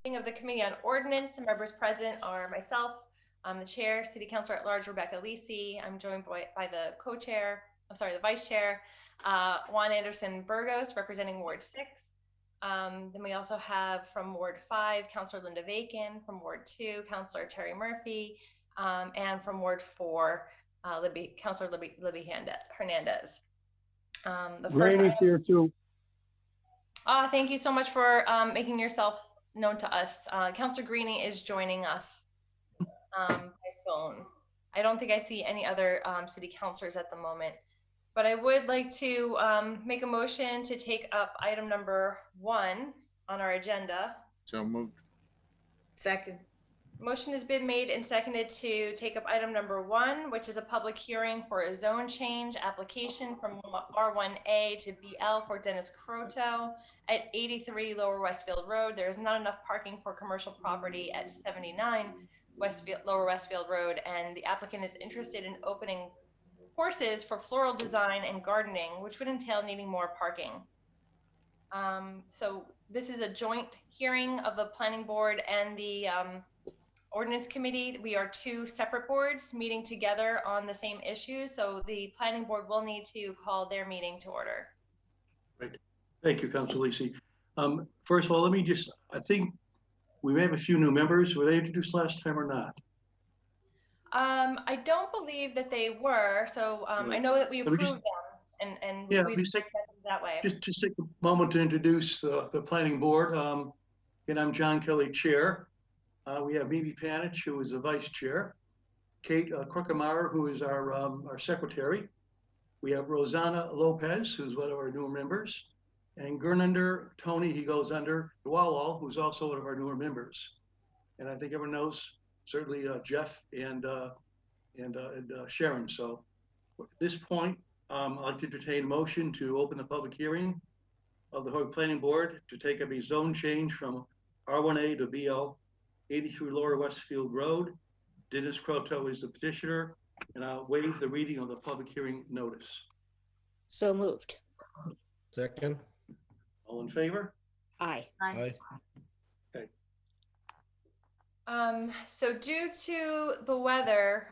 Of the Committee on Ordinance. The members present are myself, I'm the chair, City Councilor at Large Rebecca Lisi. I'm joined by the co-chair, the vice chair, Juan Anderson Burgos, representing Ward 6. Then we also have from Ward 5, Councilor Linda Bacon, from Ward 2, Councilor Terry Murphy, and from Ward 4, Councilor Libby Hernandez. The first Granny's here too. Thank you so much for making yourself known to us. Councilor Greenie is joining us by phone. I don't think I see any other city councilors at the moment, but I would like to make a motion to take up item number 1 on our agenda. So moved. Second. Motion has been made and seconded to take up item number 1, which is a public hearing for a zone change application from R1A to BL for Dennis Croteau at 83 Lower Westfield Road. There is not enough parking for commercial property at 79 Lower Westfield Road, and the applicant is interested in opening courses for floral design and gardening, which would entail needing more parking. So this is a joint hearing of the Planning Board and the Ordinance Committee. We are 2 separate boards meeting together on the same issue, so the Planning Board will need to call their meeting to order. Right. Thank you, Councilor Lisi. First of all, let me just, I think we may have a few new members. Were they introduced last time or not? I don't believe that they were, so I know that we approved them, and yeah, we take that way. Just take a moment to introduce the Planning Board. And I'm John Kelly, Chair. We have Mimi Panich, who is the Vice Chair. Kate Crookamara, who is our Secretary. We have Rosanna Lopez, who's one of our newer members. And Gurnander Tony, he goes under Dwalal, who's also one of our newer members. And I think everyone knows, certainly Jeff and Sharon. So at this point, I'd like to entertain a motion to open the public hearing of the Hoyok Planning Board to take up a zone change from R1A to BL, 83 Lower Westfield Road. Dennis Croteau is the petitioner, and I'll waive the reading of the public hearing notice. So moved. Second. All in favor? Aye. Aye. Okay. So due to the weather,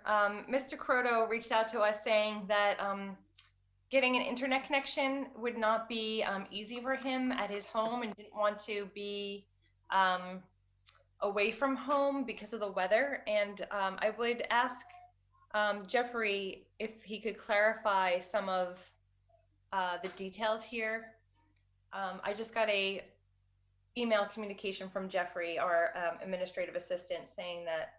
Mr. Croteau reached out to us saying that getting an internet connection would not be easy for him at his home, and didn't want to be away from home because of the weather. And I would ask Jeffrey if he could clarify some of the details here. I just got a email communication from Jeffrey, our administrative assistant, saying that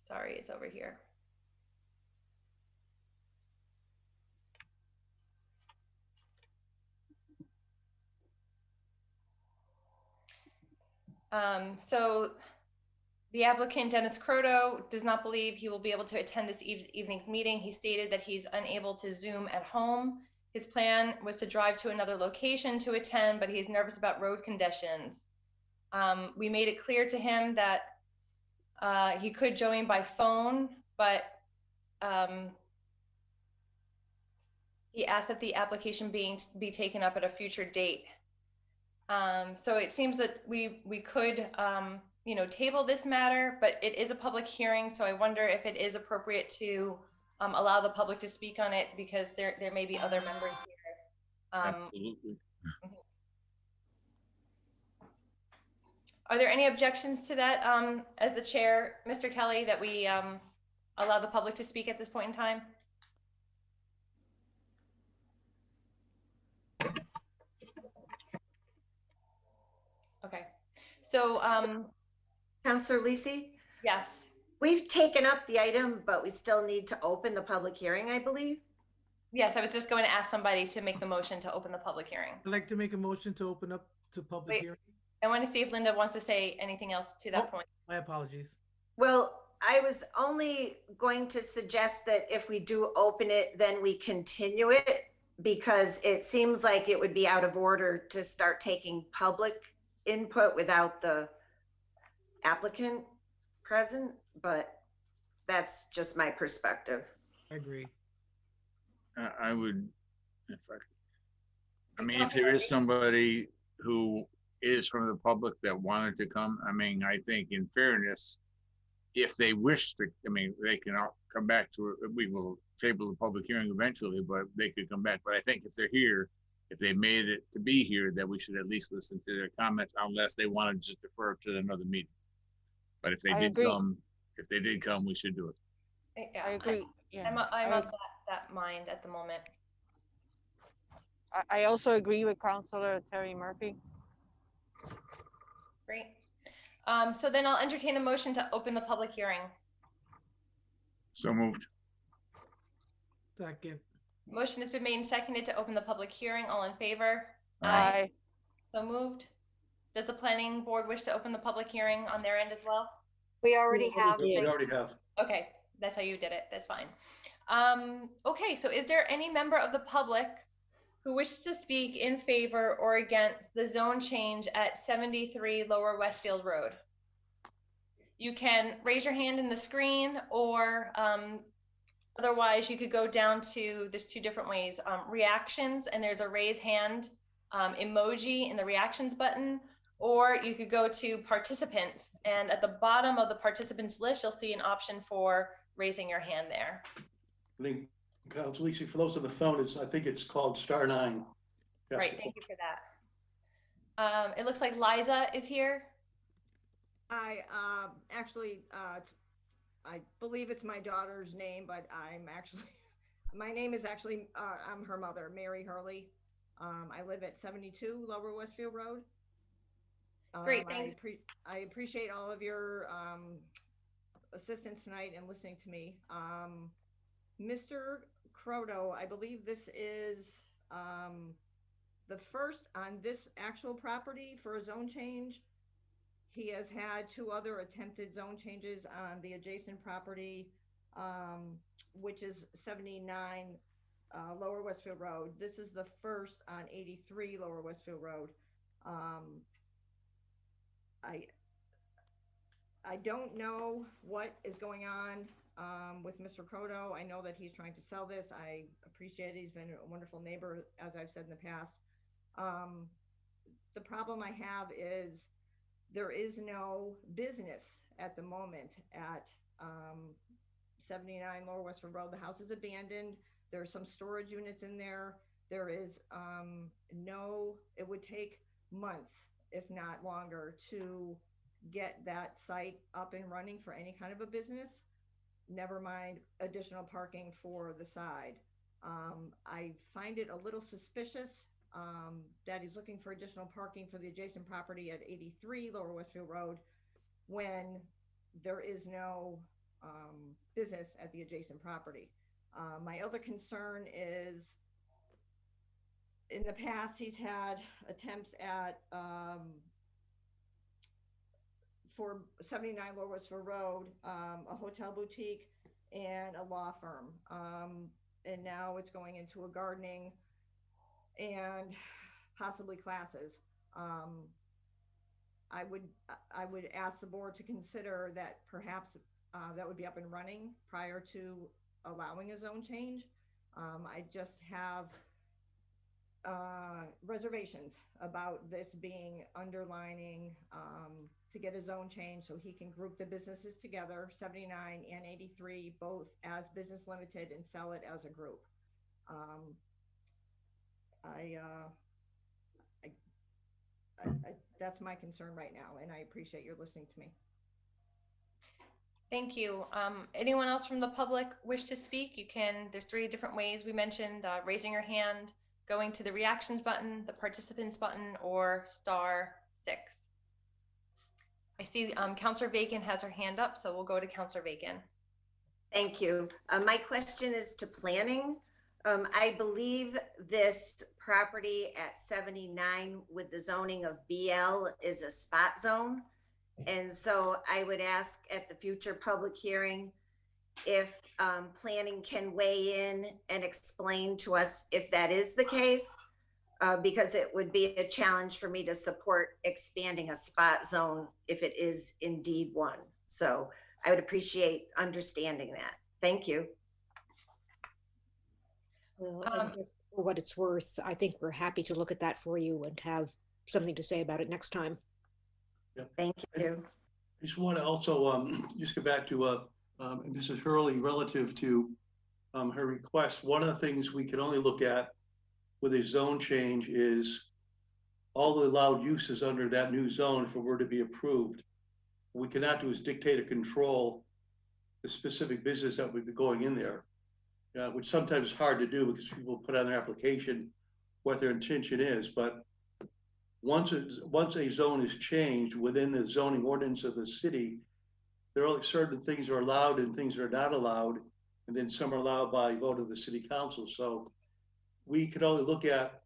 sorry, it's over here. So the applicant, Dennis Croteau, does not believe he will be able to attend this evening's meeting. He stated that he's unable to Zoom at home. His plan was to drive to another location to attend, but he's nervous about road conditions. We made it clear to him that he could join by phone, but he asked that the application be taken up at a future date. So it seems that we could table this matter, but it is a public hearing, so I wonder if it is appropriate to allow the public to speak on it, because there may be other members here. Absolutely. Are there any objections to that, as the chair, Mr. Kelly, that we allow the public to speak at this point in time? Okay, so Councilor Lisi? yes. We've taken up the item, but we still need to open the public hearing, I believe. Yes, I was just going to ask somebody to make the motion to open the public hearing. I'd like to make a motion to open up to public hearing. I want to see if Linda wants to say anything else to that point. My apologies. Well, I was only going to suggest that if we do open it, then we continue it, because it seems like it would be out of order to start taking public input without the applicant present, but that's just my perspective. I agree. I would, if I could, I mean, if there is somebody who is from the public that wanted to come, I mean, I think in fairness, if they wish to, I mean, they can come back to it. We will table the public hearing eventually, but they could come back. But I think if they're here, if they made it to be here, that we should at least listen to their comments unless they want to just defer to another meeting. But if they I did agree. come, we should do it. Yeah, I agree. Yeah. I'm of that mind at the moment. I also agree with Councilor Terry Murphy. Great. So then I'll entertain a motion to open the public hearing. So moved. Second. Motion has been made and seconded to open the public hearing. All in favor? Aye. So moved. Does the planning board wish to open the public hearing on their end as well? We already have. We already have. Okay, that's how you did it. That's fine. Okay, so is there any member of the public who wishes to speak in favor or against the zone change at 73 Lower Westfield Road? You can raise your hand in the screen, or otherwise you could go down to, there's two different ways, reactions, and there's a raise hand emoji in the reactions button, or you could go to participants, and at the bottom of the participants list, you'll see an option for raising your hand there. I think, Council Lisi, for those on the phone, I think it's called *9. Yes. Right, thank you for that. It looks like Liza is here. I I believe it's my daughter's name, but my name is actually, I'm her mother, Mary Hurley. I live at 72 Lower Westfield Road. Great, thanks. I appreciate all of your assistance tonight and listening to me. Mr. Croto, I believe this is the first on this actual property for a zone change. He has had 2 other attempted zone changes on the adjacent property, which is 79 Lower Westfield Road. This is the first on 83 Lower Westfield Road. I don't know what is going on with Mr. Croto. I know that he's trying to sell this. I appreciate it. He's been a wonderful neighbor, as I've said in the past. The problem I have is there is no business at the moment at 79 Lower Westfield Road. The house is abandoned. There are some storage units in there. There is it would take months, if not longer, to get that site up and running for any kind of a business, never mind additional parking for the side. I find it a little suspicious that he's looking for additional parking for the adjacent property at 83 Lower Westfield Road when there is no business at the adjacent property. My other concern is, in the past, he's had attempts at for 79 Lower Westfield Road, a hotel boutique and a law firm. And now it's going into a gardening and possibly classes. I would ask the board to consider that perhaps that would be up and running prior to allowing a zone change. I just have reservations about this being underlining to get a zone change so he can group the businesses together, 79 and 83, both as business limited, and sell it as a group. That's my concern right now, and I appreciate your listening to me. Thank you. Anyone else from the public wish to speak? There's 3 different ways we mentioned: raising your hand, going to the reactions button, the participants button, or *6. I see Councilor Bacon has her hand up, so we'll go to Councilor Bacon. Thank you. My question is to planning. I believe this property at 79 with the zoning of BL is a spot zone. And so I would ask at the future public hearing if planning can weigh in and explain to us if that is the case, because it would be a challenge for me to support expanding a spot zone if it is indeed one. So I would appreciate understanding that. Thank you. Well, for what it's worth, I think we're happy to look at that for you and have something to say about it next time. Thank you. I just want to also just get back to Mrs. Hurley relative to her request. One of the things we can only look at with a zone change is all the allowed uses under that new zone if it were to be approved. What we cannot do is dictate or control the specific business that would be going in there, which sometimes is hard to do because people put on their application what their intention is. But once a zone is changed within the zoning ordinance of the city, there are certain things are allowed and things are not allowed, and then some are allowed by vote of the city council. So we could only look at,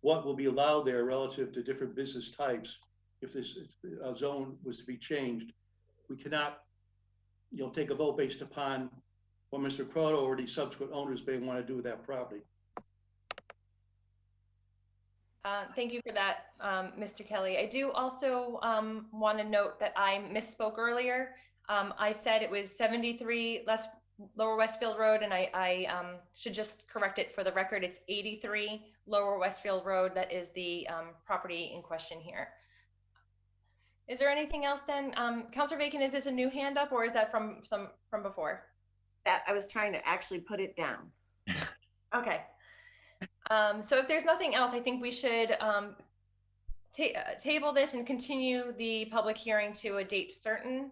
what will be allowed there relative to different business types. If this zone was to be changed, we cannot, take a vote based upon what Mr. Croto or the subsequent owners may want to do with that property. Thank you for that, Mr. Kelly. I do also want to note that I misspoke earlier. I said it was 73 Lower Westfield Road, and I should just correct it for the record. It's 83 Lower Westfield Road. That is the property in question here. Is there anything else then? Councilor Bacon, is this a new hand up or is that from before? That I was trying to actually put it down. Okay. So if there's nothing else, I think we should table this and continue the public hearing to a date certain.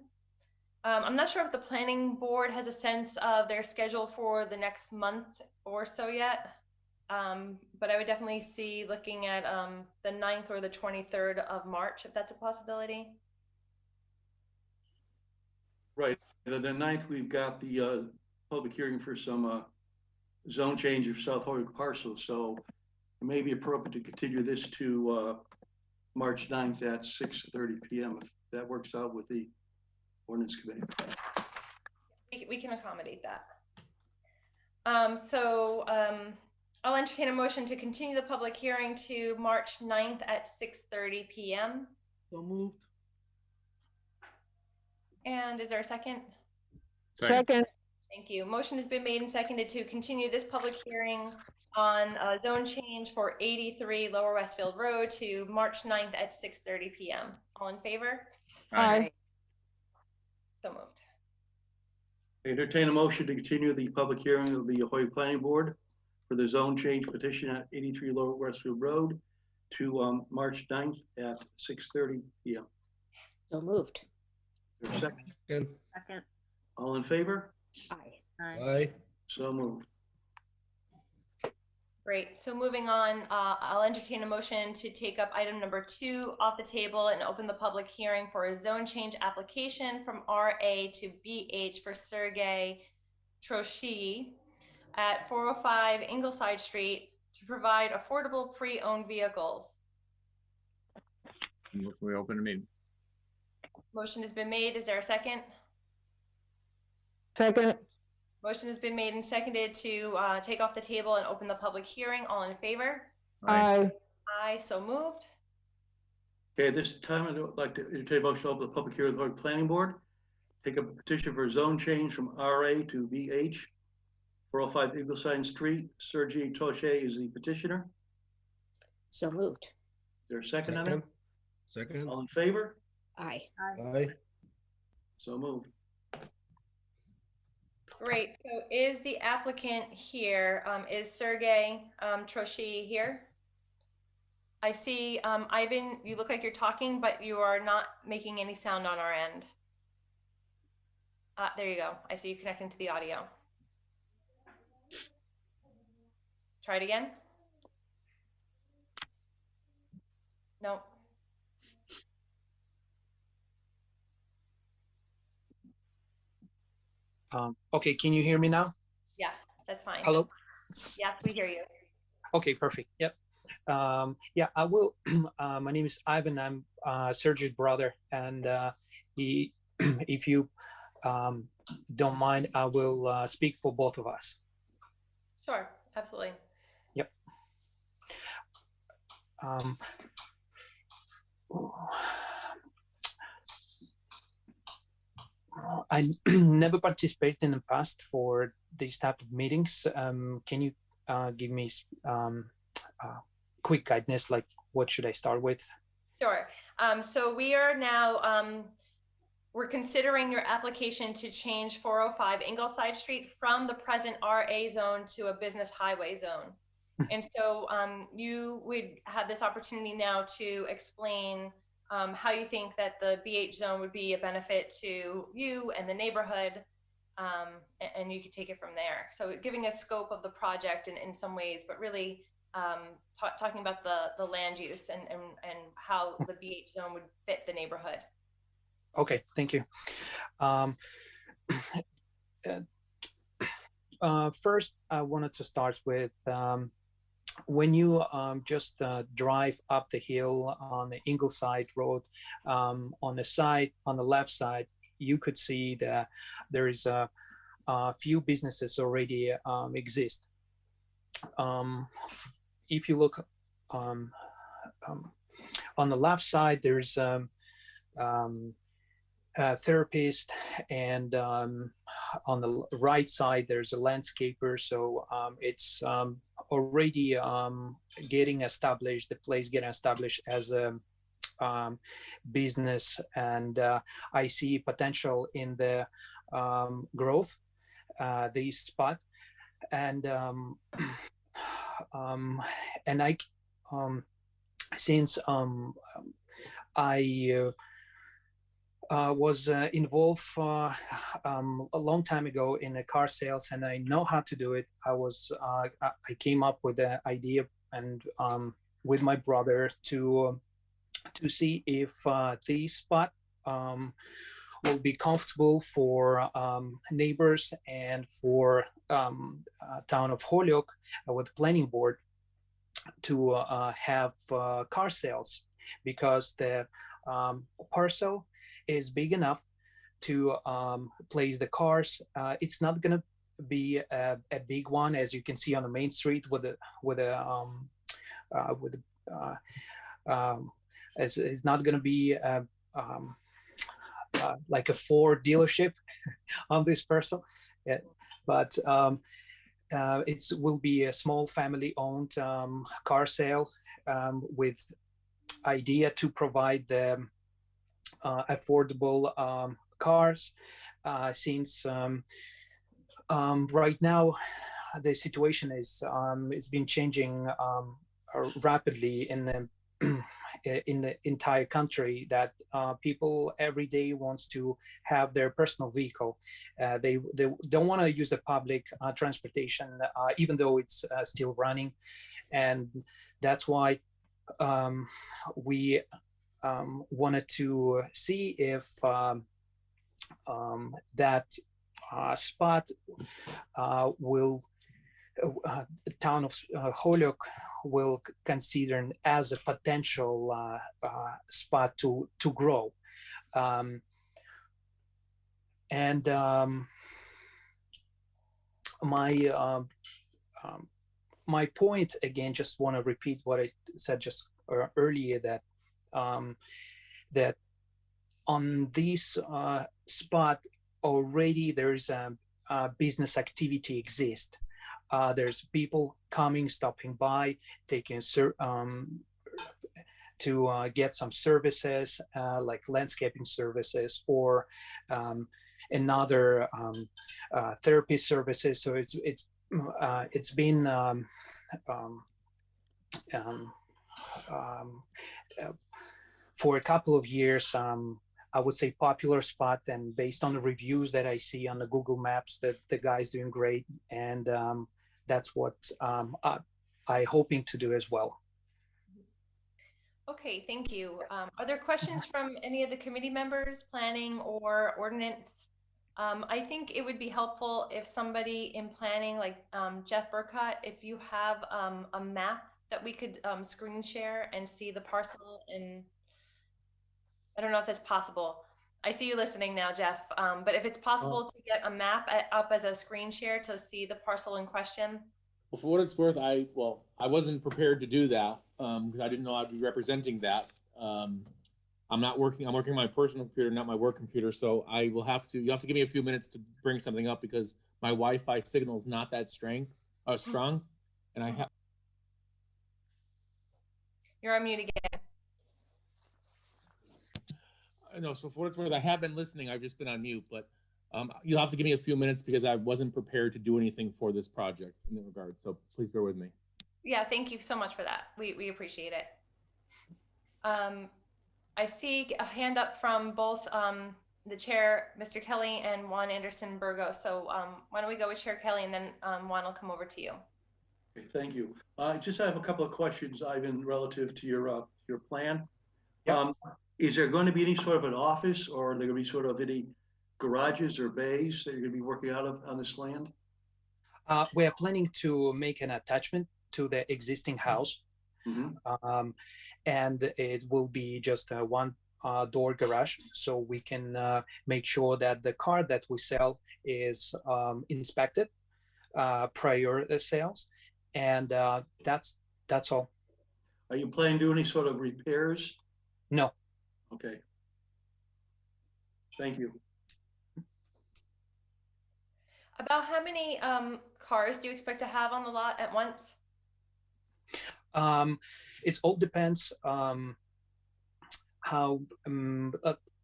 I'm not sure if the planning board has a sense of their schedule for the next month or so yet, but I would definitely see looking at the 9th or the 23rd of March, if that's a possibility. Right. The 9th, we've got the public hearing for some zone change of South Holyoke parcels. So it may be appropriate to continue this to March 9th at 6:30 p.m. if that works out with the Ordinance Committee. We can accommodate that. I'll entertain a motion to continue the public hearing to March 9th at 6:30 p.m. So moved. And is there a second? Second. Thank you. Motion has been made and seconded to continue this public hearing on zone change for 83 Lower Westfield Road to March 9th at 6:30 p.m. All in favor? Aye. So moved. Entertain a motion to continue the public hearing of the Holyoke Planning Board for the zone change petition at 83 Lower Westfield Road to March 9th at 6:30 p.m. So moved. Is there a second? Second. All in favor? Aye. Aye. So moved. Great. So moving on, I'll entertain a motion to take up item number 2 off the table and open the public hearing for a zone change application from RA to BH for Sergei Troshi at 405 Ingleside Street to provide affordable pre-owned vehicles. If we open the meeting. Motion has been made. Is there a second? Second. Motion has been made and seconded to take off the table and open the public hearing. All in favor? Aye. Aye, so moved. Okay, at this time, I'd like to entertain a motion to open the public hearing of the Holyoke Planning Board. Take up a petition for a zone change from RA to BH, 405 Ingleside Street. Sergei Toshe is the petitioner. So moved. Is there a second on it? Second. All in favor? Aye. Aye. So moved. Great. So is the applicant here? Is Sergei Troshi here? I see, Ivan, you look like you're talking, but you are not making any sound on our end. There you go. I see you connecting to the audio. Try it again. No. Okay, can you hear me now? Yeah, that's fine. Hello? Yes, we hear you. Okay, perfect. Yep. Yeah, I will. My name is Ivan. I'm Sergio's brother. And if you don't mind, I will speak for both of us. Sure, absolutely. Yep. I never participated in the past for these type of meetings. Can you give me quick guidance, like what should I start with? Sure. So we are now, we're considering your application to change 405 Ingleside Street from the present RA zone to a business highway zone. And so you would have this opportunity now to explain how you think that the BH zone would be a benefit to you and the neighborhood, and you could take it from there. So giving a scope of the project in some ways, but really talking about the land use and how the BH zone would fit the neighborhood. Okay, thank you. First, I wanted to start with when you just drive up the hill on the Ingleside Road, on the left side, you could see that there is a few businesses already exist. If you look on the left side, there's a therapist, and on the right side there's a landscaper. So it's already getting established, the place getting established as a business, and I see potential in the growth this spot, and I since I was involved a long time ago in the car sales, and I know how to do it. I came up with the idea, and with my brother to see if this spot will be comfortable for neighbors and for town of Holyoke with the planning board to have car sales, because the parcel is big enough to place the cars. It's not going to be a big one, as you can see on the main street it's not going to be like a Ford dealership on this parcel, but it will be a small family-owned car sale with idea to provide the affordable cars, since right now the situation is it's been changing rapidly in the entire country, that people every day wants to have their personal vehicle. They don't want to use the public transportation, even though it's still running, and that's why we wanted to see if that spot will town of Holyoke will consider as a potential spot to grow, and my point again, just want to repeat what I said just earlier, that that on this spot already there's a business activity exist. There's people coming, stopping by, taking to get some services like landscaping services or another therapy services. So it's been for a couple of years, I would say popular spot, and based on the reviews that I see on the Google Maps, that the guy's doing great, and that's what I hoping to do as well. Okay, thank you. Are there questions from any of the committee members, planning or ordinance? I think it would be helpful if somebody in planning, like Jeff Burkott, if you have a map that we could screen share and see the parcel, and I don't know if that's possible. I see you listening now, Jeff, but if it's possible to get a map up as a screen share to see the parcel in question. Well, for what it's worth, I wasn't prepared to do that because I didn't know I'd be representing that. I'm working on my personal computer, not my work computer. So you'll have to give me a few minutes to bring something up because my Wi-Fi signal is not that strong. And I have, You're on mute again. no, so for what it's worth, I have been listening. I've just been on mute, but you'll have to give me a few minutes because I wasn't prepared to do anything for this project in that regard. So please bear with me. Yeah, thank you so much for that. We appreciate it. I see a hand up from both the chair, Mr. Kelly, and Juan Anderson Burgos. So why don't we go with Chair Kelly, and then Juan will come over to you. Okay, thank you. I just have a couple of questions, Ivan, relative to your plan. Yep. Is there going to be any sort of an office, or are there going to be sort of any garages or bays that you're going to be working out of on this land? We are planning to make an attachment to the existing house. Mm-hmm. And it will be just a one door garage, so we can make sure that the car that we sell is inspected prior sales, and that's all. Are you planning to do any sort of repairs? No. Okay. Thank you. About how many cars do you expect to have on the lot at once? It all depends how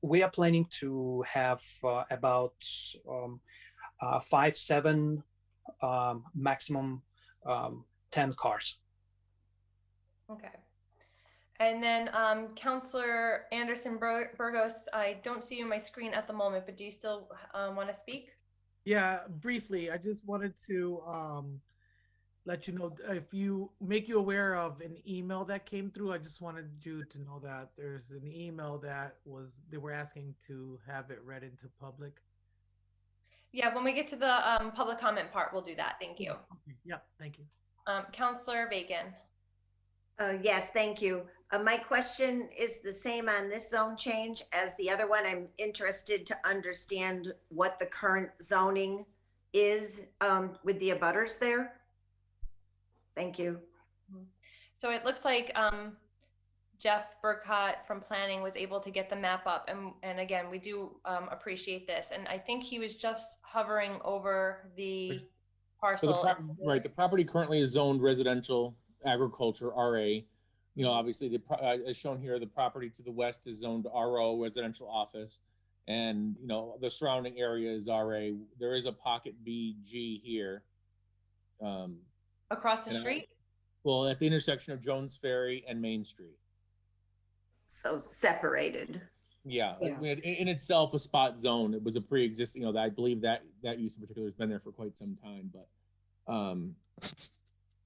we are planning to have about 5, 7, maximum 10 cars. Okay. And then Councillor Anderson Burgos, I don't see you on my screen at the moment, but do you still want to speak? Yeah, briefly, I just wanted to let you know, if you make you aware of an email that came through. I just wanted you to know that there's an email that they were asking to have it read into public. Yeah, when we get to the public comment part, we'll do that. Thank you. Okay. Yeah, thank you. Councillor Bacon. Yes, thank you. My question is the same on this zone change as the other one. I'm interested to understand what the current zoning is with the abutters there. Thank you. So it looks like Jeff Burkott from planning was able to get the map up, and again, we do appreciate this. And I think he was just hovering over the parcel. So right, the property currently is zoned residential agriculture RA. You know, obviously, as shown here, the property to the west is zoned RO, residential office, and you know the surrounding area is RA. There is a pocket BG here. Across the street? Well, at the intersection of Jones Ferry and Main Street. So separated. Yeah, in itself a spot zone. It was a pre-existing, you know, I believe that use in particular has been there for quite some time, but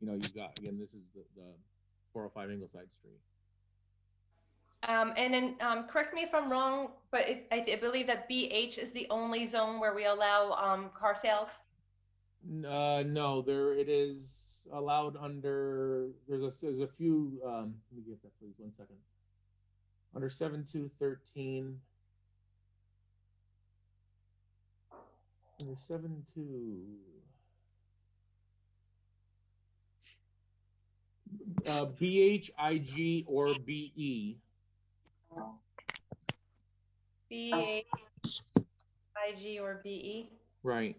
you know, you've got, again, this is the 405 Ingleside Street. And then correct me if I'm wrong, but I believe that BH is the only zone where we allow car sales. No, it is allowed under, there's a few, let me get that please, 1 second. Under 7213, under 72, BH, IG, or BE. BH, IG, or BE. Right.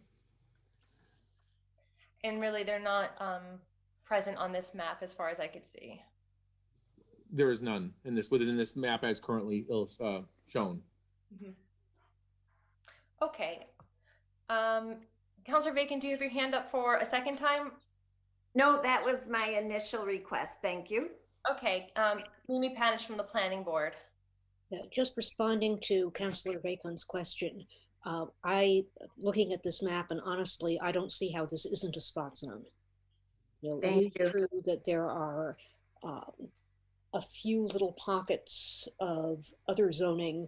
And really, they're not present on this map as far as I could see. There is none within this map as currently shown. Mm-hmm. Okay. Councilor Bacon, do you have your hand up for a second time? No, that was my initial request. Thank you. Okay. Mimi Panish from the Planning Board. Yeah, just responding to Councilor Bacon's question. Looking at this map, and honestly, I don't see how this isn't a spot zone. You know, it is true that there are a few little pockets of other zoning,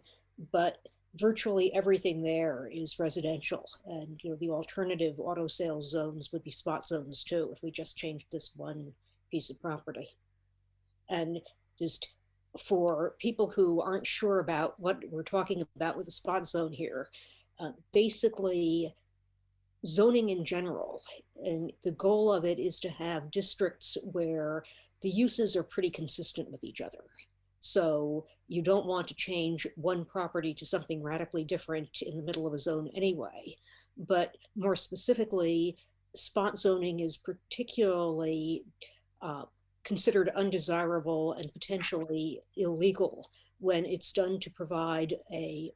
but virtually everything there is residential. And you know, the alternative auto sales zones would be spot zones too, if we just changed this one piece of property. And just for people who aren't sure about what we're talking about with a spot zone here, basically zoning in general, and the goal of it is to have districts where the uses are pretty consistent with each other. So you don't want to change one property to something radically different in the middle of a zone anyway. But more specifically, spot zoning is particularly considered undesirable and potentially illegal when it's done to provide a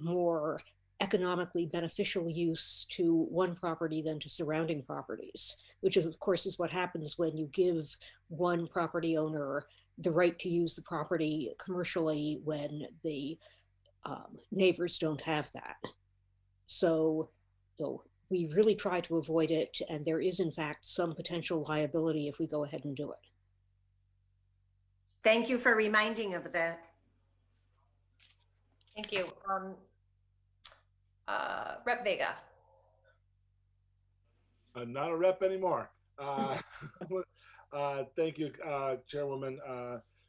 more economically beneficial use to one property than to surrounding properties, which of course is what happens when you give one property owner the right to use the property commercially when the neighbors don't have that. So, we really try to avoid it, and there is in fact some potential liability if we go ahead and do it. Thank you for reminding of that. Thank you. Rep Vega. I'm not a rep anymore. Thank you, Chairwoman.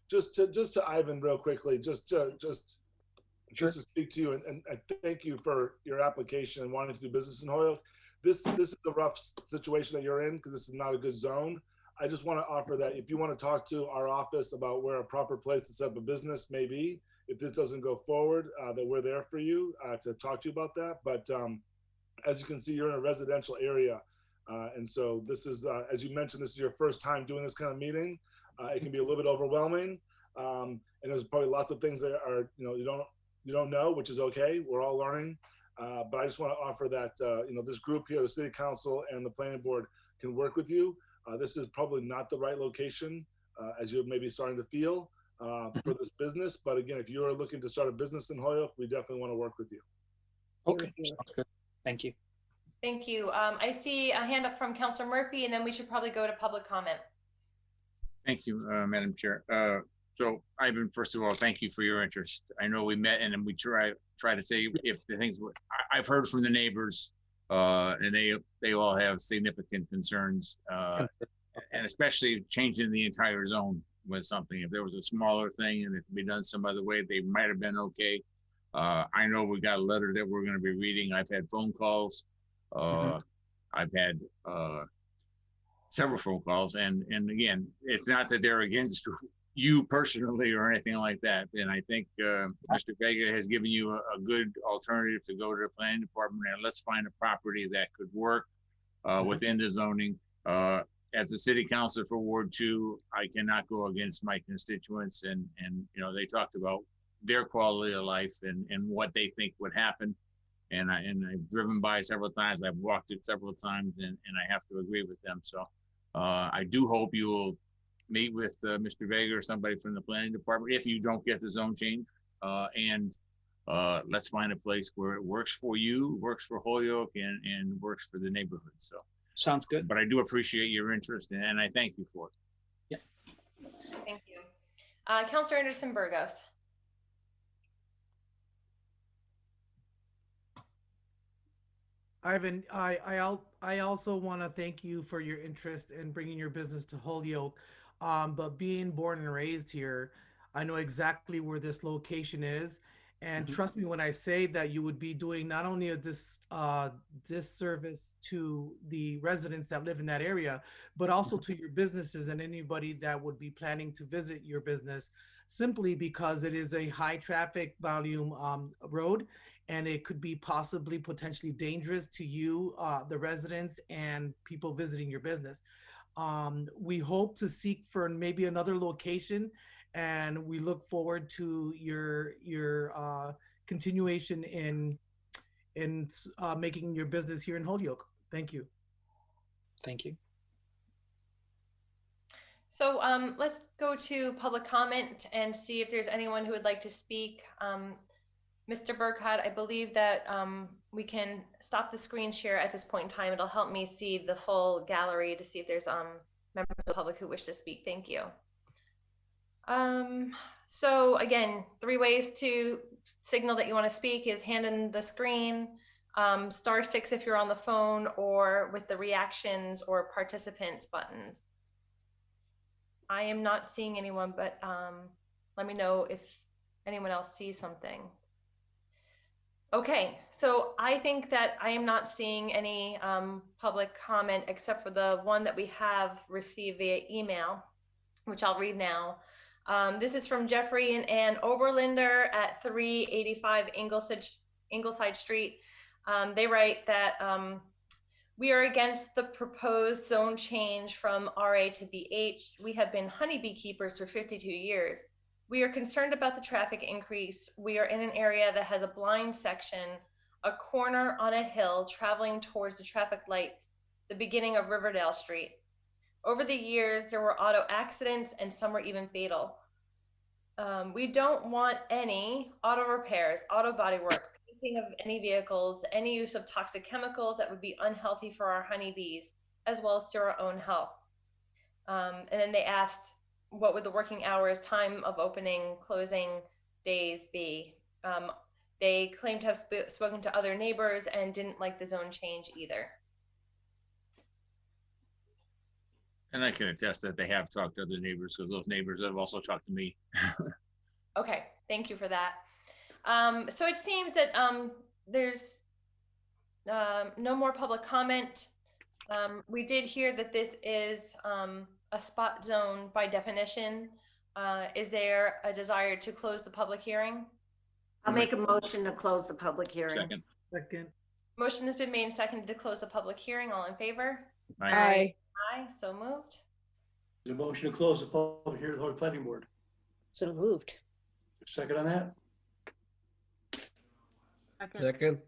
Just to Ivan real quickly, just to speak to you and thank you for your application and wanting to do business in Holyoke. This is a rough situation that you're in because this is not a good zone. I just want to offer that if you want to talk to our office about where a proper place to set up a business may be, if this doesn't go forward, that we're there for you to talk to you about that. But as you can see, you're in a residential area. And so this is, as you mentioned, this is your first time doing this kind of meeting. It can be a little bit overwhelming. And there's probably lots of things that are, you don't know, which is okay. We're all learning. But I just want to offer that, this group here, the City Council and the Planning Board can work with you. This is probably not the right location, as you're maybe starting to feel for this business. But again, if you're looking to start a business in Holyoke, we definitely want to work with you. Okay, sounds good. Thank you. Thank you. I see a hand up from Councilor Murphy, and then we should probably go to public comment. Thank you, Madam Chair. So Ivan, first of all, thank you for your interest. I know we met and then we try to say if the things I've heard from the neighbors, and they all have significant concerns, and especially changing the entire zone was something. If there was a smaller thing and it could be done some other way, they might have been okay. I know we got a letter that we're going to be reading. I've had phone calls. I've had several phone calls, and again, it's not that they're against you personally or anything like that. And I think Mr. Vega has given you a good alternative to go to the planning department and let's find a property that could work within the zoning. As the city councilor for Ward 2, I cannot go against my constituents, and they talked about their quality of life and what they think would happen. And I've driven by several times, I've walked it several times, and I have to agree with them. So I do hope you will meet with Mr. Vega or somebody from the planning department if you don't get the zone change, and let's find a place where it works for you, works for Holyoke, and works for the neighborhood. So sounds good. But I do appreciate your interest, and I thank you for it. Yeah. Thank you. Councilor Anderson Burgos. Ivan, I also want to thank you for your interest in bringing your business to Holyoke. But being born and raised here, I know exactly where this location is. And trust me when I say that you would be doing not only a disservice to the residents that live in that area, but also to your businesses and anybody that would be planning to visit your business, simply because it is a high traffic volume road, and it could be potentially dangerous to you, the residents, and people visiting your business. We hope to seek for maybe another location, and we look forward to your continuation in making your business here in Holyoke. Thank you. Thank you. So let's go to public comment and see if there's anyone who would like to speak. Mr. Burkhardt, I believe that we can stop the screen share at this point in time. It'll help me see the full gallery to see if there's members of the public who wish to speak. Thank you. So again, 3 ways to signal that you want to speak is hand in the screen, *6 if you're on the phone, or with the reactions or participants buttons. I am not seeing anyone, but let me know if anyone else sees something. Okay, so I think that I am not seeing any public comment except for the one that we have received via email, which I'll read now. This is from Jeffrey and Ann Oberlinder at 385 Ingleside Street. They write that We are against the proposed zone change from RA to BH. We have been honeybee keepers for 52 years. We are concerned about the traffic increase. We are in an area that has a blind section, a corner on a hill traveling towards the traffic lights, the beginning of Riverdale Street. Over the years, there were auto accidents and some were even fatal. We don't want any auto repairs, auto body work, painting of any vehicles, any use of toxic chemicals that would be unhealthy for our honeybees, as well as to our own health. And then they asked, what would the working hours, time of opening, closing days be? They claimed to have spoken to other neighbors and didn't like the zone change either. And I can attest that they have talked to other neighbors, because those neighbors have also talked to me. Okay, thank you for that. So it seems that there's no more public comment. We did hear that this is a spot zone by definition. Is there a desire to close the public hearing? I'll make a motion to close the public hearing. Second. Second. Motion has been made and seconded to close the public hearing. All in favor? Aye. Aye, so moved. The motion to close the public hearing of the Hoyok Planning Board. So moved. Second on that? Second.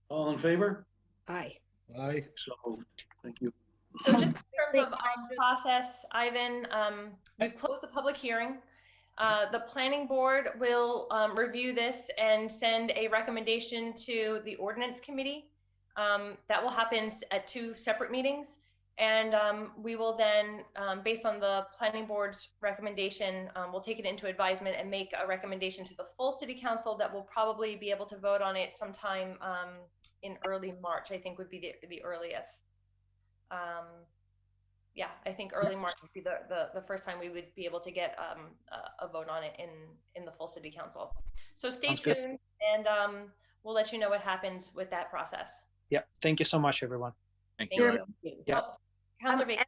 All in favor? Aye. Aye. So moved. Thank you. So just in terms of process, Ivan, we've closed the public hearing. The planning board will review this and send a recommendation to the ordinance committee. That will happen at 2 separate meetings. And we will then, based on the planning board's recommendation, we'll take it into advisement and make a recommendation to the full city council that will probably be able to vote on it sometime in early March, I think would be the earliest. Yeah, I think early March would be the first time we would be able to get a vote on it in the full city council. So stay tuned, and we'll let you know what happens with that process. Yep. Thank you so much, everyone. Thank you. Yeah. Councilor Bacon.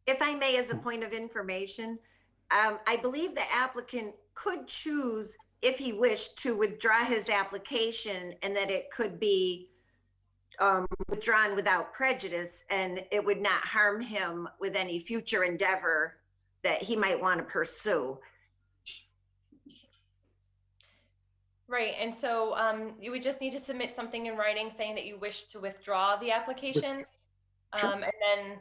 If I may, as a point of information, I believe the applicant could choose, if he wished, to withdraw his application, and that it could be withdrawn without prejudice, and it would not harm him with any future endeavor that he might want to pursue. Right, and so you would just need to submit something in writing saying that you wish to withdraw the application. Sure. And then,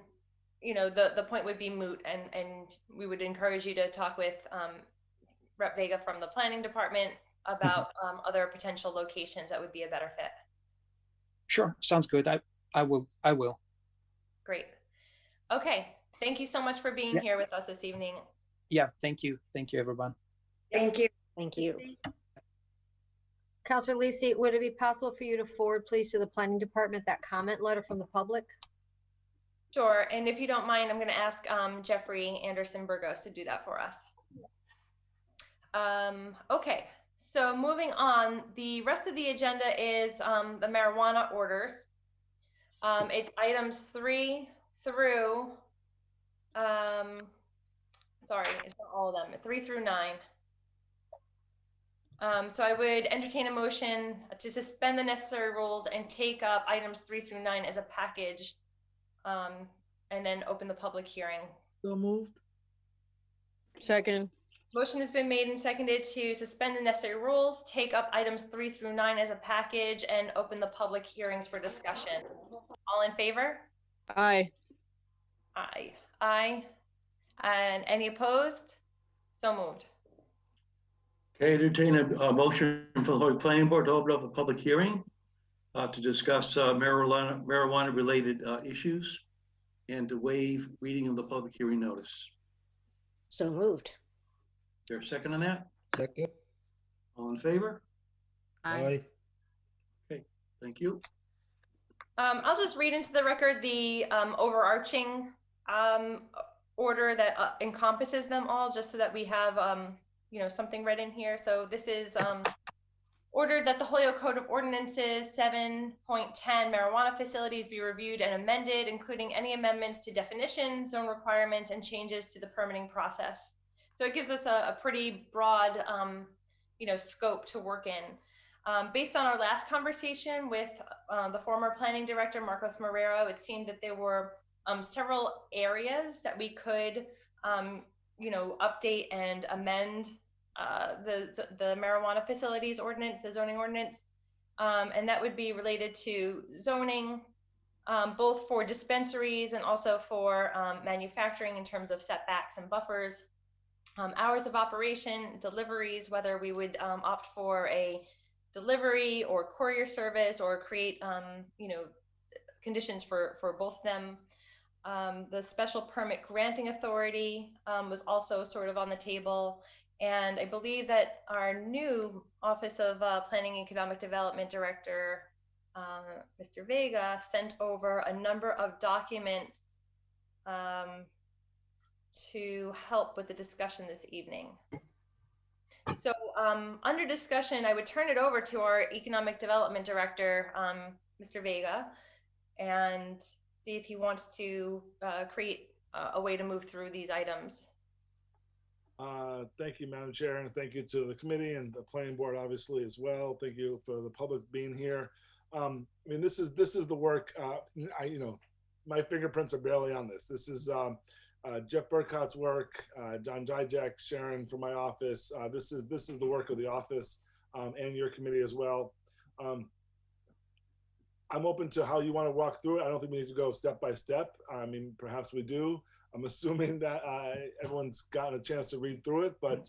you know, the point would be moot, and we would encourage you to talk with Rep. Vega from the planning department about other potential locations that would be a better fit. Sure, sounds good. I will. Great. Okay, thank you so much for being here with us this evening. Yeah, thank you, everyone. Thank you. Thank you. Councilor Lisi, would it be possible for you to forward, please, to the planning department that comment letter from the public? Sure, and if you don't mind, I'm going to ask Jeffrey Anderson Burgos to do that for us. Okay, so moving on, the rest of the agenda is the marijuana orders. It's items 3 through, sorry, it's not all of them, 3 through 9. So I would entertain a motion to suspend the necessary rules and take up items 3 through 9 as a package, and then open the public hearing. So moved. Second. Motion has been made and seconded to suspend the necessary rules, take up items 3 through 9 as a package, and open the public hearings for discussion. All in favor? Aye. Aye. Aye. And any opposed? So moved. Okay, entertain a motion for the Hoyok Planning Board to open up a public hearing to discuss marijuana related issues and to waive reading of the public hearing notice. So moved. Is there a second on that? Second. All in favor? Aye. Okay, thank you. I'll just read into the record the overarching order that encompasses them all, just so that we have you know, something read in here. So this is ordered that the Holyoke Code of Ordinances 7.10 marijuana facilities be reviewed and amended, including any amendments to definitions, zone requirements, and changes to the permitting process. So it gives us a pretty broad, you know, scope to work in. Based on our last conversation with the former planning director, Marcos Marrero, it seemed that there were several areas that we could, update and amend the marijuana facilities ordinance, the zoning ordinance. And that would be related to zoning, both for dispensaries and also for manufacturing in terms of setbacks and buffers, hours of operation, deliveries, whether we would opt for a delivery or courier service or create, conditions for both of them. The special permit granting authority was also sort of on the table. And I believe that our new Office of Planning and Economic Development Director, Mr. Vega, sent over a number of documents to help with the discussion this evening. So under discussion, I would turn it over to our Economic Development Director, Mr. Vega, and see if he wants to create a way to move through these items. Thank you, Madam Chair, and thank you to the committee and the planning board, obviously, as well. Thank you for the public being here. I mean, this is the work. My fingerprints are barely on this. This is Jeff Burkott's work, John Jijak, Sharon from my office. This is the work of the office and your committee as well. I'm open to how you want to walk through it. I don't think we need to go step by step. I mean, perhaps we do. I'm assuming that everyone's gotten a chance to read through it, but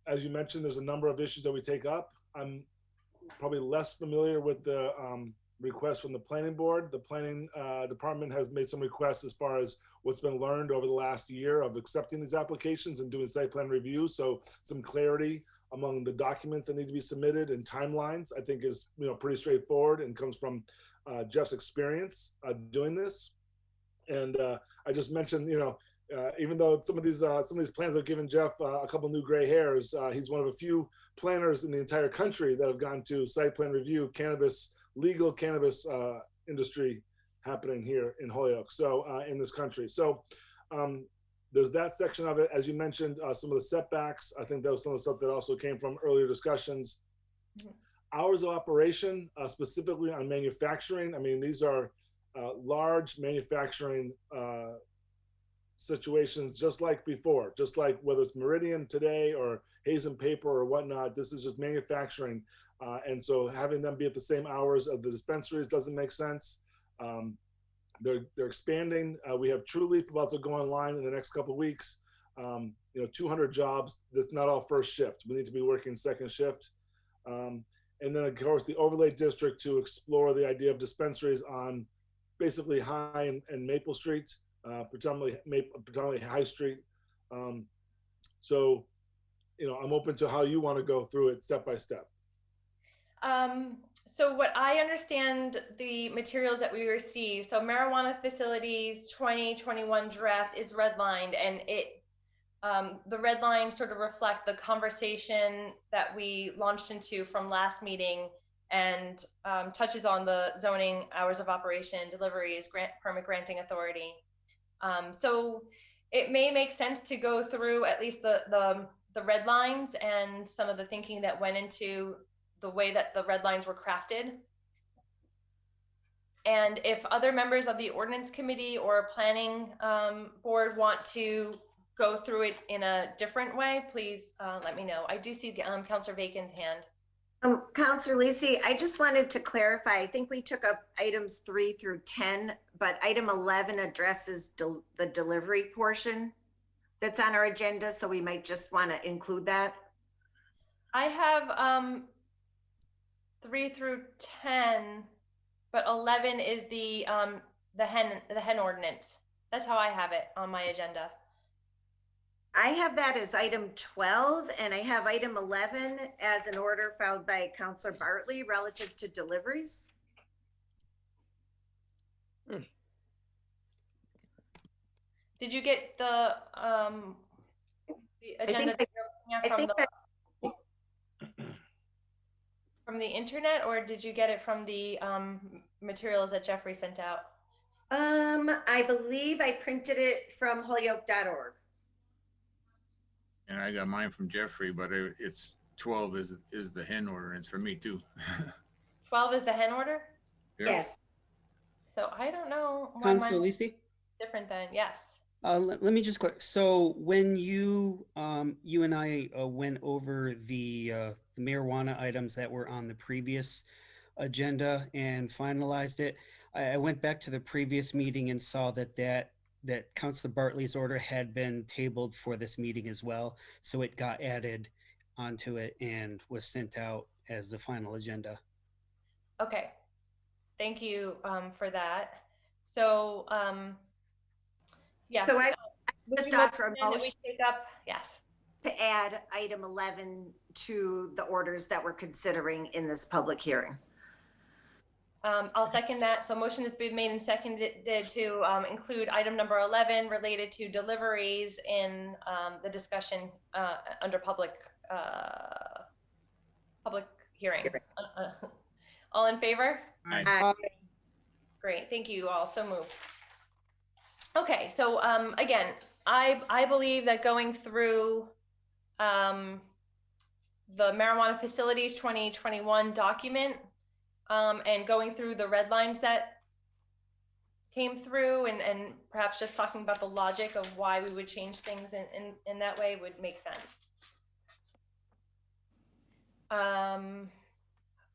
as you mentioned, there's a number of issues that we take up. I'm probably less familiar with the request from the planning board. The planning department has made some requests as far as what's been learned over the last year of accepting these applications and doing site plan review. So some clarity among the documents that need to be submitted and timelines, I think is pretty straightforward and comes from Jeff's experience doing this. And I just mentioned, even though some of these plans have given Jeff a couple new gray hairs, he's one of a few planners in the entire country that have gone to site plan review legal cannabis industry happening here in Holyoke, so in this country. So there's that section of it. As you mentioned, some of the setbacks, I think that was some of the stuff that also came from earlier discussions. Hours of operation, specifically on manufacturing. I mean, these are large manufacturing situations, just like before, just like whether it's Meridian today or Hazen Paper or whatnot, this is just manufacturing. And so having them be at the same hours of the dispensaries doesn't make sense. They're expanding. We have True Leaf about to go online in the next couple of weeks. 200 jobs. That's not all first shift. We need to be working second shift. And then of course the overlay district to explore the idea of dispensaries on basically High and Maple Street, predominantly High Street. So, I'm open to how you want to go through it step by step. So what I understand the materials that we received, so marijuana facilities 2021 draft is redlined, and the red lines sort of reflect the conversation that we launched into from last meeting and touches on the zoning, hours of operation, deliveries, permit granting authority. So it may make sense to go through at least the red lines and some of the thinking that went into the way that the red lines were crafted. And if other members of the Ordinance Committee or Planning Board want to go through it in a different way, please let me know. I do see Councilor Bacon's hand. Councilor Lisi, I just wanted to clarify. I think we took up items 3 through 10, but item 11 addresses the delivery portion that's on our agenda, so we might just want to include that. I have 3 through 10, but 11 is the hen ordinance. That's how I have it on my agenda. I have that as item 12, and I have item 11 as an order filed by Councilor Bartley relative to deliveries. Did you get the agenda from the internet, or did you get it from the materials that Jeffrey sent out? I believe I printed it from holyoke.org. And I got mine from Jeffrey, but it's 12 is the hen ordinance for me too. 12 is the hen order? Yep. Yes. So I don't know why Councilor mine Lisi? is different than, yes. Let me just clarify. So when you and I went over the marijuana items that were on the previous agenda and finalized it, I went back to the previous meeting and saw that Councilor Bartley's order had been tabled for this meeting as well. So it got added onto it and was sent out as the final agenda. Okay, thank you for that. So, yes. So I would just you offer a recommend that we motion take up, yes. to add item 11 to the orders that we're considering in this public hearing. I'll second that. So motion has been made and seconded to include item number 11 related to deliveries in the discussion under public hearing. All in favor? Aye. Great, thank you all, so moved. Okay, so again, I believe that going through the marijuana facilities 2021 document and going through the red lines that came through and perhaps just talking about the logic of why we would change things in that way would make sense.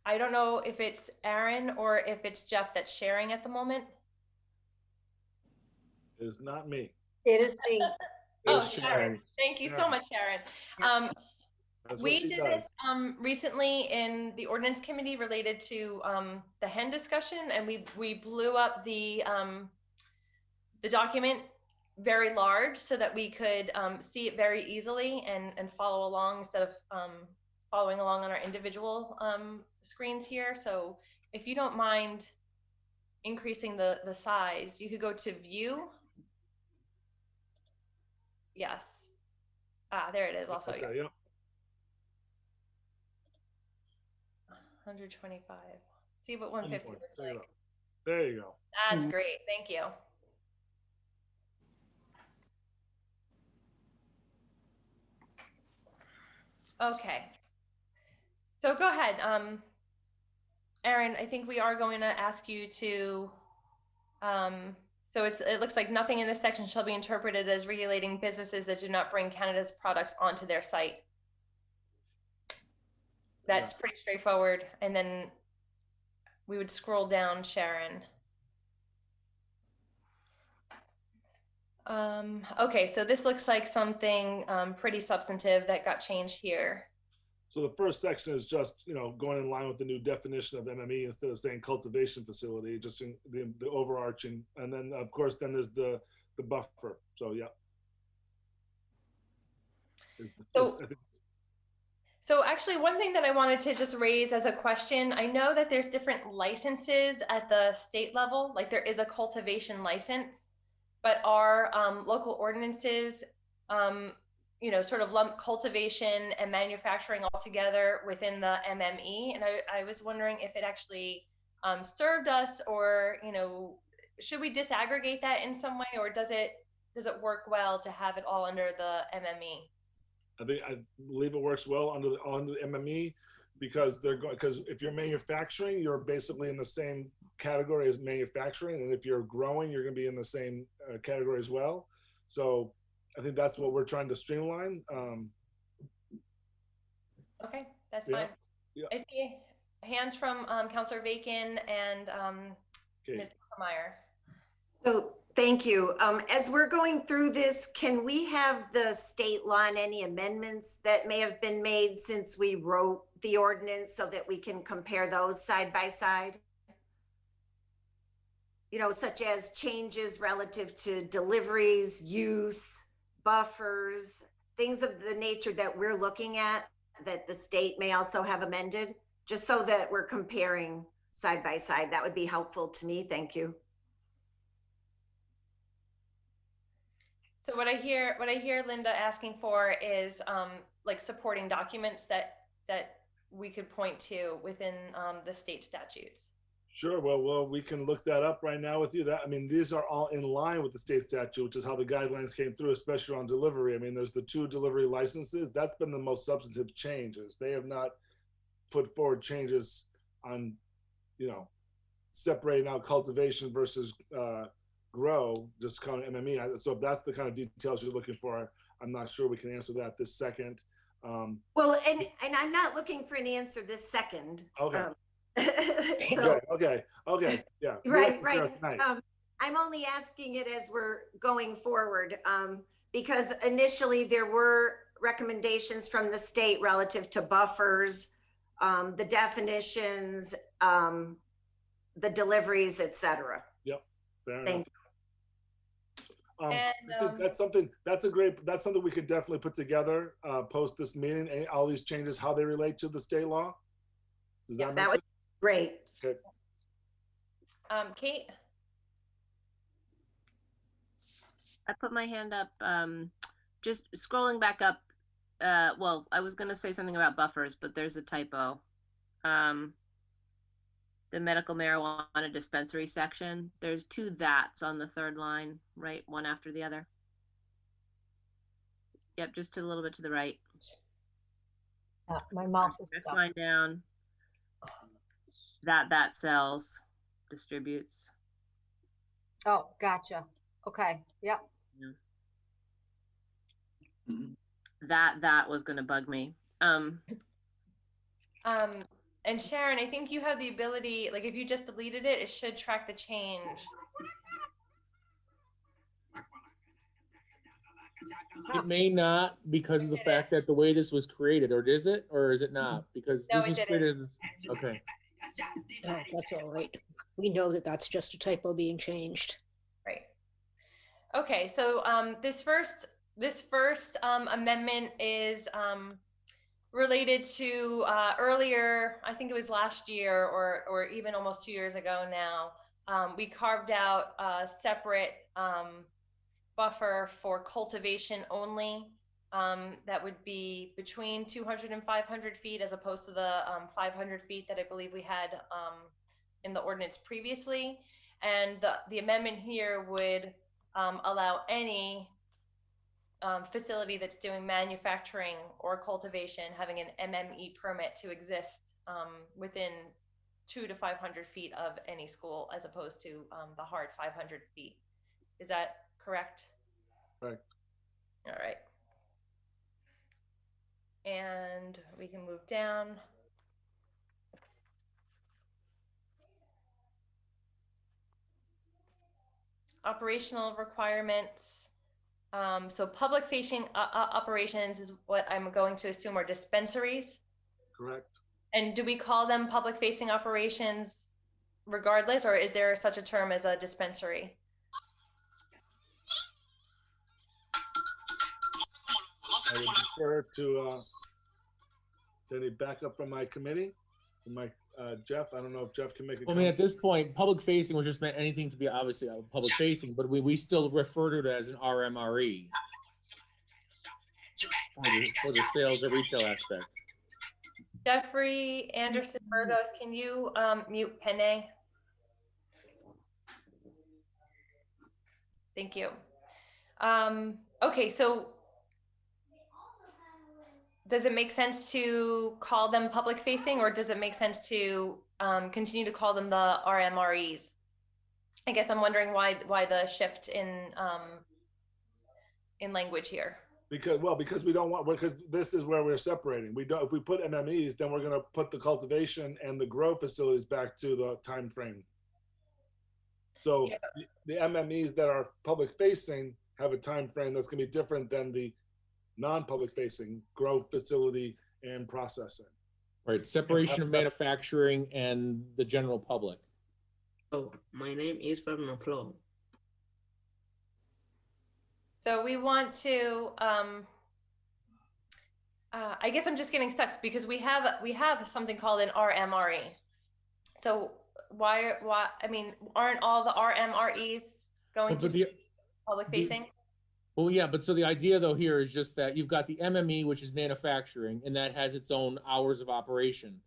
I don't know if it's Aaron or if it's Jeff that's sharing at the moment. It is not me. It is me. Oh, It's Sharon. Thank you so much, Sharon. That's what We she did does. this recently in the Ordinance Committee related to the hen discussion, and we blew up the document very large so that we could see it very easily and follow along instead of following along on our individual screens here. So if you don't mind increasing the size, you could go to View. Yes. There it is also. Okay, yeah. yep. 125. See what 150 looks like. There you go. That's great. Thank you. Okay. So go ahead. Aaron, I think we are going to ask you to so it looks like nothing in this section shall be interpreted as regulating businesses that do not bring Canada's products onto their site. That's pretty straightforward. And then we would scroll down, Sharon. Okay, so this looks like something pretty substantive that got changed here. So the first section is just, going in line with the new definition of MME instead of saying cultivation facility, just in the overarching. And then, of course, then there's the buffer. So, yeah. So actually, one thing that I wanted to just raise as a question, I know that there's different licenses at the state level, like there is a cultivation license, but our local ordinances, sort of lump cultivation and manufacturing all together within the MME. And I was wondering if it actually served us, or, should we disaggregate that in some way, or does it work well to have it all under the MME? I believe it works well under the MME because if you're manufacturing, you're basically in the same category as manufacturing, and if you're growing, you're going to be in the same category as well. So I think that's what we're trying to streamline. Okay, that's fine. Yeah. I see hands from Councilor Bacon and Ms. Meyer. So thank you. As we're going through this, can we have the state law and any amendments that may have been made since we wrote the ordinance so that we can compare those side by side? Such as changes relative to deliveries, use, buffers, things of the nature that we're looking at that the state may also have amended, just so that we're comparing side by side. That would be helpful to me. Thank you. So what I hear Linda asking for is like supporting documents that we could point to within the state statutes. Sure. Well, we can look that up right now with you. I mean, these are all in line with the state statute, which is how the guidelines came through, especially on delivery. I mean, there's the 2 delivery licenses. That's been the most substantive changes. They have not put forward changes on, separating out cultivation versus grow, just kind of MME. So if that's the kind of details you're looking for, I'm not sure we can answer that this second. Well, and I'm not looking for an answer this second. Okay. So, Okay. Yeah. right. I'm only asking it as we're going forward, because initially there were recommendations from the state relative to buffers, the definitions, the deliveries, etc. Yep. Fair Thank enough. I think that's something we could definitely put together post this meeting, and all these changes, how they relate to the state law. Does that make sense? Great. Okay. Kate? I put my hand up, just scrolling back up. Well, I was going to say something about buffers, but there's a typo. The medical marijuana dispensary section, there's 2 that's on the 3rd line, right? One after the other. Yep, just a little bit to the right. My mouse is stuck. Line down. That sells, distributes. Oh, gotcha. Okay. Yep. Yeah. That was gonna bug me. And Sharon, I think you have the ability, like if you just deleted it, it should track the change. It may not, because of the fact that the way this was created, or is it not? Because No, this was created as, okay. Oh, that's all right. We know that that's just a typo being changed. Right. Okay, so this first amendment is related to earlier, I think it was last year or even almost 2 years ago now. We carved out a separate buffer for cultivation only. That would be between 200 and 500 feet as opposed to the 500 feet that I believe we had in the ordinance previously. And the amendment here would allow any facility that's doing manufacturing or cultivation having an MME permit to exist within 200 to 500 feet of any school, as opposed to the hard 500 feet. Is that correct? Right. All right. And we can move down. Operational requirements. So public facing operations is what I'm going to assume are dispensaries. Correct. And do we call them public facing operations regardless, or is there such a term as a dispensary? I would defer to any backup from my committee, from my Jeff. I don't know if Jeff can make a I mean, at this point, public facing was just meant anything to be obviously public facing, but we still refer to it as an RMRE for the sales or retail aspect. Jeffrey Anderson Burgos, can you mute Penne? Thank you. Okay, so does it make sense to call them public facing, or does it make sense to continue to call them the RMREs? I guess I'm wondering why the shift in language here. Because we don't want, because this is where we're separating. We don't, if we put MMEs, then we're going to put the cultivation and the grow facilities back to the time frame. So yeah. the MMEs that are public facing have a time frame that's going to be different than the non-public facing grow facility and processing. Right, separation of manufacturing and the general public. Oh, my name is Pablo Flo. So we want to, I guess I'm just getting stuck because we have something called an RMRE. So why, I mean, aren't all the RMREs going to be public facing? Well, yeah, but so the idea though here is just that you've got the MME, which is manufacturing, and that has its own hours of operation.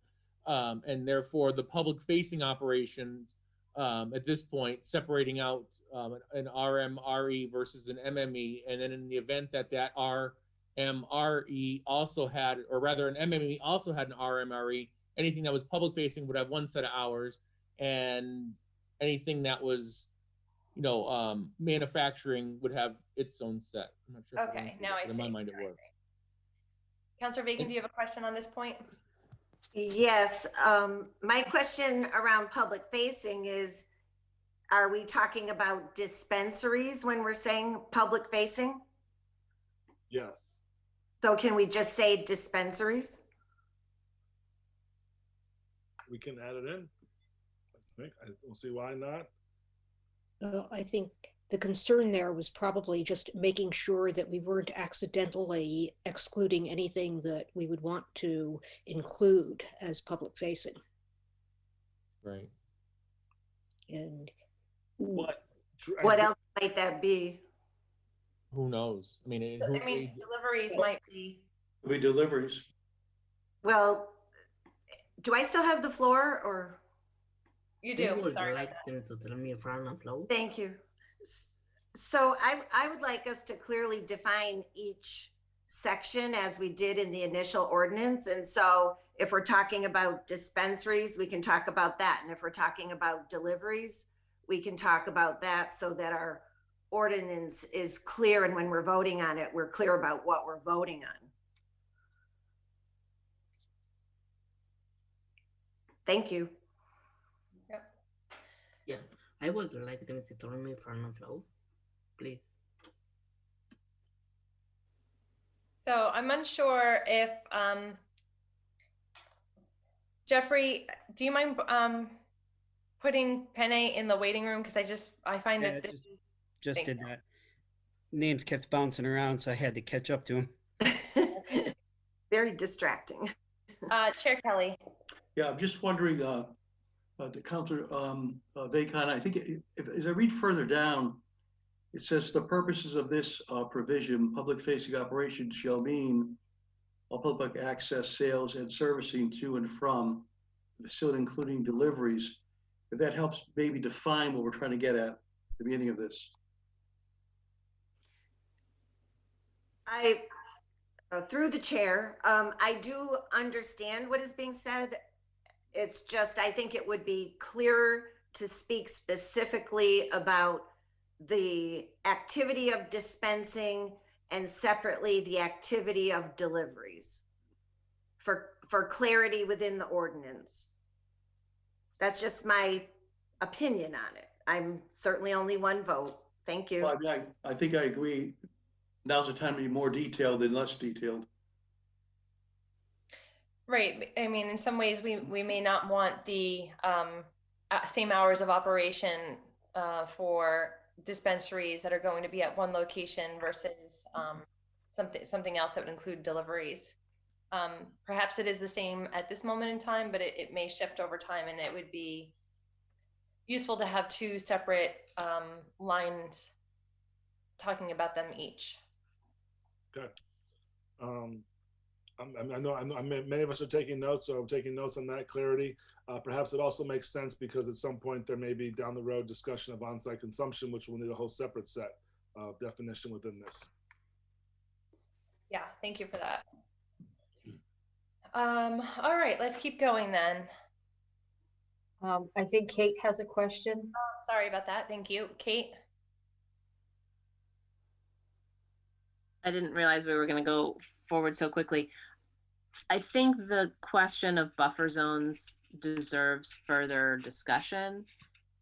And therefore the public facing operations at this point, separating out an RMRE versus an MME. And then in the event that that RMRE also had, or rather an MME also had an RMRE, anything that was public facing would have one set of hours, and anything that was, you know, manufacturing would have its own set. I'm not sure. Okay, now I see. In my mind, it worked. Councilor Bacon, do you have a question on this point? Yes, my question around public facing is, are we talking about dispensaries when we're saying public facing? Yes. So can we just say dispensaries? We can add it in. I don't see why not. I think the concern there was probably just making sure that we weren't accidentally excluding anything that we would want to include as public facing. Right. And what else might that be? Who knows? I mean, deliveries might be. We deliveries. Well, do I still have the floor, or? You do. Would Sorry like them to tell me from the floor? Thank you. So I would like us to clearly define each section as we did in the initial ordinance. And so if we're talking about dispensaries, we can talk about that. And if we're talking about deliveries, we can talk about that so that our ordinance is clear. And when we're voting on it, we're clear about what we're voting on. Thank you. Yep. Yeah, I would like them to tell me from the floor, please. So I'm unsure if, Jeffrey, do you mind putting Penne in the waiting room? Because I find that this just did that. Names kept bouncing around, so I had to catch up to him. Very distracting. Chair Kelly. Yeah, I'm just wondering, the Councilor Vacon, I think as I read further down, it says the purposes of this provision, public facing operations shall mean all public access, sales, and servicing to and from the facility, including deliveries. If that helps maybe define what we're trying to get at the beginning of this. Through the chair, I do understand what is being said. It's just, I think it would be clearer to speak specifically about the activity of dispensing and separately the activity of deliveries for clarity within the ordinance. That's just my opinion on it. I'm certainly only one vote. Thank you. Well, I think I agree. Now's the time to be more detailed than less detailed. Right. I mean, in some ways, we may not want the same hours of operation for dispensaries that are going to be at one location versus something else that would include deliveries. Perhaps it is the same at this moment in time, but it may shift over time, and it would be useful to have two separate lines talking about them each. Okay. I know many of us are taking notes, so I'm taking notes on that clarity. Perhaps it also makes sense because at some point there may be down the road discussion of on-site consumption, which will need a whole separate set of definition within this. Yeah, thank you for that. All right, let's keep going then. I think Kate has a question. Oh, sorry about that. Thank you. Kate? I didn't realize we were going to go forward so quickly. I think the question of buffer zones deserves further discussion.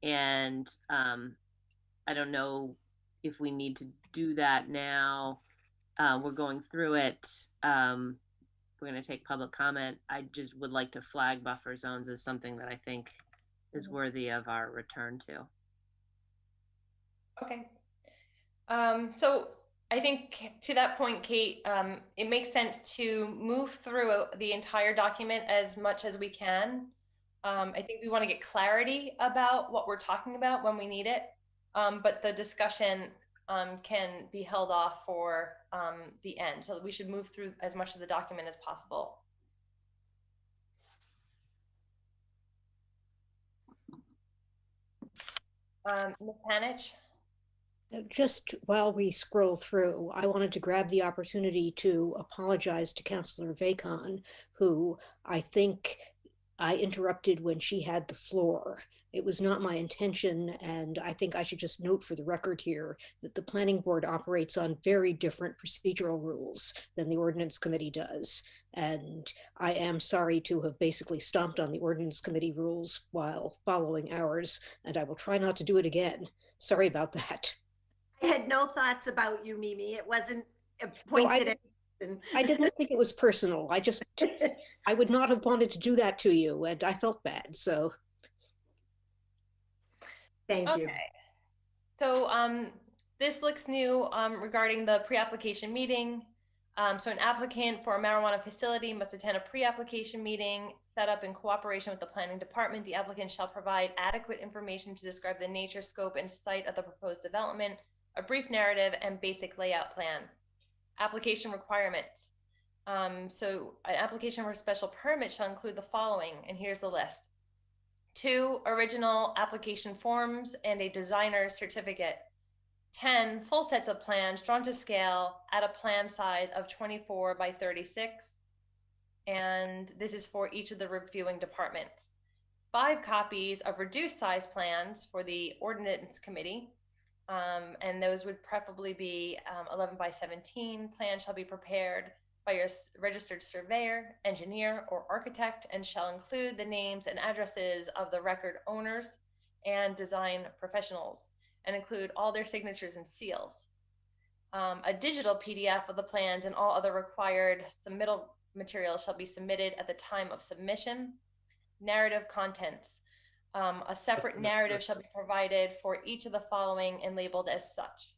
And I don't know if we need to do that now. We're going through it. We're going to take public comment. I just would like to flag buffer zones as something that I think is worthy of our return to. Okay. So I think to that point, Kate, it makes sense to move through the entire document as much as we can. I think we want to get clarity about what we're talking about when we need it, but the discussion can be held off for the end. So we should move through as much of the document as possible. Ms. Panich? Just while we scroll through, I wanted to grab the opportunity to apologize to Councillor Vacon, who I think I interrupted when she had the floor. It was not my intention, and I think I should just note for the record here that the planning board operates on very different procedural rules than the ordinance committee does. And I am sorry to have basically stomped on the ordinance committee rules while following ours, and I will try not to do it again. Sorry about that. I had no thoughts about you, Mimi. It wasn't pointed at. I didn't think it was personal. I would not have wanted to do that to you, and I felt bad, so. Thank you. So this looks new regarding the pre-application meeting. So an applicant for a marijuana facility must attend a pre-application meeting set up in cooperation with the planning department. The applicant shall provide adequate information to describe the nature, scope, and site of the proposed development, a brief narrative, and basic layout plan. Application requirements. So an application for a special permit shall include the following, and here's the list. 2 original application forms and a designer's certificate. 10 full sets of plans drawn to scale at a plan size of 24 by 36. And this is for each of the reviewing departments. 5 copies of reduced size plans for the Ordinance Committee. And those would preferably be 11 by 17. Plans shall be prepared by your registered surveyor, engineer, or architect, and shall include the names and addresses of the record owners and design professionals, and include all their signatures and seals. A digital PDF of the plans and all other required submittal materials shall be submitted at the time of submission. Narrative contents. A separate narrative shall be provided for each of the following and labeled as such.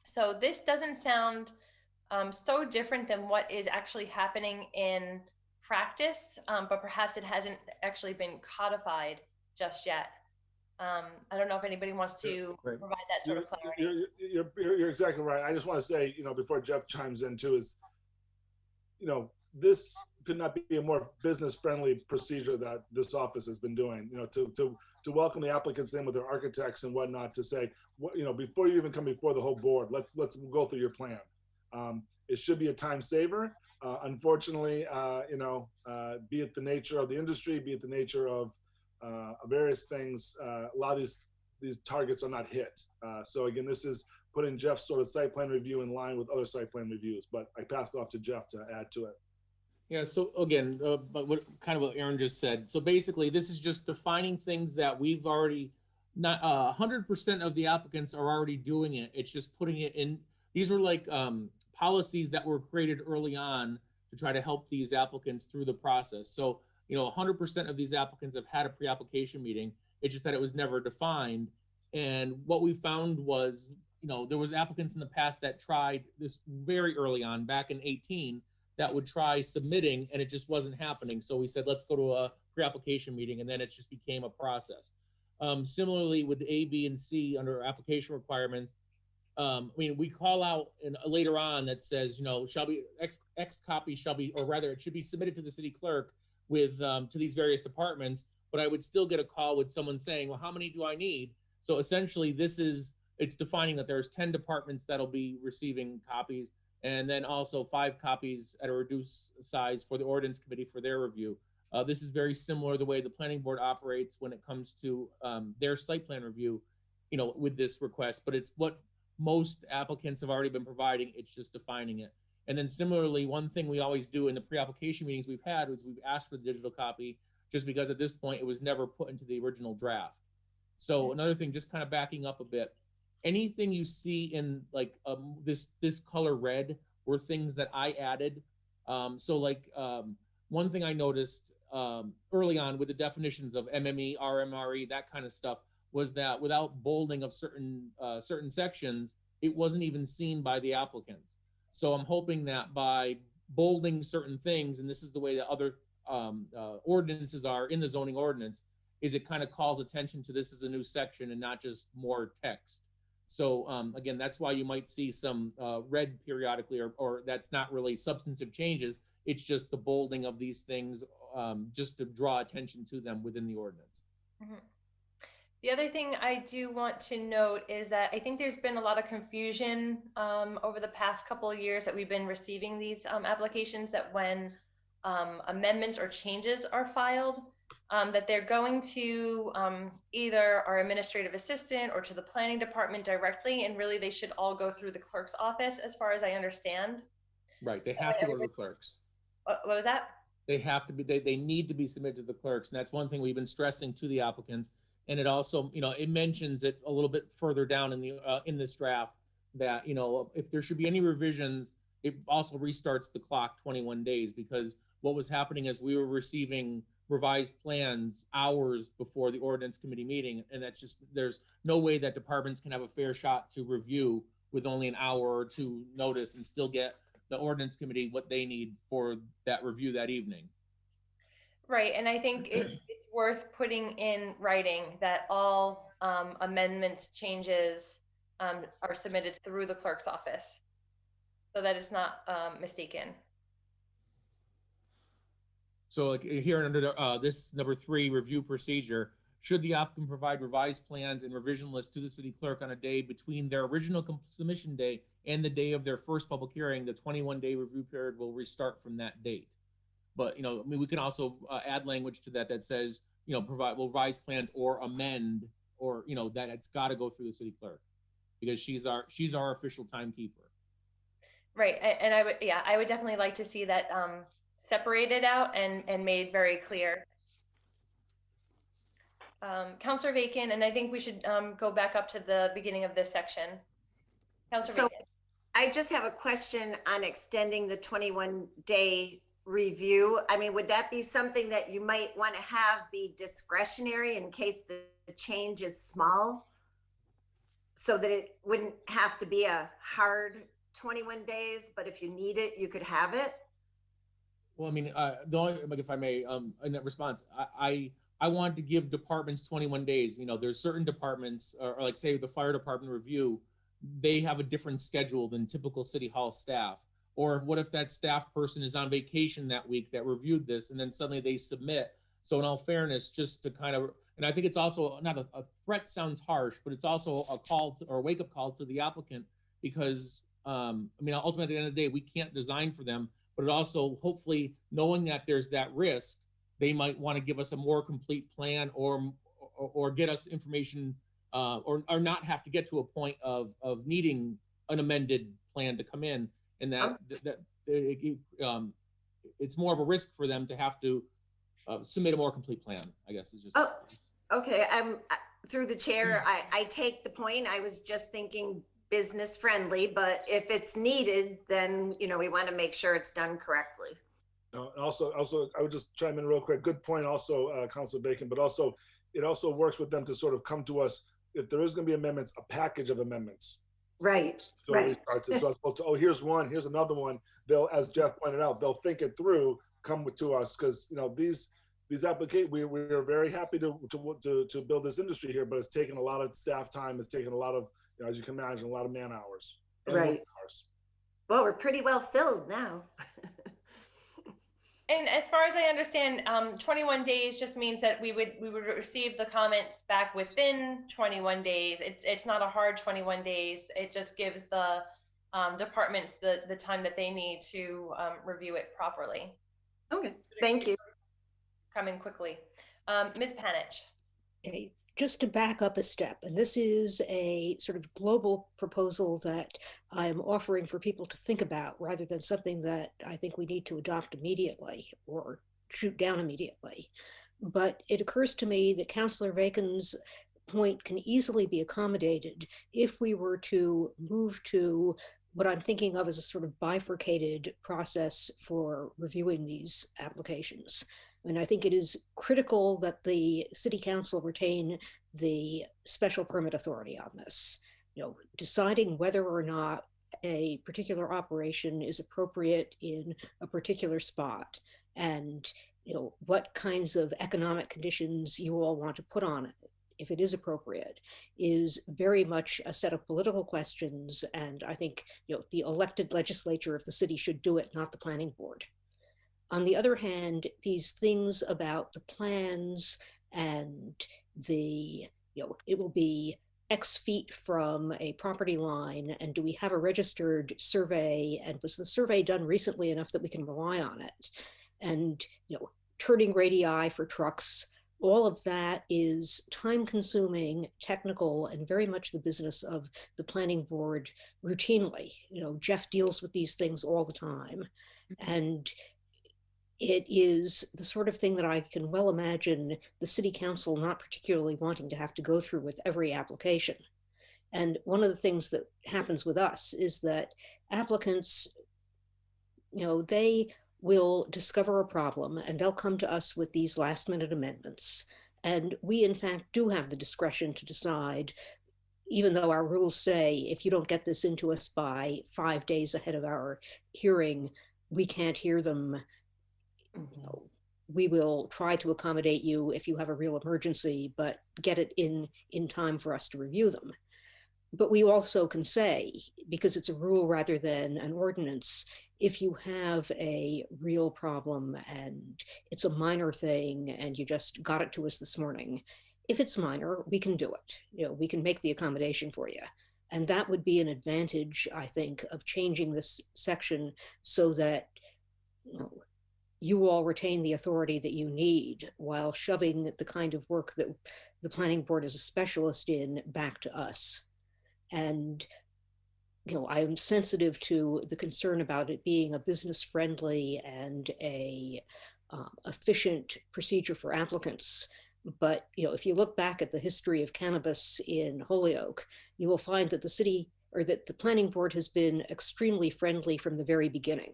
So this doesn't sound so different than what is actually happening in practice, but perhaps it hasn't actually been codified just yet. I don't know if anybody wants to provide that sort of clarity. You're exactly right. I just want to say, before Jeff chimes in too, is, this could not be a more business-friendly procedure that this office has been doing. To welcome the applicants in with their architects and whatnot, to say, before you even come before the whole board, let's go through your plan. It should be a time saver. Unfortunately, be it the nature of the industry, be it the nature of various things, a lot of these targets are not hit. So again, this is putting Jeff's sort of site plan review in line with other site plan reviews, but I passed off to Jeff to add to it. Yeah, so again, but what Aaron just said. So basically, this is just defining things that we've already, not 100% of the applicants are already doing it. It's just putting it in. These were like policies that were created early on to try to help these applicants through the process. So, 100% of these applicants have had a pre-application meeting. It's just that it was never defined. And what we found was, there was applicants in the past that tried this very early on, back in 18, that would try submitting, and it just wasn't happening. So we said, let's go to a pre-application meeting, and then it just became a process. Similarly with A, B, and C under application requirements, we call out later on that says, shall be X copy shall be, or rather it should be submitted to the city clerk with to these various departments, but I would still get a call with someone saying, well, how many do I need? So essentially it's defining that there's 10 departments that'll be receiving copies, and then also 5 copies at a reduced size for the Ordinance Committee for their review. This is very similar to the way the planning board operates when it comes to their site plan review, with this request, but it's what most applicants have already been providing. It's just defining it. And then similarly, one thing we always do in the pre-application meetings we've had was we've asked for the digital copy, just because at this point it was never put into the original draft. So another thing, just kind of backing up a bit, anything you see in like this color red were things that I added. One thing I noticed early on with the definitions of MME, RMRE, that kind of stuff, was that without bolding of certain sections, it wasn't even seen by the applicants. So I'm hoping that by bolding certain things, and this is the way that other ordinances are in the zoning ordinance, is it kind of calls attention to this as a new section and not just more text. So again, that's why you might see some red periodically, or that's not really substantive changes. It's just the bolding of these things just to draw attention to them within the ordinance. Mm-hmm. The other thing I do want to note is that I think there's been a lot of confusion over the past couple of years that we've been receiving these applications, that when amendments or changes are filed, that they're going to either our administrative assistant or to the planning department directly, and really they should all go through the clerk's office, as far as I understand. Right, they have to go to the clerks. What was that? They have to be, they need to be submitted to the clerks, and that's one thing we've been stressing to the applicants. And it also, it mentions it a little bit further down in this draft that, if there should be any revisions, it also restarts the clock 21 days, because what was happening is we were receiving revised plans hours before the ordinance committee meeting, and that's just, there's no way that departments can have a fair shot to review with only an hour or two notice and still get the ordinance committee what they need for that review that evening. Right, and I think it's worth putting in writing that all amendments, changes are submitted through the clerk's office, so that it's not mistaken. So like here under this number 3 review procedure, should the applicant provide revised plans and revision list to the city clerk on a day between their original submission day and the day of their first public hearing, the 21-day review period will restart from that date. But, we can also add language to that that says, provide revise plans or amend, or, that it's got to go through the city clerk, because she's our official timekeeper. Right, and I would definitely like to see that separated out and made very clear. Councilor Bacon, and I think we should go back up to the beginning of this section. Councilor Bacon. I just have a question on extending the 21-day review. I mean, would that be something that you might want to have be discretionary in case the change is small, so that it wouldn't have to be a hard 21 days, but if you need it, you could have it? Well, the only, if I may, in that response, I want to give departments 21 days. There's certain departments, or like say the fire department review, they have a different schedule than typical city hall staff. Or what if that staff person is on vacation that week that reviewed this, and then suddenly they submit? So in all fairness, just to kind of, and I think it's also not a threat, sounds harsh, but it's also a call to, or a wake-up call to the applicant, because ultimately at the end of the day, we can't design for them, but it also, hopefully, knowing that there's that risk, they might want to give us a more complete plan, or get us information, or not have to get to a point of needing an amended plan to come in. And it's more of a risk for them to have to submit a more complete plan, I guess is just. Oh, okay. Through the chair, I take the point. I was just thinking business friendly, but if it's needed, then, we want to make sure it's done correctly. Also, I would just chime in real quick. Good point also, Councilor Bacon, but also, it also works with them to sort of come to us, if there is going to be amendments, a package of amendments. Right. So right. We start to, so as opposed to, oh, here's one, here's another one. They'll, as Jeff pointed out, they'll think it through, come to us, because these applications, we're very happy to build this industry here, but it's taken a lot of staff time. It's taken a lot of, as you can imagine, a lot of man hours. Right. Well, we're pretty well filled now. And as far as I understand, 21 days just means that we would receive the comments back within 21 days. It's not a hard 21 days. It just gives the departments the time that they need to review it properly. Okay, thank you. Come in quickly. Ms. Panich. Okay, just to back up a step, and this is a sort of global proposal that I'm offering for people to think about, rather than something that I think we need to adopt immediately or shoot down immediately. But it occurs to me that Councillor Bacon's point can easily be accommodated if we were to move to what I'm thinking of as a sort of bifurcated process for reviewing these applications. And I think it is critical that the City Council retain the special permit authority on this. Deciding whether or not a particular operation is appropriate in a particular spot, and what kinds of economic conditions you all want to put on it, if it is appropriate, is very much a set of political questions. And I think the elected legislature of the city should do it, not the planning board. On the other hand, these things about the plans and the it will be X feet from a property line, and do we have a registered survey, and was the survey done recently enough that we can rely on it? And turning radii for trucks, all of that is time consuming, technical, and very much the business of the planning board routinely. Jeff deals with these things all the time. And it is the sort of thing that I can well imagine the city council not particularly wanting to have to go through with every application. And one of the things that happens with us is that applicants, they will discover a problem and they'll come to us with these last minute amendments. And we, in fact, do have the discretion to decide, even though our rules say if you don't get this into us by 5 days ahead of our hearing, we can't hear them. We will try to accommodate you if you have a real emergency, but get it in time for us to review them. But we also can say, because it's a rule rather than an ordinance, if you have a real problem and it's a minor thing and you just got it to us this morning, if it's minor, we can do it. We can make the accommodation for you. And that would be an advantage, I think, of changing this section so that you all retain the authority that you need while shoving the kind of work that the planning board is a specialist in back to us. And I'm sensitive to the concern about it being a business friendly and a efficient procedure for applicants. But if you look back at the history of cannabis in Holyoke, you will find that the city, or that the planning board, has been extremely friendly from the very beginning.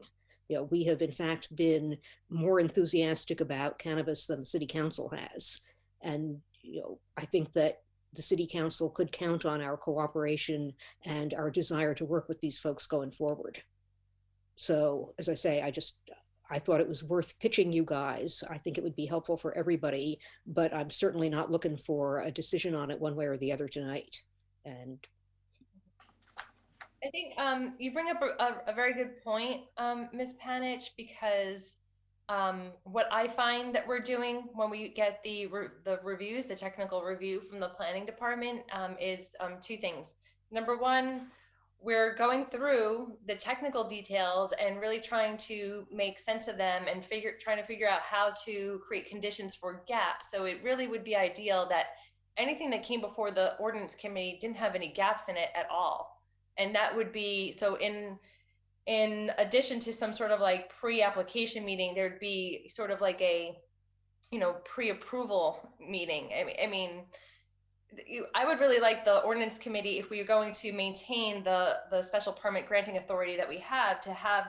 We have in fact been more enthusiastic about cannabis than the city council has. And I think that the city council could count on our cooperation and our desire to work with these folks going forward. So as I say, I thought it was worth pitching you guys. I think it would be helpful for everybody, but I'm certainly not looking for a decision on it one way or the other tonight. And I think you bring up a very good point, Ms. Panich, because what I find that we're doing when we get the reviews, the technical review from the planning department, is two things. Number one, we're going through the technical details and really trying to make sense of them and trying to figure out how to create conditions for gaps. So it really would be ideal that anything that came before the ordinance committee didn't have any gaps in it at all. And that would be, so in addition to some sort of like pre-application meeting, there'd be sort of like a, pre-approval meeting. I mean, I would really like the ordinance committee, if we are going to maintain the special permit granting authority that we have, to have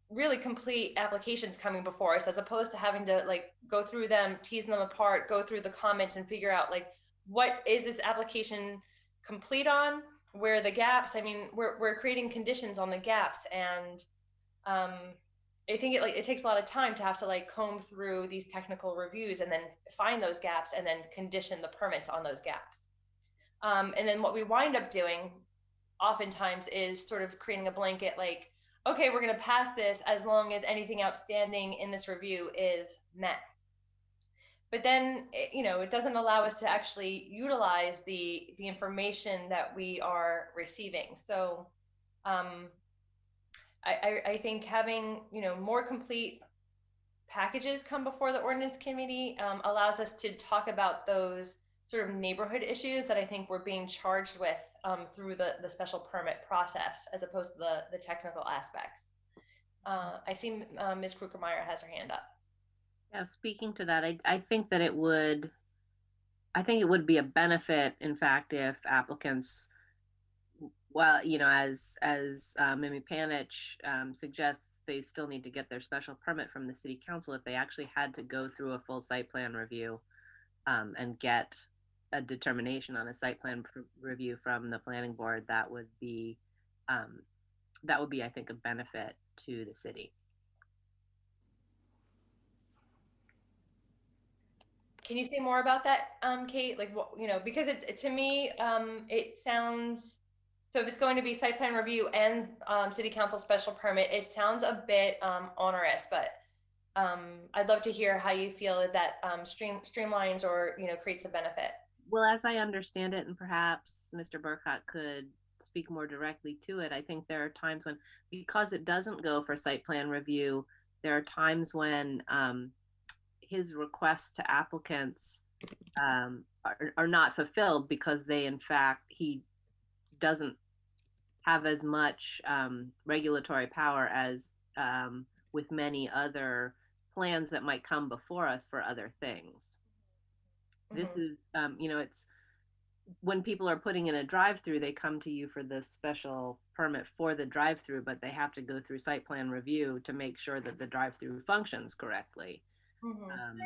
really complete applications coming before us, as opposed to having to like go through them, tease them apart, go through the comments and figure out like, what is this application complete on? Where are the gaps? I mean, we're creating conditions on the gaps, and I think it takes a lot of time to have to like comb through these technical reviews and then find those gaps and then condition the permits on those gaps. And then what we wind up doing oftentimes is sort of creating a blanket like, okay, we're going to pass this as long as anything outstanding in this review is met. But then, it doesn't allow us to actually utilize the information that we are receiving. So I think having, more complete packages come before the ordinance committee allows us to talk about those sort of neighborhood issues that I think we're being charged with through the special permit process, as opposed to the technical aspects. I see Ms. Krugermeyer has her hand up. Yeah, speaking to that, I think that it would be a benefit, in fact, if applicants, well, as Mimi Panich suggests, they still need to get their special permit from the city council. If they actually had to go through a full site plan review and get a determination on a site plan review from the planning board, that would be, I think, a benefit to the city. Can you say more about that, Kate? Like, what, because to me, it sounds, so if it's going to be site plan review and city council special permit, it sounds a bit onerous, but I'd love to hear how you feel that streamlines or, creates a benefit. Well, as I understand it, and perhaps Mr. Burkott could speak more directly to it, I think there are times when, because it doesn't go for site plan review, there are times when his requests to applicants are not fulfilled because they, in fact, he doesn't have as much regulatory power as with many other plans that might come before us for other things. This is, it's when people are putting in a drive-through, they come to you for this special permit for the drive-through, but they have to go through site plan review to make sure that the drive-through functions correctly. I'm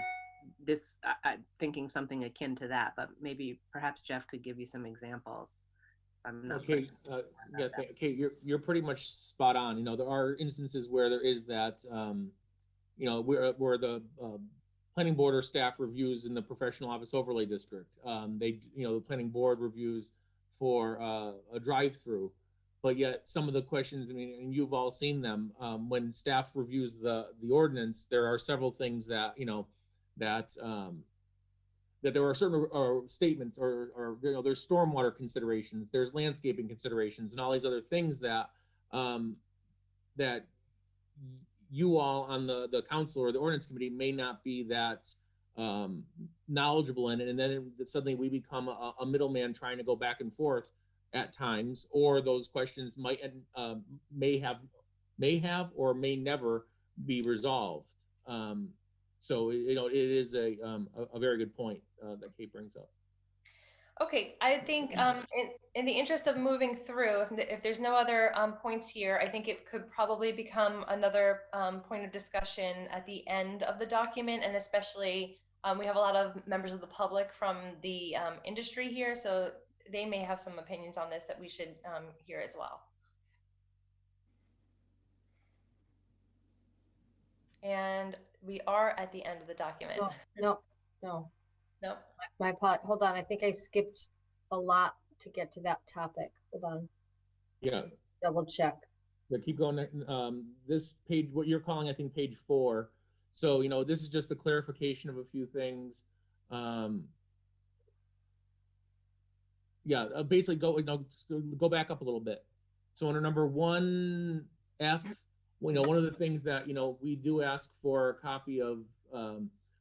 thinking something akin to that, but maybe perhaps Jeff could give you some examples. I'm not Okay, yeah, okay, you're pretty much spot on. You know, there are instances where there is that, you know, where the planning board or staff reviews in the professional office overlay district. They, you know, the planning board reviews for a drive-through, but yet some of the questions, I mean, and you've all seen them, when staff reviews the ordinance, there are several things that, you know, that that there are certain statements or you know, there's stormwater considerations, there's landscaping considerations, and all these other things that that you all on the council or the ordinance committee may not be that knowledgeable in it, and then suddenly we become a middleman trying to go back and forth at times, or those questions might may have or may never be resolved. So you know, it is a very good point that Kate brings up. Okay, I think in the interest of moving through, if there's no other points here, I think it could probably become another point of discussion at the end of the document, and especially we have a lot of members of the public from the industry here, so they may have some opinions on this that we should hear as well. And we are at the end of the document. No. Nope. My pot. Hold on. I think I skipped a lot to get to that topic. Hold on. Yeah. Double check. Yeah, keep going. This page, what you're calling, I think, page 4. So, you know, this is just a clarification of a few things. Yeah, basically go back up a little bit. So under number 1F, you know, one of the things that, you know, we do ask for a copy of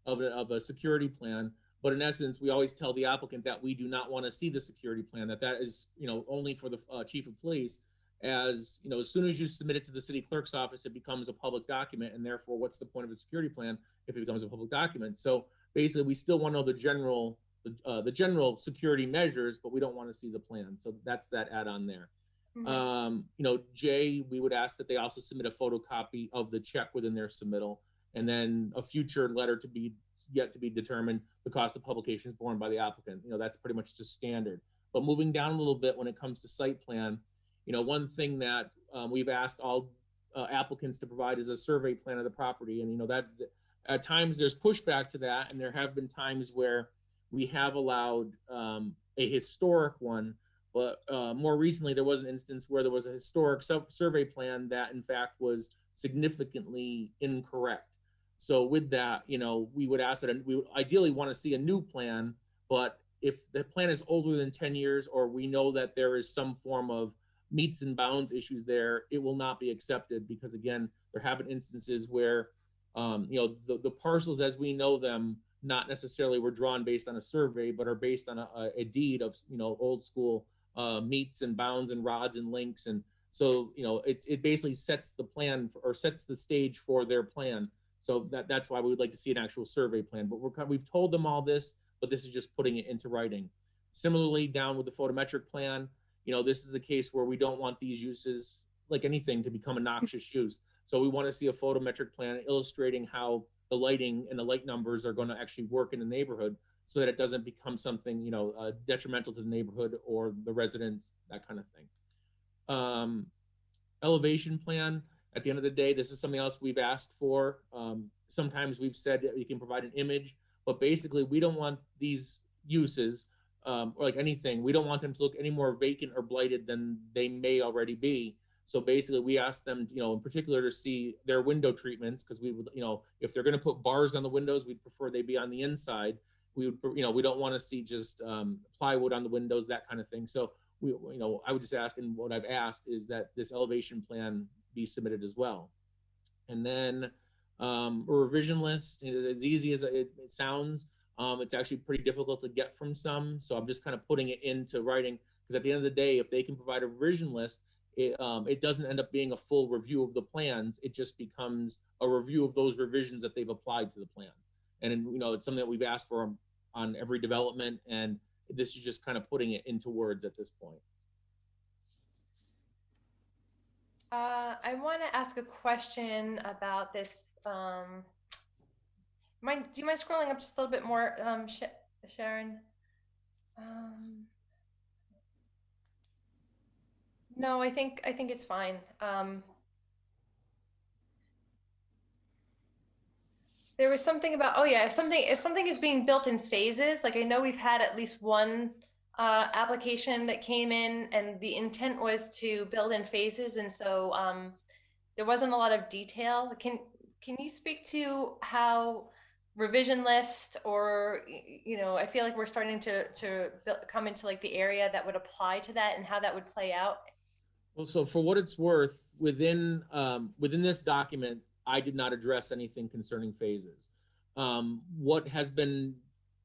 a security plan, but in essence, we always tell the applicant that we do not want to see the security plan, that is, you know, only for the chief of police. As you know, as soon as you submit it to the city clerk's office, it becomes a public document, and therefore, what's the point of a security plan if it becomes a public document? So basically, we still want to know the general security measures, but we don't want to see the plan. So that's that add-on there. You know, J, we would ask that they also submit a photocopy of the check within their submittal, and then a future letter to be yet to be determined, the cost of publication is borne by the applicant. You know, that's pretty much just standard. But moving down a little bit when it comes to site plan, you know, one thing that we've asked all applicants to provide is a survey plan of the property. And, you know, that at times there's pushback to that. And there have been times where we have allowed a historic one, but more recently there was an instance where there was a historic survey plan that in fact was significantly incorrect. So with that, you know, we would ask that we would ideally want to see a new plan, but if the plan is older than 10 years, or we know that there is some form of meets and bounds issues there, it will not be accepted, because again, there have been instances where, you know, the parcels as we know them, not necessarily were drawn based on a survey, but are based on a deed of, you know, old school meets and bounds and rods and links. And so, you know, it basically sets the plan or sets the stage for their plan. So that's why we would like to see an actual survey plan. But we've told them all this, but this is just putting it into writing. Similarly, down with the photometric plan, you know, this is a case where we don't want these uses, like anything, to become a noxious use. So we want to see a photometric plan illustrating how the lighting and the light numbers are going to actually work in the neighborhood, so that it doesn't become something, you know, detrimental to the neighborhood or the residents, that kind of thing. Elevation plan. At the end of the day, this is something else we've asked for. Sometimes we've said that you can provide an image, but basically we don't want these uses, or like anything, we don't want them to look any more vacant or blighted than they may already be. So basically we ask them, you know, in particular to see their window treatments, because we would, you know, if they're going to put bars on the windows, we'd prefer they be on the inside. we would, we don't want to see just plywood on the windows, that kind of thing. So I would just ask, and what I've asked is that this elevation plan be submitted as well. And then a revision list, as easy as it sounds, it's actually pretty difficult to get from some. So I'm just kind of putting it into writing, because at the end of the day, if they can provide a revision list, it doesn't end up being a full review of the plans. It just becomes a review of those revisions that they've applied to the plans. And it's something that we've asked for on every development, and this is just kind of putting it into words at this point. I want to ask a question about this. Do you mind scrolling up just a little bit more, Sharon? No, I think it's fine. There was something about, oh yeah, if something is being built in phases, like I know we've had at least one application that came in, and the intent was to build in phases, and so there wasn't a lot of detail. Can you speak to how revision list, or I feel like we're starting to come into like the area that would apply to that, and how that would play out? Well, so for what it's worth, within this document, I did not address anything concerning phases. What has been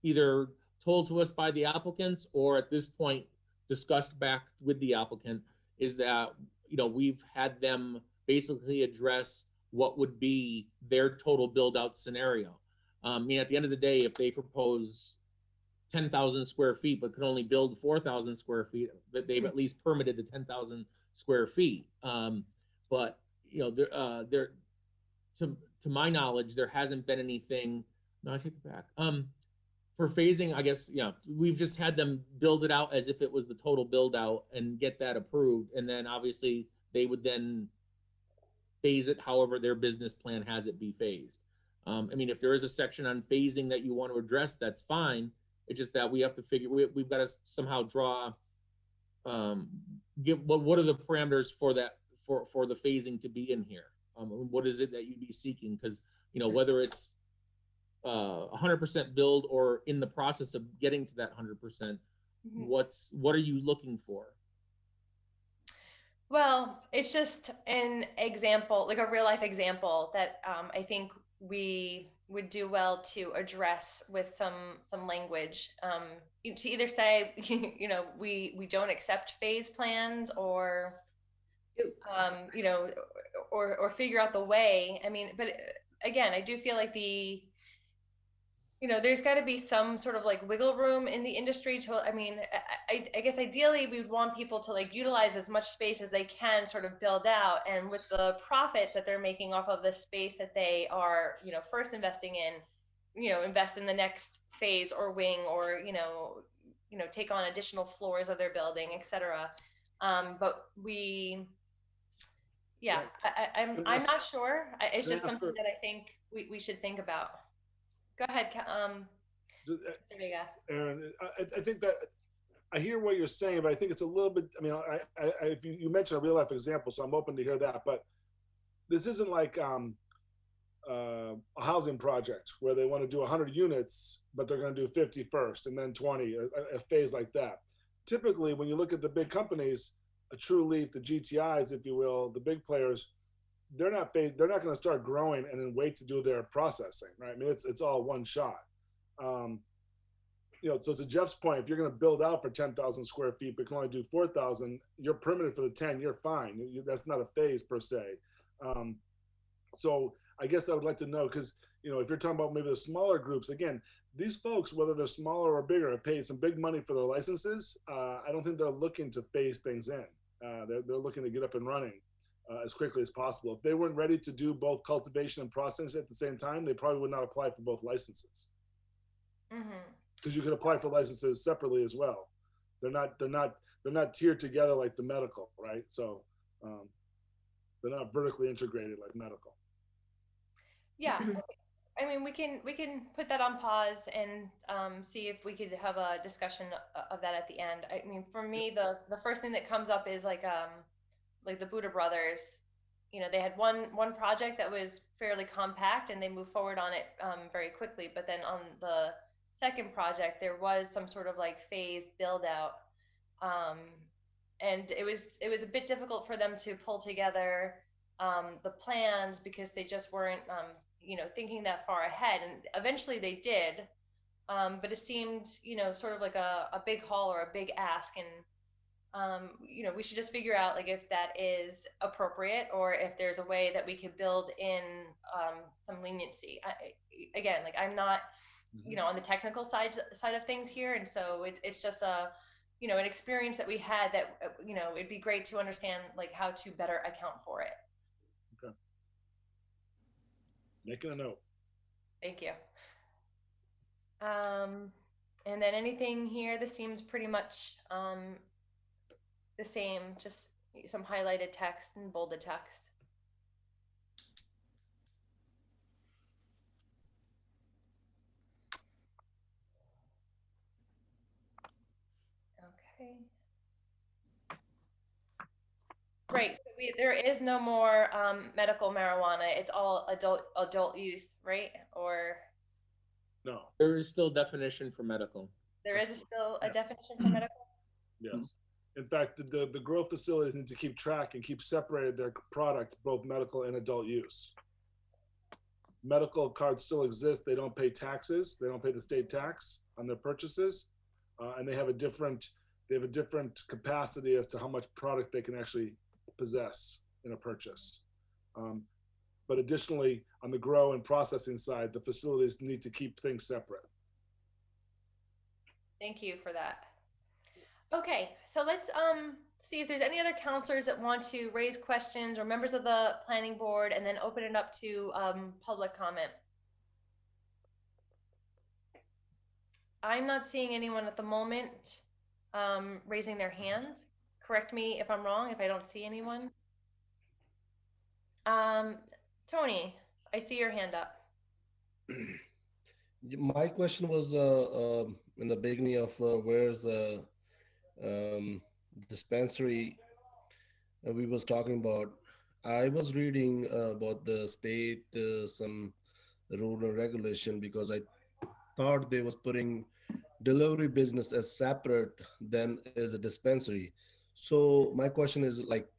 either told to us by the applicants, or at this point discussed back with the applicant, is that we've had them basically address what would be their total build out scenario. I mean, at the end of the day, if they propose 10,000 square feet but could only build 4,000 square feet, that they've at least permitted the 10,000 square feet. But there to my knowledge, there hasn't been anything. No, I take it back. For phasing, I guess, we've just had them build it out as if it was the total build out and get that approved. And then obviously they would then phase it however their business plan has it be phased. I mean, if there is a section on phasing that you want to address, that's fine. It's just that we have to figure, we've got to somehow draw, what are the parameters for that, for the phasing to be in here? What is it that you'd be seeking? Because, whether it's 100% build or in the process of getting to that 100%, what are you looking for? Well, it's just an example, like a real life example that I think we would do well to address with some language, to either say, we don't accept phase plans, or or figure out the way. I mean, but again, I do feel like there's got to be some sort of like wiggle room in the industry to, I mean, I guess ideally we would want people to like utilize as much space as they can sort of build out, and with the profits that they're making off of the space that they are, first investing in, invest in the next phase or wing, or, take on additional floors of their building, etc. But I'm not sure. It's just something that I think we should think about. Go ahead, Mr. Vega. Aaron, I think that I hear what you're saying, but I think it's a little bit, I mean, if you mentioned a real life example, so I'm open to hear that, but this isn't like a housing project where they want to do 100 units, but they're going to do 50 first and then 20, a phase like that. Typically, when you look at the big companies, a True Leaf, the GTIs, if you will, the big players, they're not going to start growing and then wait to do their processing, right? I mean, it's all one shot. So to Jeff's point, if you're going to build out for 10,000 square feet but can only do 4,000, you're permitted for the 10, you're fine. That's not a phase per se. So I guess I would like to know, because if you're talking about maybe the smaller groups, again, these folks, whether they're smaller or bigger, have paid some big money for their licenses. I don't think they're looking to phase things in. They're looking to get up and running as quickly as possible. If they weren't ready to do both cultivation and processing at the same time, they probably would not apply for both licenses. Because you could apply for licenses separately as well. They're not tiered together like the medical, right? So they're not vertically integrated like medical. Yeah, I mean, we can put that on pause and see if we could have a discussion of that at the end. I mean, for me, the first thing that comes up is like the Buddha brothers. They had one project that was fairly compact, and they moved forward on it very quickly. But then on the second project, there was some sort of like phased build out. And it was a bit difficult for them to pull together the plans because they just weren't, thinking that far ahead. And eventually they did, but it seemed, sort of like a big haul or a big ask. And we should just figure out like if that is appropriate or if there's a way that we could build in some leniency. Again, like I'm not, on the technical side of things here, and so it's just an experience that we had that it'd be great to understand like how to better account for it. Okay. Making a note. Thank you. And then anything here, this seems pretty much the same, just some highlighted text and bolded text. Okay. Great. So there is no more medical marijuana. It's all adult use, right? Or no? There is still definition for medical. There is still a definition for medical? Yes. In fact, the grow facilities need to keep track and keep separated their product, both medical and adult use. Medical cards still exist. They don't pay taxes. They don't pay the state tax on their purchases, and they have a different capacity as to how much product they can actually possess in a purchase. But additionally, on the grow and processing side, the facilities need to keep things separate. Thank you for that. Okay, so let's see if there's any other counselors that want to raise questions or members of the planning board, and then open it up to public comment. I'm not seeing anyone at the moment raising their hands. Correct me if I'm wrong, if I don't see anyone. Tony, I see your hand up. My question was in the beginning of where's dispensary we was talking about. I was reading about the state some rule and regulation, because I thought they was putting delivery business as separate than as a dispensary. So my question is like,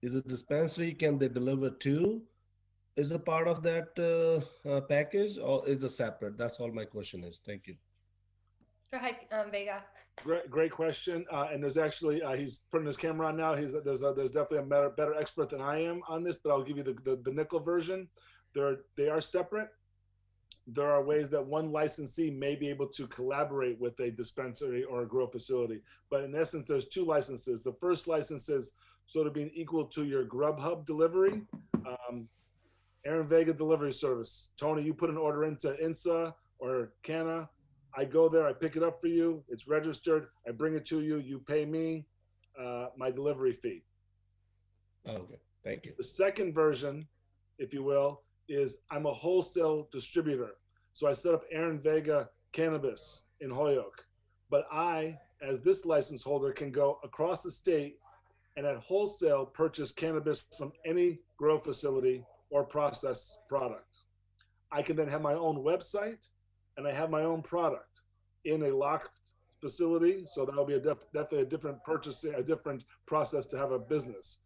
is a dispensary, can they deliver too? Is a part of that package, or is it separate? That's all my question is. Thank you. Go ahead, Vega. Great question. And there's actually, he's putting his camera on now. There's definitely a better expert than I am on this, but I'll give you the nickel version. They are separate. There are ways that one licensee may be able to collaborate with a dispensary or a grow facility. But in essence, there's two licenses. The first license is sort of being equal to your Grubhub delivery. Aaron Vega delivery service. Tony, you put an order into INSA or Canna. I go there, I pick it up for you. It's registered. I bring it to you. You pay me my delivery fee. Okay, thank you. The second version, if you will, is I'm a wholesale distributor. So I set up Aaron Vega Cannabis in Holyoke. But I, as this license holder, can go across the state and at wholesale purchase cannabis from any grow facility or process product. I can then have my own website, and I have my own product in a locked facility. So that'll be definitely a different purchasing, a different process to have a business,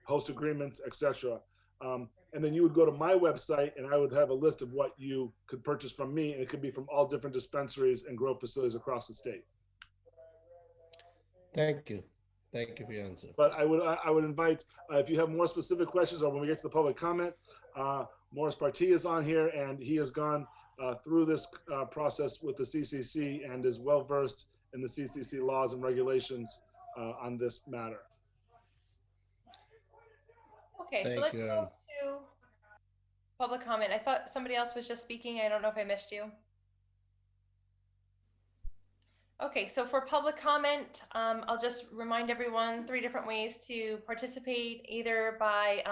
host agreements, etc. And then you would go to my website, and I would have a list of what you could purchase from me, and it could be from all different dispensaries and grow facilities across the state. Thank you. Thank you for your answer. But I would invite, if you have more specific questions, or when we get to the public comment, Morris Partee is on here, and he has gone through this process with the CCC and is well versed in the CCC laws and regulations on this matter. Okay, so let's go to public comment. I thought somebody else was just speaking. I don't know if I missed you. Okay, so for public comment, I'll just remind everyone 3 different ways to participate, either by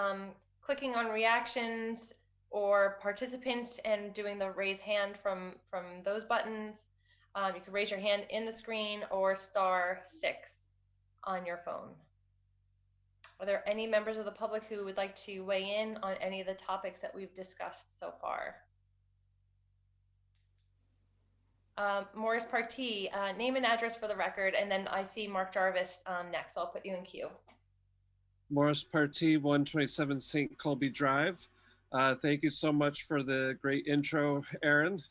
clicking on reactions or participants and doing the raise hand from those buttons. You can raise your hand in the screen or *6 on your phone. Are there any members of the public who would like to weigh in on any of the topics that we've discussed so far? Morris Partee, name and address for the record, and then I see Mark Jarvis next, so I'll put you in queue. Morris Partee, 127 St. Colby Drive. Thank you so much for the great intro, Aaron,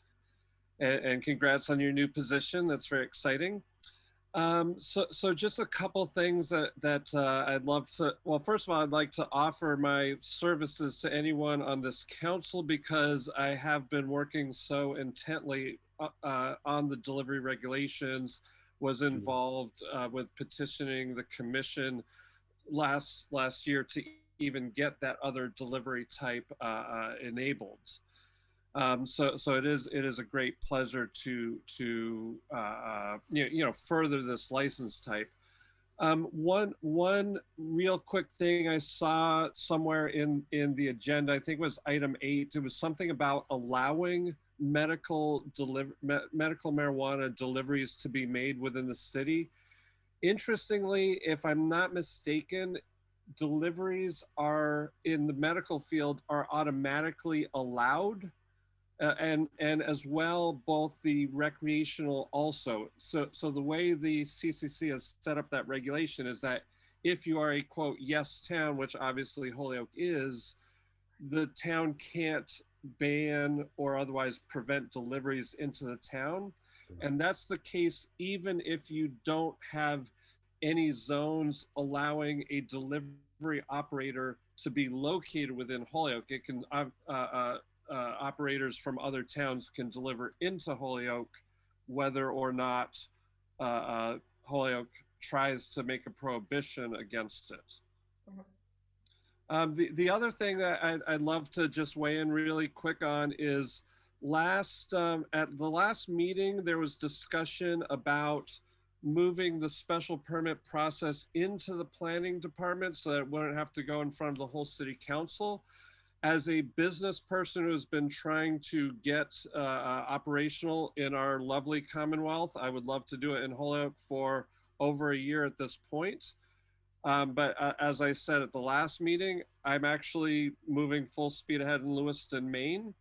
and congrats on your new position. That's very exciting. So just a couple things that I'd love to, well, first of all, I'd like to offer my services to anyone on this council because I have been working so intently on the delivery regulations, was involved with petitioning the commission last year to even get that other delivery type enabled. So it is a great pleasure to further this license type. One real quick thing I saw somewhere in the agenda, I think it was item 8. It was something about allowing medical marijuana deliveries to be made within the city. Interestingly, if I'm not mistaken, deliveries are in the medical field are automatically allowed. And as well, both the recreational also. So the way the CCC has set up that regulation is that if you are a quote yes town, which obviously Holyoke is, the town can't ban or otherwise prevent deliveries into the town. And that's the case even if you don't have any zones allowing a delivery operator to be located within Holyoke. It can operators from other towns can deliver into Holyoke, whether or not Holyoke tries to make a prohibition against it. The other thing that I'd love to just weigh in really quick on is at the last meeting, there was discussion about moving the special permit process into the planning department so that it wouldn't have to go in front of the whole city council. As a business person who's been trying to get operational in our lovely Commonwealth, I would love to do it in Holyoke for over a year at this point. But as I said at the last meeting, I'm actually moving full speed ahead in Lewiston, Maine,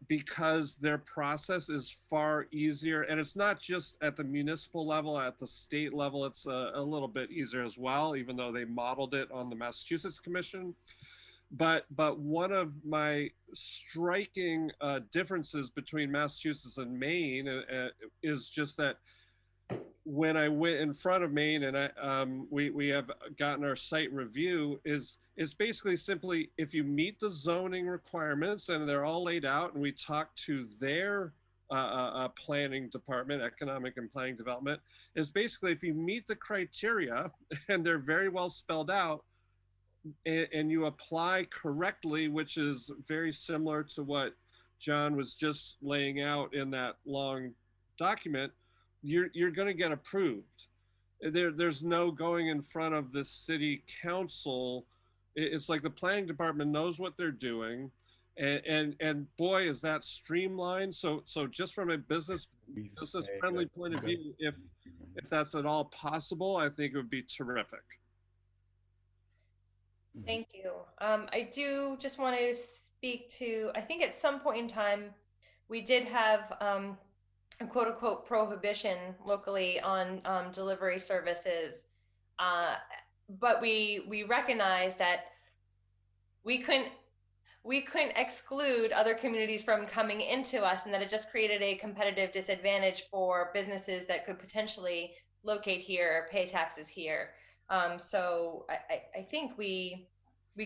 because their process is far easier. And it's not just at the municipal level, at the state level, it's a little bit easier as well, even though they modeled it on the Massachusetts Commission. But one of my striking differences between Massachusetts and Maine is just that when I went in front of Maine and we have gotten our site review is basically simply if you meet the zoning requirements and they're all laid out and we talk to their planning department, economic and planning development, is basically if you meet the criteria and they're very well spelled out, and you apply correctly, which is very similar to what John was just laying out in that long document, you're going to get approved. There's no going in front of the city council. It's like the planning department knows what they're doing, and boy, is that streamlined. So just from a business friendly point of view, if that's at all possible, I think it would be terrific. Thank you. I do just want to speak to, I think at some point in time, we did have a quote unquote prohibition locally on delivery services. But we recognized that we couldn't exclude other communities from coming into us, and that it just created a competitive disadvantage for businesses that could potentially locate here, pay taxes here. So I think we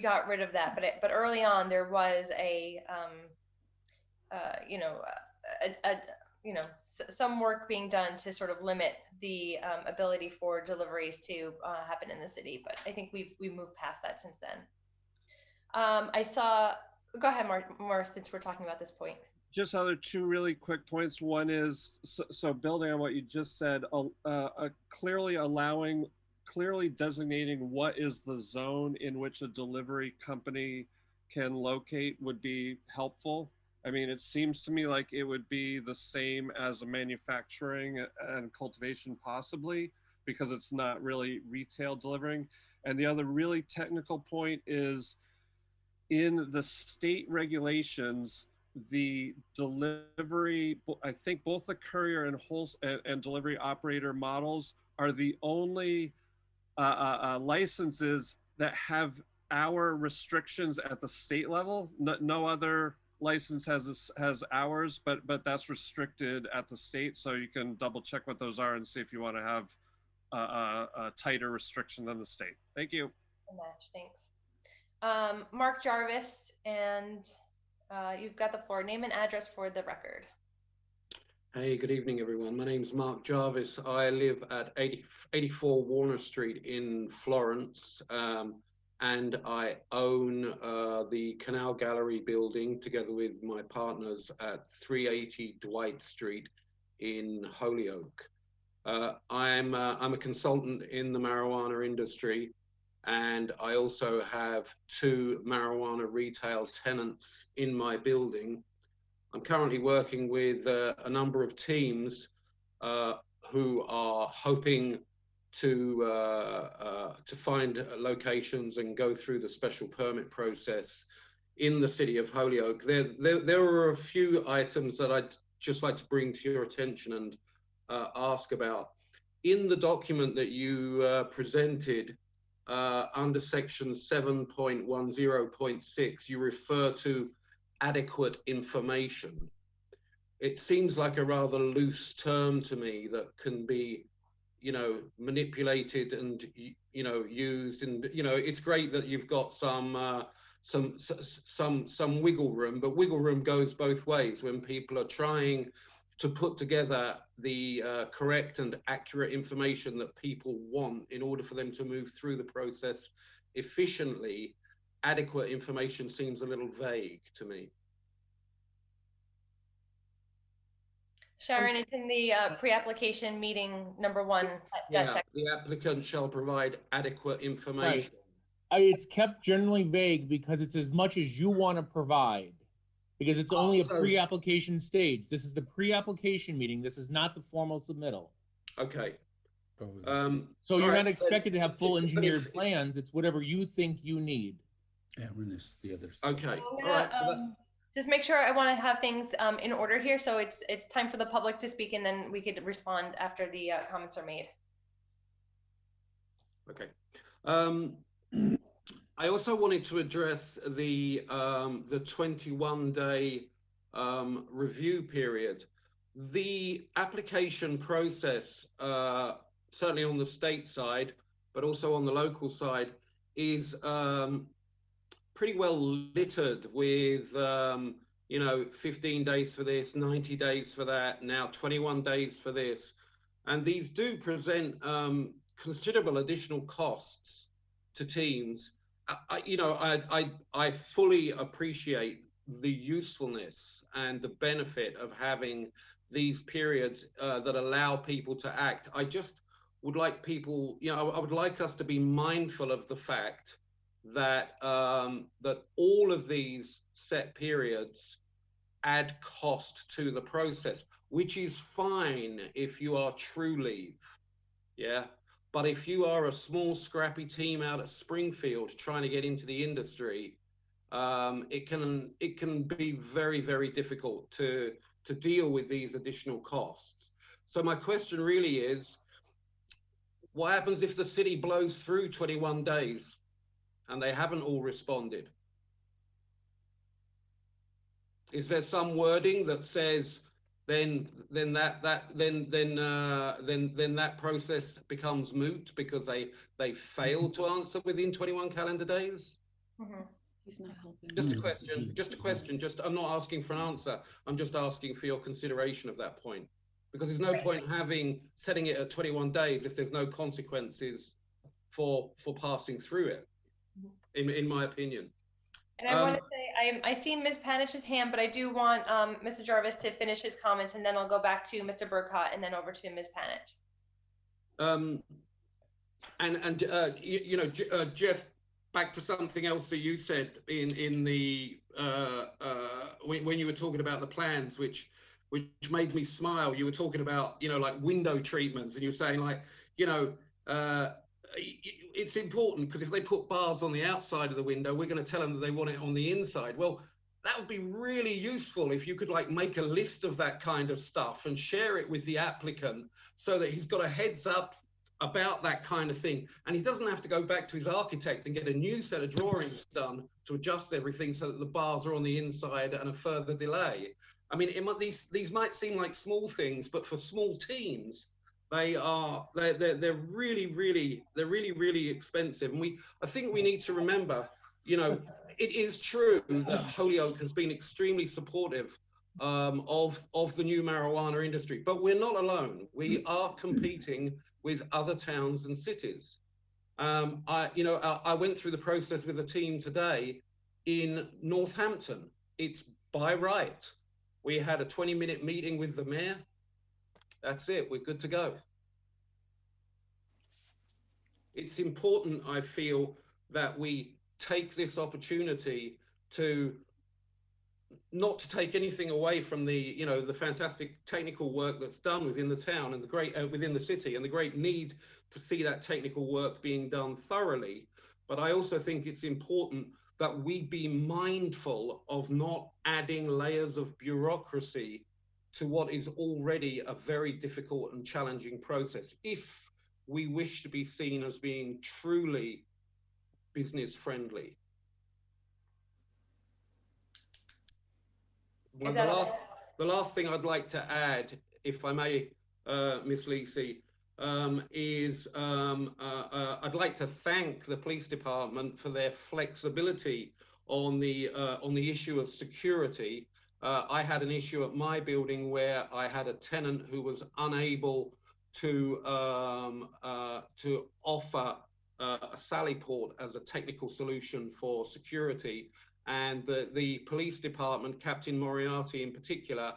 got rid of that, but early on there was some work being done to sort of limit the ability for deliveries to happen in the city. But I think we've moved past that since then. Go ahead, Morris, since we're talking about this point. Just other two really quick points. One is, so building on what you just said, clearly designating what is the zone in which a delivery company can locate would be helpful. I mean, it seems to me like it would be the same as a manufacturing and cultivation possibly, because it's not really retail delivering. And the other really technical point is in the state regulations, the delivery, I think both the courier and delivery operator models are the only licenses that have hour restrictions at the state level. No other license has hours, but that's restricted at the state. So you can double check what those are and see if you want to have a tighter restriction than the state. Thank you. Match, thanks. Mark Jarvis, and you've got the floor. Name and address for the record. Hey, good evening, everyone. My name's Mark Jarvis. I live at 84 Warner Street in Florence, and I own the Canal Gallery building together with my partners at 380 Dwight Street in Holyoke. I'm a consultant in the marijuana industry, and I also have 2 marijuana retail tenants in my building. I'm currently working with a number of teams who are hoping to find locations and go through the special permit process in the city of Holyoke. There are a few items that I'd just like to bring to your attention and ask about. In the document that you presented, under section 7.10.6, you refer to adequate information. It seems like a rather loose term to me that can be, manipulated and, used. And, it's great that you've got some wiggle room, but wiggle room goes both ways when people are trying to put together the correct and accurate information that people want in order for them to move through the process efficiently. Adequate information seems a little vague to me. Sharon, it's in the pre-application meeting number 1. Yeah, the applicant shall provide adequate information. Right. It's kept generally vague because it's as much as you want to provide, because it's only a pre-application stage. This is the pre-application meeting. This is not the formal submittal. Okay. So you're not expected to have full engineered plans. It's whatever you think you need. Aaron is the other. Okay. All right. Just make sure I want to have things in order here. So it's time for the public to speak, and then we could respond after the comments are made. Okay. I also wanted to address the 21-day review period. The application process, certainly on the state side, but also on the local side, is pretty well littered with, 15 days for this, 90 days for that, now 21 days for this. And these do present considerable additional costs to teams. I fully appreciate the usefulness and the benefit of having these periods that allow people to act. I just would like people, I would like us to be mindful of the fact that that all of these set periods add cost to the process, which is fine if you are true leave, yeah. But if you are a small scrappy team out at Springfield trying to get into the industry, it can be very, very difficult to deal with these additional costs. So my question really is, what happens if the city blows through 21 days and they haven't all responded? Is there some wording that says then that process becomes moot because they failed to answer within 21 calendar days? Mm-hmm. He's not helping. Just a question. I'm not asking for an answer. I'm just asking for your consideration of that point, because there's no point setting it at 21 days if there's no consequences for passing through it, in my opinion. And I want to say, I see Ms. Panich's hand, but I do want Mr. Jarvis to finish his comments, and then I'll go back to Mr. Burkott and then over to Ms. Panich. Jeff, back to something else that you said in the when you were talking about the plans, which made me smile. You were talking about like window treatments, and you were saying it's important because if they put bars on the outside of the window, we're going to tell them that they want it on the inside. Well, that would be really useful if you could like make a list of that kind of stuff and share it with the applicant so that he's got a heads up about that kind of thing. And he doesn't have to go back to his architect and get a new set of drawings done to adjust everything so that the bars are on the inside and a further delay. I mean, these might seem like small things, but for small teams, they're really, really expensive. And I think we need to remember, you know, it is true that Holyoke has been extremely supportive of the new marijuana industry, but we're not alone. We are competing with other towns and cities. I went through the process with a team today in Northampton. It's by right. We had a 20-minute meeting with the mayor. That's it, we're good to go. It's important, I feel, that we take this opportunity to not to take anything away from the fantastic technical work that's done within the town and the great within the city and the great need to see that technical work being done thoroughly. But I also think it's important that we be mindful of not adding layers of bureaucracy to what is already a very difficult and challenging process if we wish to be seen as being truly business friendly. Well, the last thing I'd like to add, if I may, Ms. Lisi, is I'd like to thank the police department for their flexibility on the issue of security. I had an issue at my building where I had a tenant who was unable to offer a sally port as a technical solution for security. And the police department, Captain Moriarty in particular,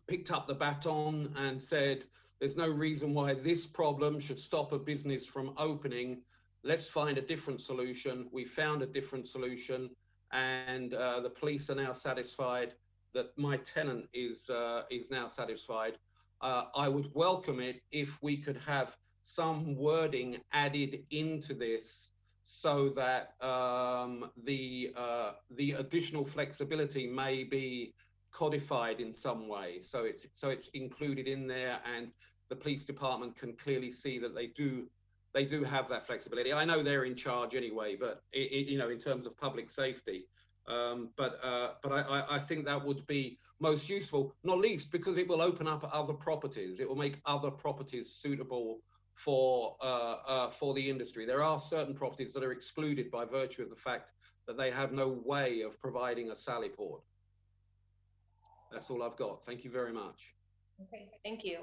picked up the baton and said, there's no reason why this problem should stop a business from opening. Let's find a different solution. We found a different solution, and the police are now satisfied that my tenant is now satisfied. I would welcome it if we could have some wording added into this so that the additional flexibility may be codified in some way, so it's included in there, and the police department can clearly see that they do have that flexibility. I know they're in charge anyway, but in terms of public safety, but I think that would be most useful, not least because it will open up other properties. It will make other properties suitable for the industry. There are certain properties that are excluded by virtue of the fact that they have no way of providing a sally port. That's all I've got. Thank you very much. Okay, thank you.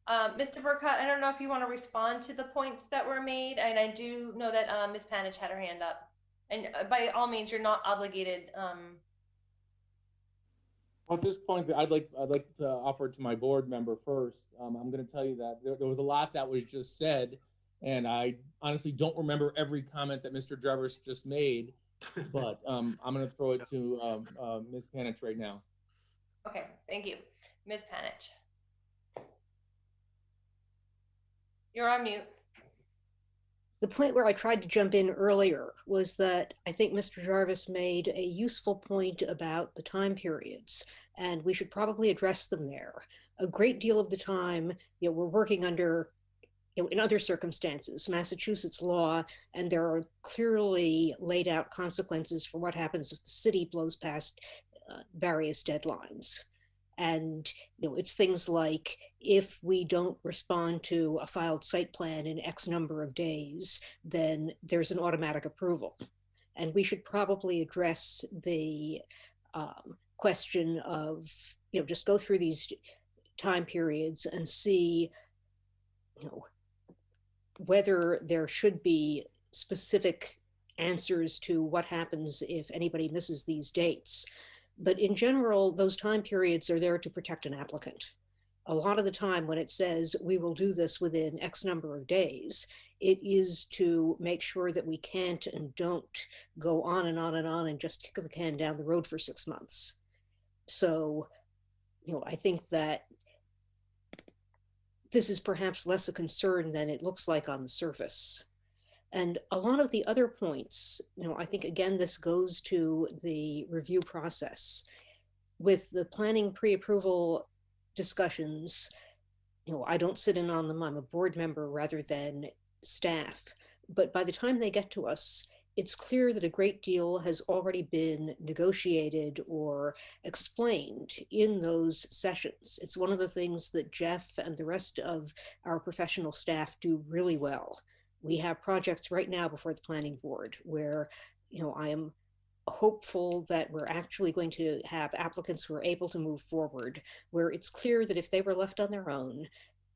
Mr. Burkott, I don't know if you want to respond to the points that were made, and I do know that Ms. Panich had her hand up. And by all means, you're not obligated. Well, at this point, I'd like to offer it to my board member first. I'm going to tell you that there was a lot that was just said, and I honestly don't remember every comment that Mr. Jarvis just made, but I'm going to throw it to Ms. Panich right now. Okay, thank you. Ms. Panich. You're on mute. The point where I tried to jump in earlier was that I think Mr. Jarvis made a useful point about the time periods, and we should probably address them there. A great deal of the time, we're working under, in other circumstances, Massachusetts law, and there are clearly laid out consequences for what happens if the city blows past various deadlines. And it's things like, if we don't respond to a filed site plan in X number of days, then there's an automatic approval. And we should probably address the question of, just go through these time periods and see, whether there should be specific answers to what happens if anybody misses these dates. But in general, those time periods are there to protect an applicant. A lot of the time when it says we will do this within X number of days, it is to make sure that we can't and don't go on and on and on and just kick the can down the road for 6 months. So, I think that this is perhaps less a concern than it looks like on the surface. And a lot of the other points, I think again, this goes to the review process. With the planning pre-approval discussions, I don't sit in on them. I'm a board member rather than staff. But by the time they get to us, it's clear that a great deal has already been negotiated or explained in those sessions. It's one of the things that Jeff and the rest of our professional staff do really well. We have projects right now before the planning board where, I am hopeful that we're actually going to have applicants who are able to move forward, where it's clear that if they were left on their own,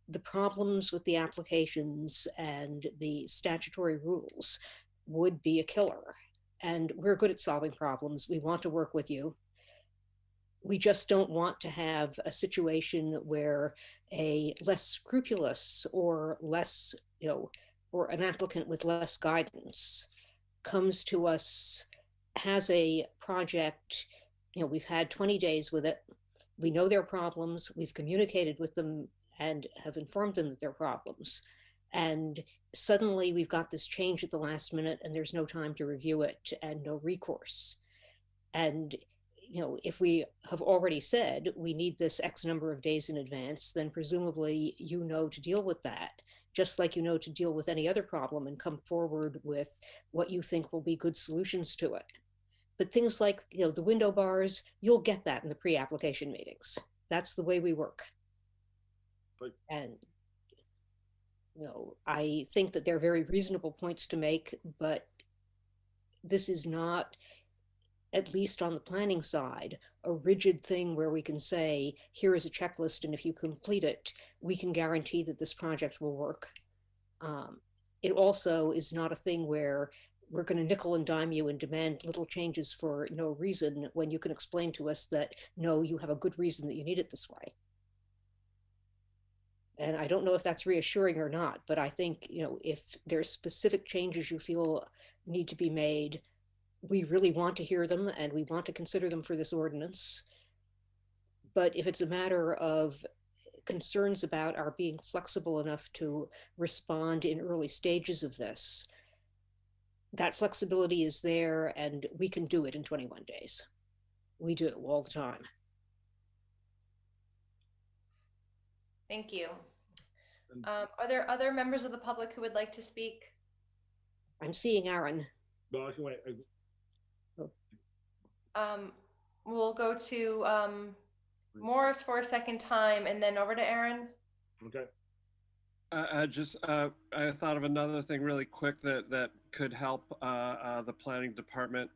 the problems with the applications and the statutory rules would be a killer. And we're good at solving problems. We want to work with you. We just don't want to have a situation where a less scrupulous or less, or an applicant with less guidance comes to us, has a project, we've had 20 days with it. We know their problems. We've communicated with them and have informed them that they're problems. And suddenly we've got this change at the last minute and there's no time to review it and no recourse. And, if we have already said we need this X number of days in advance, then presumably to deal with that, just like to deal with any other problem and come forward with what you think will be good solutions to it. But things like, the window bars, you'll get that in the pre-application meetings. That's the way we work. And, I think that they're very reasonable points to make, but this is not, at least on the planning side, a rigid thing where we can say, here is a checklist, and if you complete it, we can guarantee that this project will work. It also is not a thing where we're going to nickel and dime you and demand little changes for no reason when you can explain to us that, no, you have a good reason that you need it this way. And I don't know if that's reassuring or not, but I think, if there's specific changes you feel need to be made, we really want to hear them and we want to consider them for this ordinance. But if it's a matter of concerns about our being flexible enough to respond in early stages of this, that flexibility is there and we can do it in 21 days. We do it all the time. Thank you. Are there other members of the public who would like to speak? I'm seeing Aaron. No, I can wait. We'll go to Morris for a second time and then over to Aaron. Okay. I thought of another thing really quick that could help the planning department.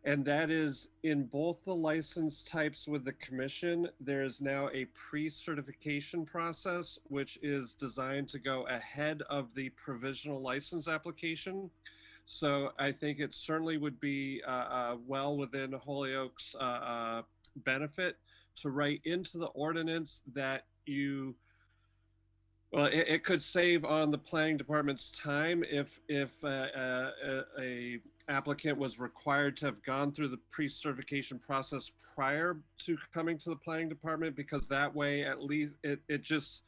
And that is, in both the license types with the commission, there's now a pre-certification process, which is designed to go ahead of the provisional license application. So I think it certainly would be well within Holyoke's benefit to write into the ordinance that it could save on the planning department's time if a applicant was required to have gone through the pre-certification process prior to coming to the planning department, because that way at least it just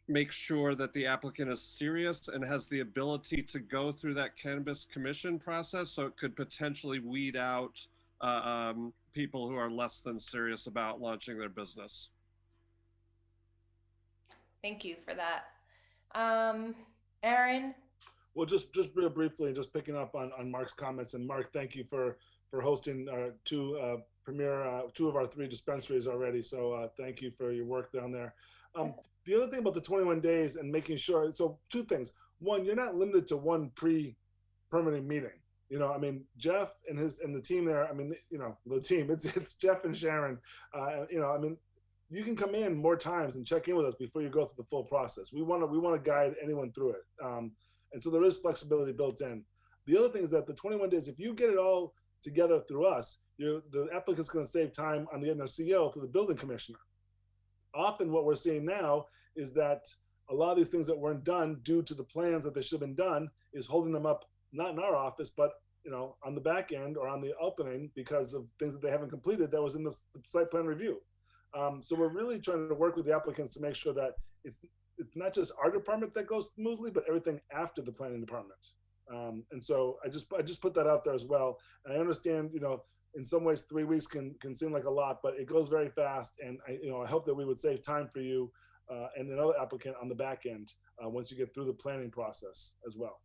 makes sure that the applicant is serious and has the ability to go through that cannabis commission process, so it could potentially weed out people who are less than serious about launching their business. Thank you for that. Aaron? Well, just real briefly, just picking up on Mark's comments. And Mark, thank you for hosting two of our 3 dispensaries already. So thank you for your work down there. The other thing about the 21 days and making sure, so 2 things. One, you're not limited to one pre-permitting meeting. Jeff and the team there, the team, it's Jeff and Sharon, you can come in more times and check in with us before you go through the full process. We want to guide anyone through it. And so there is flexibility built in. The other thing is that the 21 days, if you get it all together through us, the applicant's going to save time on the end of CO through the building commissioner. Often what we're seeing now is that a lot of these things that weren't done due to the plans that they should have been done is holding them up, not in our office, but on the back end or on the opening because of things that they haven't completed that was in the site plan review. So we're really trying to work with the applicants to make sure that it's not just our department that goes smoothly, but everything after the planning department. And so I just put that out there as well. And I understand, in some ways 3 weeks can seem like a lot, but it goes very fast. And I hope that we would save time for you and another applicant on the back end once you get through the planning process as well.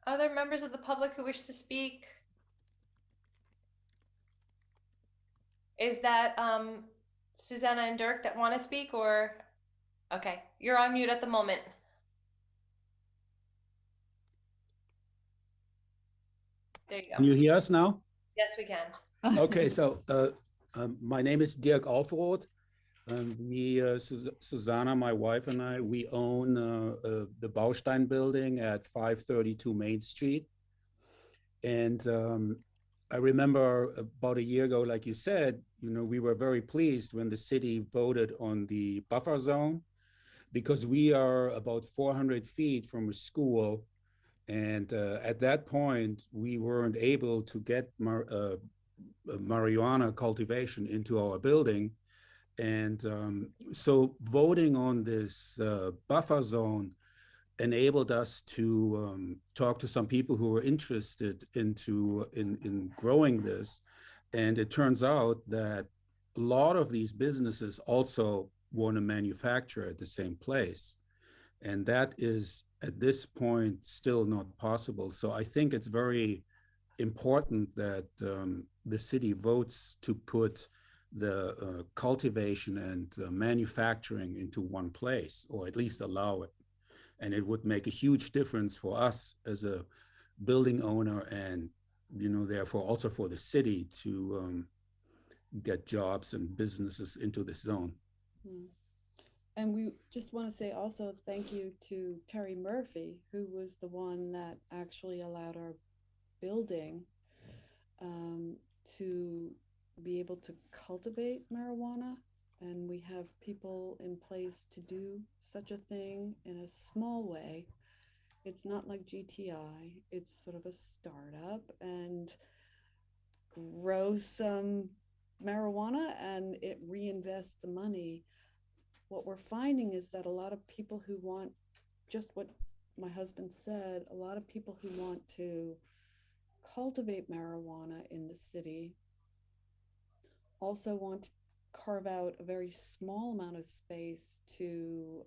Other members of the public who wish to speak? Is that Susanna and Dirk that want to speak, or? Okay, you're on mute at the moment. There you go. Can you hear us now? Yes, we can. Okay, so my name is Dirk Alfroth. Susanna, my wife, and I, we own the Baustein building at 532 Main Street. And I remember about a year ago, like you said, we were very pleased when the city voted on the buffer zone, because we are about 400 feet from a school. And at that point, we weren't able to get marijuana cultivation into our building. And so voting on this buffer zone enabled us to talk to some people who were interested in growing this. And it turns out that a lot of these businesses also want to manufacture at the same place. And that is, at this point, still not possible. So I think it's very important that the city votes to put the cultivation and manufacturing into one place, or at least allow it. And it would make a huge difference for us as a building owner, and therefore also for the city to get jobs and businesses into this zone. And we just want to say also thank you to Terry Murphy, who was the one that actually allowed our building to be able to cultivate marijuana. And we have people in place to do such a thing in a small way. It's not like GTI, it's sort of a startup, and grow some marijuana and it reinvests the money. What we're finding is that a lot of people who want just what my husband said, a lot of people who want to cultivate marijuana in the city also want to carve out a very small amount of space to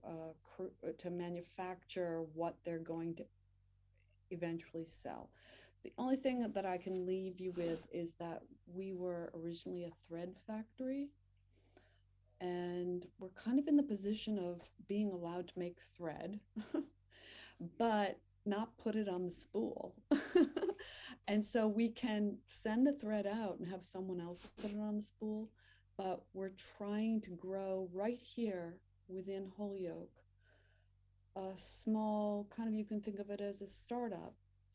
manufacture what they're going to eventually sell. The only thing that I can leave you with is that we were originally a thread factory, and we're kind of in the position of being allowed to make thread, but not put it on the spool. And so we can send the thread out and have someone else put it on the spool, but we're trying to grow right here within Holyoke, a small kind of, you can think of it as a startup,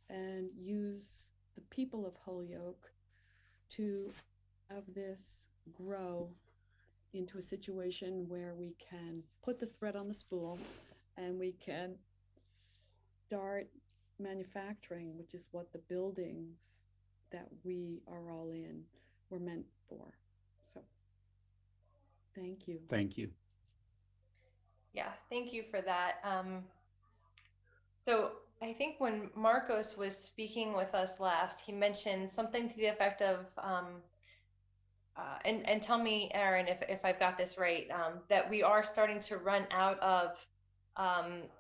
and use the people of Holyoke to have this grow into a situation where we can put the thread on the spool and we can start manufacturing, which is what the buildings that we are all in were meant for. So thank you. Thank you. Yeah, thank you for that. So I think when Marcos was speaking with us last, he mentioned something to the effect of, and tell me, Aaron, if I've got this right, that we are starting to run out of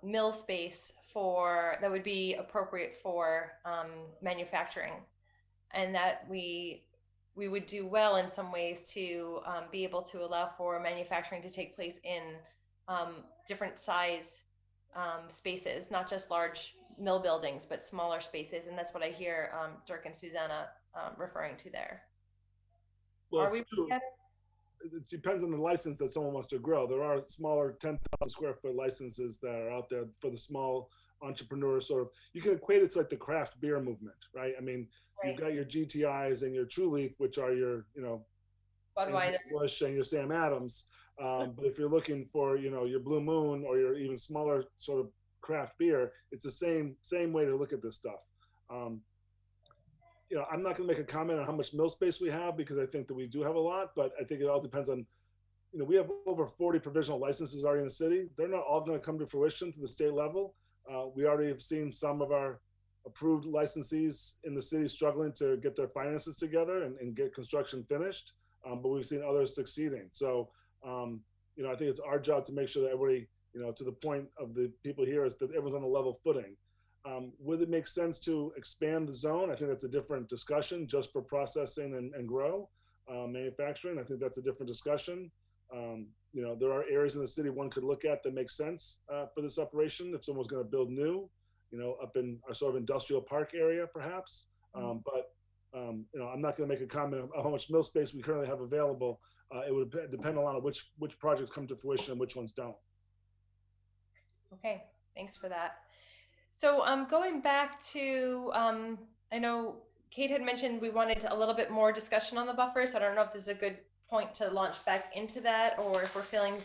mill space that would be appropriate for manufacturing, and that we would do well in some ways to be able to allow for manufacturing to take place in different size spaces, not just large mill buildings, but smaller spaces. And that's what I hear Dirk and Susanna referring to there. Well, it depends on the license that someone wants to grow. There are smaller 10,000 square foot licenses that are out there for the small entrepreneurs. Sort of, you can equate it to like the craft beer movement, right? I mean, You've got your GTIs and your True Leaf, which are your, Budweiser, Bush and your Sam Adams. But if you're looking for, your Blue Moon or your even smaller sort of craft beer, it's the same way to look at this stuff. I'm not going to make a comment on how much mill space we have, because I think that we do have a lot, but I think it all depends on, we have over 40 provisional licenses already in the city. They're not all going to come to fruition to the state level. We already have seen some of our approved licensees in the city struggling to get their finances together and get construction finished, but we've seen others succeeding. So, you know, I think it's our job to make sure that everybody, you know, to the point of the people here, is that everyone's on a level footing. Would it make sense to expand the zone? I think that's a different discussion, just for processing and grow, manufacturing. I think that's a different discussion. You know, there are areas in the city one could look at that make sense for this operation if someone's going to build new, you know, up in our sort of industrial park area, perhaps. But you know, I'm not going to make a comment on how much mill space we currently have available. It would depend a lot on which projects come to fruition and which ones don't. Okay, thanks for that. So going back to, I know Kate had mentioned we wanted a little bit more discussion on the buffers. I don't know if this is a good point to launch back into that, or if we're feeling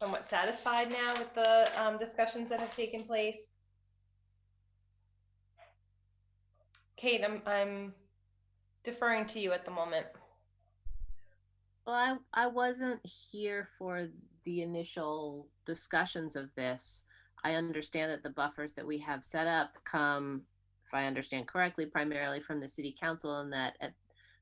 somewhat satisfied now with the discussions that have taken place. Kate, I'm deferring to you at the moment. Well, I wasn't here for the initial discussions of this. I understand that the buffers that we have set up come, if I understand correctly, primarily from the city council, and that at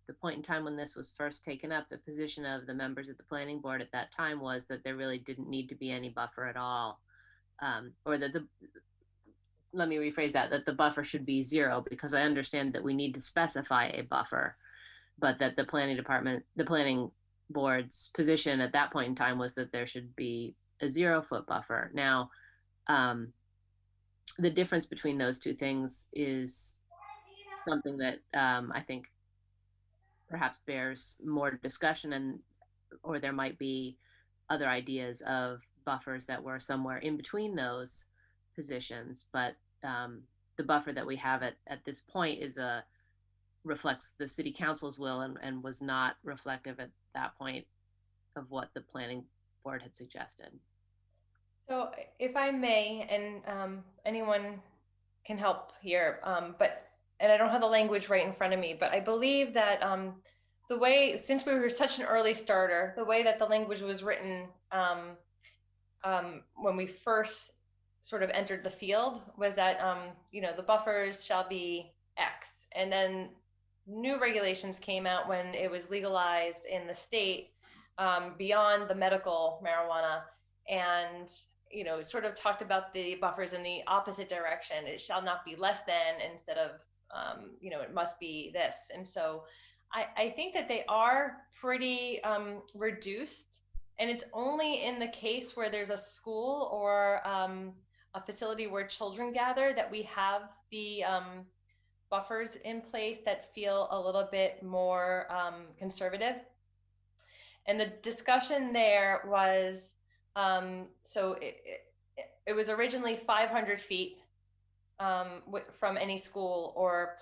the point in time when this was first taken up, the position of the members of the planning board at that time was that there really didn't need to be any buffer at all. Or that let me rephrase that the buffer should be 0, because I understand that we need to specify a buffer, but that the planning board's position at that point in time was that there should be a 0-foot buffer. Now, the difference between those two things is something that I think perhaps bears more discussion, or there might be other ideas of buffers that were somewhere in between those positions. But the buffer that we have at this point reflects the city council's will and was not reflective at that point of what the planning board had suggested. So if I may, and anyone can help here, and I don't have the language right in front of me, but I believe that the way, since we were such an early starter, the way that the language was written when we first sort of entered the field was that, you know, the buffers shall be X. And then new regulations came out when it was legalized in the state beyond the medical marijuana, and you know, sort of talked about the buffers in the opposite direction. It shall not be less than, instead of you know, it must be this. And so I think that they are pretty reduced, and it's only in the case where there's a school or a facility where children gather that we have the buffers in place that feel a little bit more conservative. And the discussion there was, so it was originally 500 feet from any school or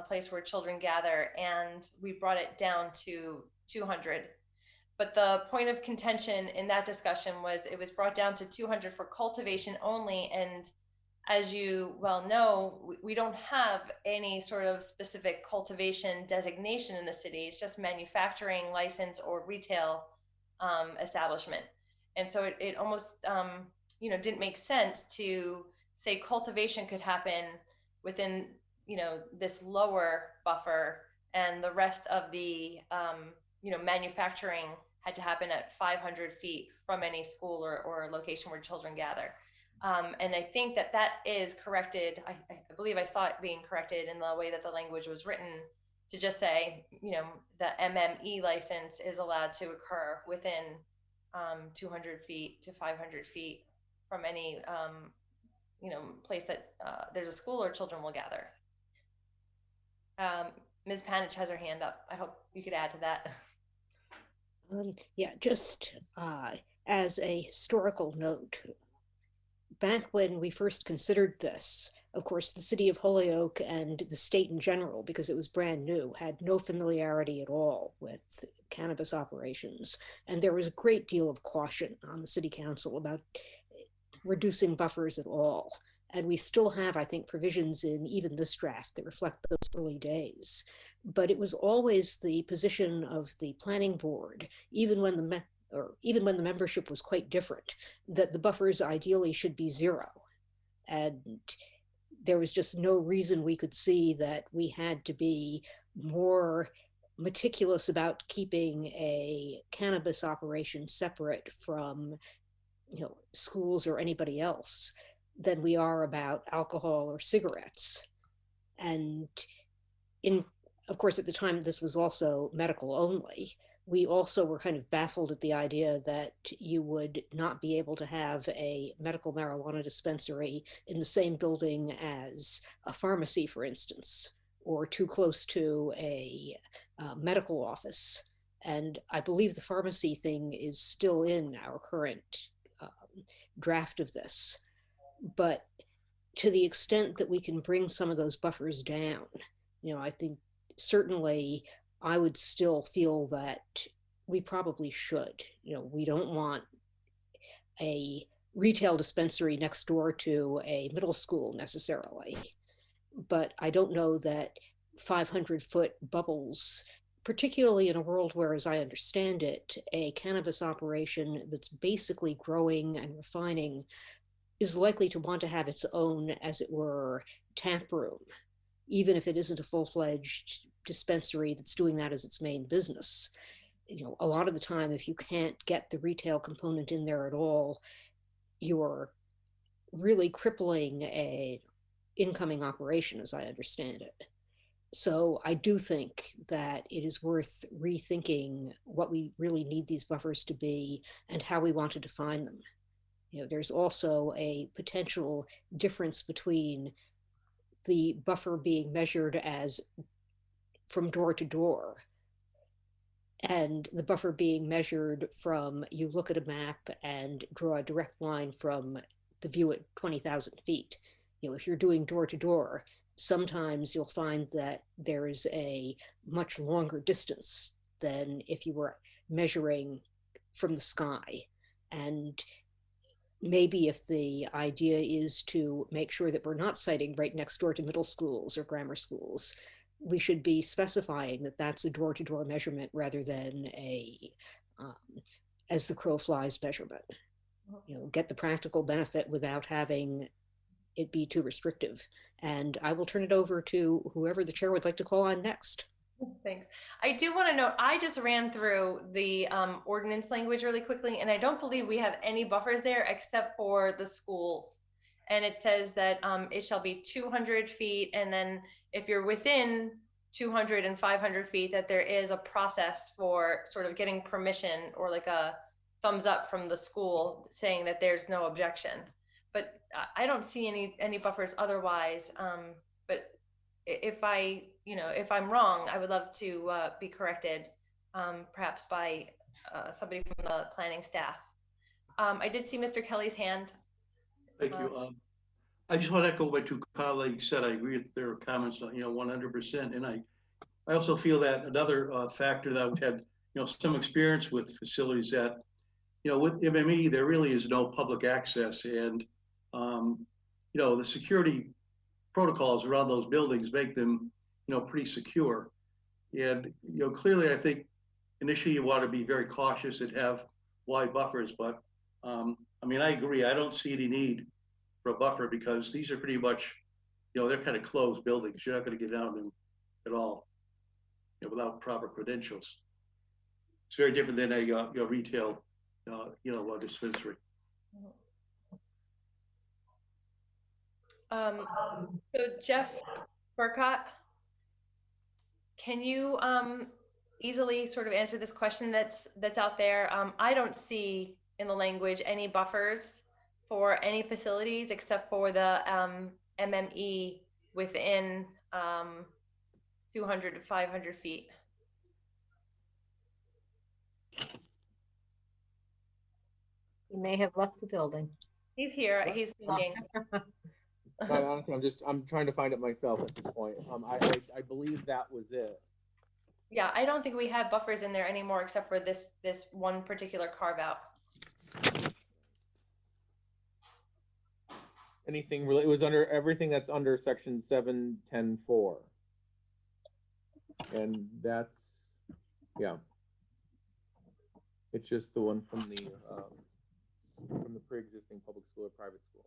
place where children gather, and we brought it down to 200. But the point of contention in that discussion was it was brought down to 200 for cultivation only. And as you well know, we don't have any sort of specific cultivation designation in the city. It's just manufacturing license or retail establishment. And so it almost, you know, didn't make sense to say cultivation could happen within, you know, this lower buffer, and the rest of the, you know, manufacturing had to happen at 500 feet from any school or location where children gather. And I think that is corrected. I believe I saw it being corrected in the way that the language was written, to just say, you know, the MME license is allowed to occur within 200 feet to 500 feet from any, you know, place that there's a school or children will gather. Ms. Panich has her hand up. I hope you could add to that. Yeah, just as a historical note, back when we first considered this, of course, the city of Holyoke and the state in general, because it was brand new, had no familiarity at all with cannabis operations. And there was a great deal of caution on the city council about reducing buffers at all. And we still have, I think, provisions in even this draft that reflect those early days. But it was always the position of the planning board, even when the membership was quite different, that the buffers ideally should be 0. And there was just no reason we could see that we had to be more meticulous about keeping a cannabis operation separate from, schools or anybody else than we are about alcohol or cigarettes. And of course, at the time, this was also medical only. We also were kind of baffled at the idea that you would not be able to have a medical marijuana dispensary in the same building as a pharmacy, for instance, or too close to a medical office. And I believe the pharmacy thing is still in our current draft of this. But to the extent that we can bring some of those buffers down, I think certainly I would still feel that we probably should. We don't want a retail dispensary next door to a middle school necessarily. But I don't know that 500-foot bubbles, particularly in a world where, as I understand it, a cannabis operation that's basically growing and refining is likely to want to have its own, as it were, tap room, even if it isn't a full-fledged dispensary that's doing that as its main business. A lot of the time, if you can't get the retail component in there at all, you're really crippling a incoming operation, as I understand it. So I do think that it is worth rethinking what we really need these buffers to be and how we want to define them. There's also a potential difference between the buffer being measured as from door to door and the buffer being measured from, you look at a map and draw a direct line from the view at 20,000 feet. If you're doing door to door, sometimes you'll find that there is a much longer distance than if you were measuring from the sky. And maybe if the idea is to make sure that we're not siting right next door to middle schools or grammar schools, we should be specifying that that's a door-to-door measurement rather than a as the crow flies measurement. Get the practical benefit without having it be too restrictive. And I will turn it over to whoever the chair would like to call on next. Thanks. I do want to note, I just ran through the ordinance language really quickly, and I don't believe we have any buffers there except for the schools. And it says that it shall be 200 feet, and then if you're within 200 and 500 feet, that there is a process for sort of getting permission or like a thumbs up from the school saying that there's no objection. But I don't see any buffers otherwise. But if if I'm wrong, I would love to be corrected, perhaps by somebody from the planning staff. I did see Mr. Kelly's hand. Thank you. I just want to echo what two colleagues said. I agree with their comments, 100%. And I also feel that another factor that we've had, some experience with facilities that, with MME, there really is no public access. And, the security protocols around those buildings make them, pretty secure. And, clearly, I think initially you want to be very cautious and have wide buffers. But, I agree. I don't see any need for a buffer because these are pretty much, they're kind of closed buildings. You're not going to get out of them at all, without proper credentials. It's very different than a retail, dispensary. So Jeff Burkott, can you easily sort of answer this question that's out there? I don't see in the language any buffers for any facilities except for the MME within 200 to 500 feet. He may have left the building. He's here. He's thinking. Honestly, I'm trying to find it myself at this point. I believe that was it. Yeah, I don't think we have buffers in there anymore except for this one particular carve out. Anything really? It was under everything that's under section 710(4), and that's it's just the one from the pre-existing public school or private school.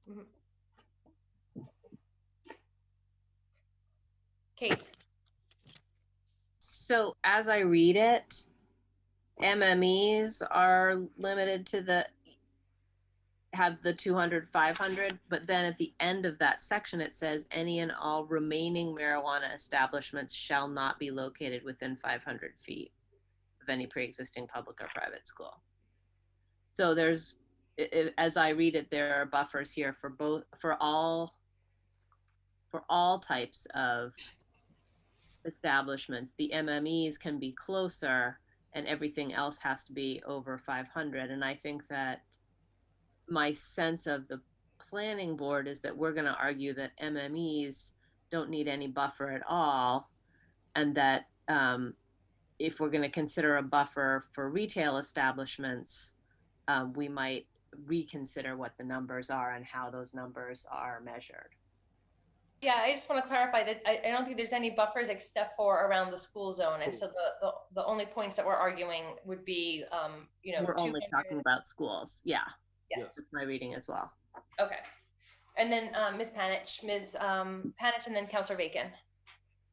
Mhm. Kate. So as I read it, MMEs are limited to have the 200, 500, but then at the end of that section, it says any and all remaining marijuana establishments shall not be located within 500 feet of any pre-existing public or private school. So there's, as I read it, there are buffers here for all types of establishments. The MMEs can be closer and everything else has to be over 500. And I think that my sense of the planning board is that we're going to argue that MMEs don't need any buffer at all, and that if we're going to consider a buffer for retail establishments, we might reconsider what the numbers are and how those numbers are measured. Yeah, I just want to clarify that I don't think there's any buffers except for around the school zone, and so the only points that we're arguing would be, you know, we're only talking about schools. Yeah. Yes. That's my reading as well. Okay. And then Ms. Panich, and then Councilor Bacon.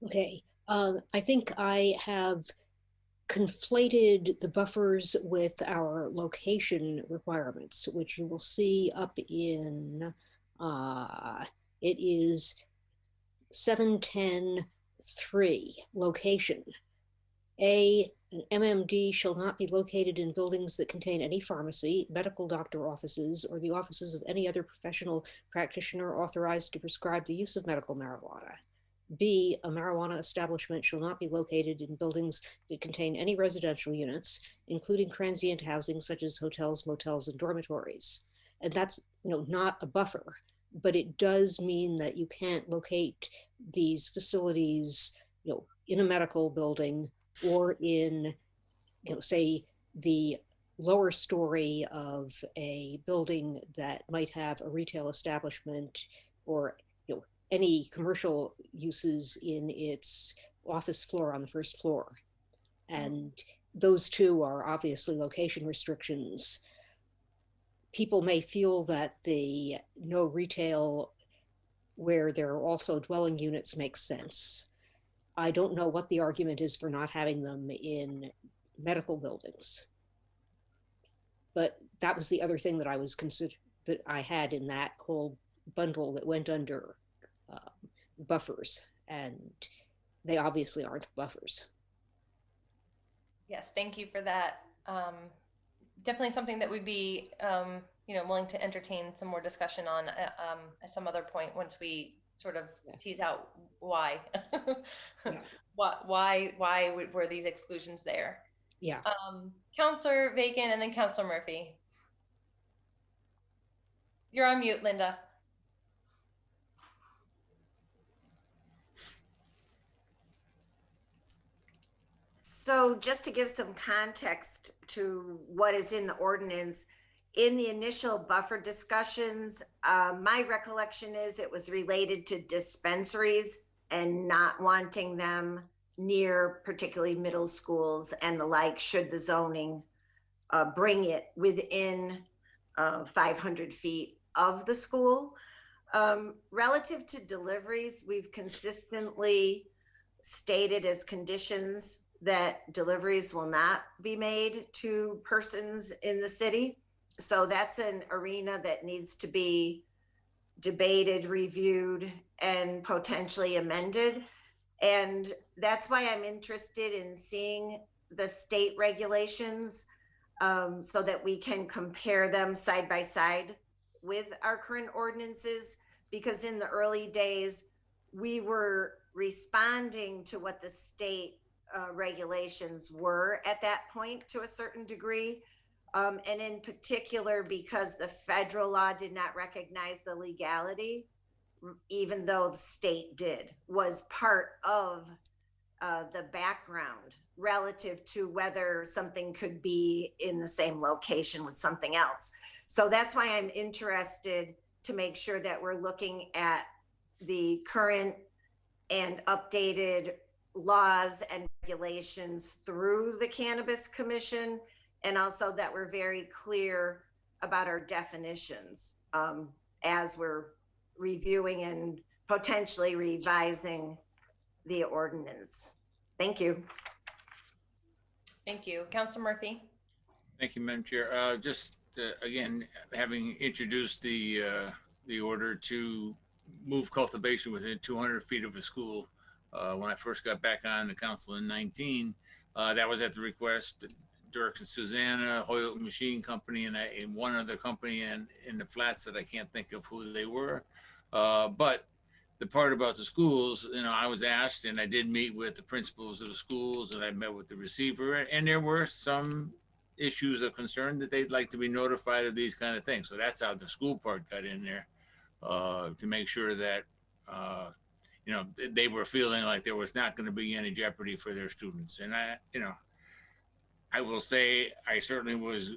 Okay. I think I have conflated the buffers with our location requirements, which you will see up in, it is 710.3, location. An MMD shall not be located in buildings that contain any pharmacy, medical doctor offices, or the offices of any other professional practitioner authorized to prescribe the use of medical marijuana. B, a marijuana establishment shall not be located in buildings that contain any residential units, including transient housing such as hotels, motels, and dormitories. And that's, you know, not a buffer, but it does mean that you can't locate these facilities, you know, in a medical building or in, you know, say the lower story of a building that might have a retail establishment or, you know, any commercial uses in its office floor on the first floor. And those two are obviously location restrictions. People may feel that the no retail where there are also dwelling units makes sense. I don't know what the argument is for not having them in medical buildings. But that was the other thing that I was that I had in that whole bundle that went under buffers, and they obviously aren't buffers. Yes, thank you for that. Definitely something that we'd be, you know, willing to entertain some more discussion on at some other point once we sort of tease out why. Yeah. why were these exclusions there? Yeah. Councilor Bacon and then Councilor Murphy. You're on mute, Linda. So just to give some context to what is in the ordinance, in the initial buffer discussions, my recollection is it was related to dispensaries and not wanting them near particularly middle schools and the like, should the zoning bring it within 500 feet of the school. Relative to deliveries, we've consistently stated as conditions that deliveries will not be made to persons in the city. So that's an arena that needs to be debated, reviewed, and potentially amended. And that's why I'm interested in seeing the state regulations so that we can compare them side by side with our current ordinances, because in the early days, we were responding to what the state regulations were at that point to a certain degree. And in particular, because the federal law did not recognize the legality, even though the state did, was part of the background relative to whether something could be in the same location with something else. So that's why I'm interested to make sure that we're looking at the current and updated laws and regulations through the Cannabis Commission, and also that we're very clear about our definitions as we're reviewing and potentially revising the ordinance. Thank you. Thank you. Councilor Murphy. Thank you, Madam Chair. Just again, having introduced the order to move cultivation within 200 feet of a school, when I first got back on the council in 19, that was at the request of Dirk and Susanna, Hoyle Machine Company, and one other company in the flats that I can't think of who they were. But the part about the schools, you know, I was asked, and I did meet with the principals of the schools, and I met with the receiver, and there were some issues of concern that they'd like to be notified of these kind of things. So that's how the school part got in there, to make sure that, you know, they were feeling like there was not going to be any jeopardy for their students. And I will say, I certainly was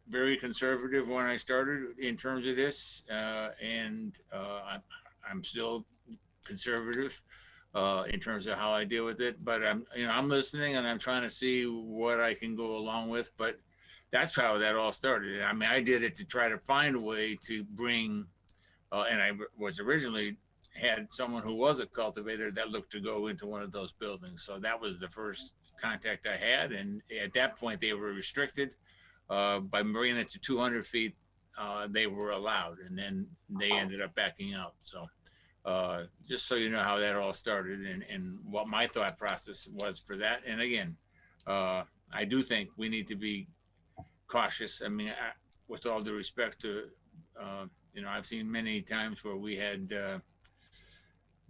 very conservative when I started in terms of this, and I'm still conservative in terms of how I deal with it. But I'm listening, and I'm trying to see what I can go along with. But that's how that all started. I mean, I did it to try to find a way to bring, and I was originally had someone who was a cultivator that looked to go into one of those buildings. So that was the first contact I had. And at that point, they were restricted. By bringing it to 200 feet, they were allowed, and then they ended up backing out. So just so you know how that all started and what my thought process was for that. And again, I do think we need to be cautious. I mean, with all due respect to, you know, I've seen many times where we had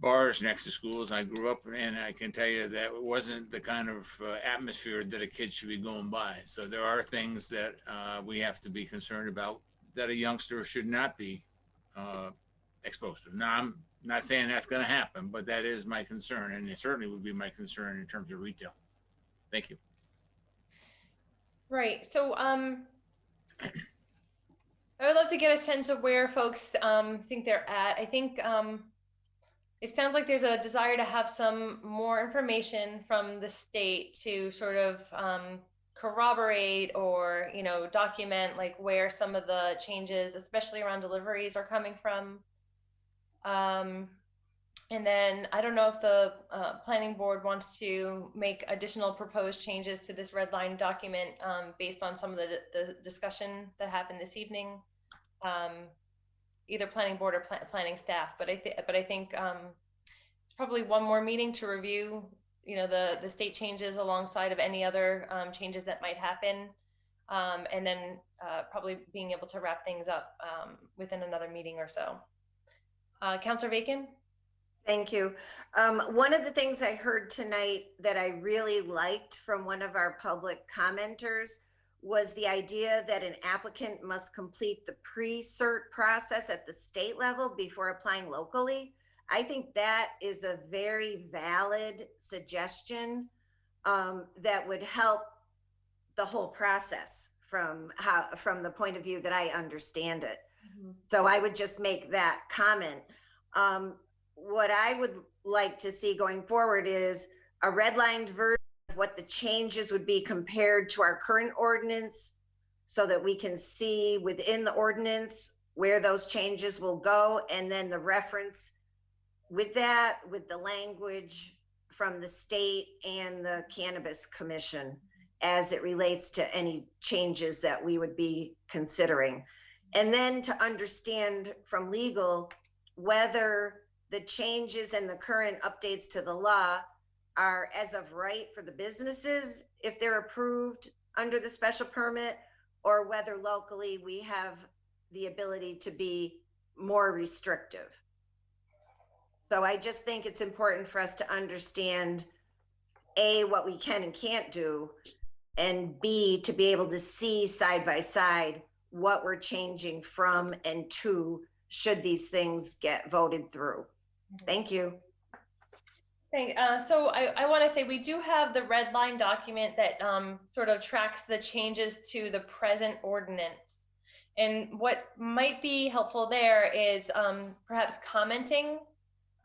bars next to schools. I grew up, and I can tell you that it wasn't the kind of atmosphere that a kid should be going by. So there are things that we have to be concerned about that a youngster should not be exposed to. Now, I'm not saying that's going to happen, but that is my concern, and it certainly would be my concern in terms of retail. Thank you. Right. So I would love to get a sense of where folks think they're at. I think it sounds like there's a desire to have some more information from the state to sort of corroborate or, you know, document like where some of the changes, especially around deliveries, are coming from. And then I don't know if the planning board wants to make additional proposed changes to this red line document based on some of the discussion that happened this evening. Either planning board or planning staff, but I think it's probably one more meeting to review, you know, the state changes alongside of any other changes that might happen, and then probably being able to wrap things up within another meeting or so. Councilor Bacon. Thank you. One of the things I heard tonight that I really liked from one of our public commenters was the idea that an applicant must complete the pre-cert process at the state level before applying locally. I think that is a very valid suggestion that would help the whole process from the point of view that I understand it. Mm-hmm. So I would just make that comment. What I would like to see going forward is a redlined version of what the changes would be compared to our current ordinance, so that we can see within the ordinance where those changes will go, and then the reference with that, with the language from the state and the Cannabis Commission as it relates to any changes that we would be considering. And then to understand from legal whether the changes and the current updates to the law are as of right for the businesses if they're approved under the special permit, or whether locally we have the ability to be more restrictive. So I just think it's important for us to understand A, what we can and can't do, and B, to be able to see side by side what we're changing from and to should these things get voted through. Thank you. So I want to say we do have the red line document that sort of tracks the changes to the present ordinance. And what might be helpful there is perhaps commenting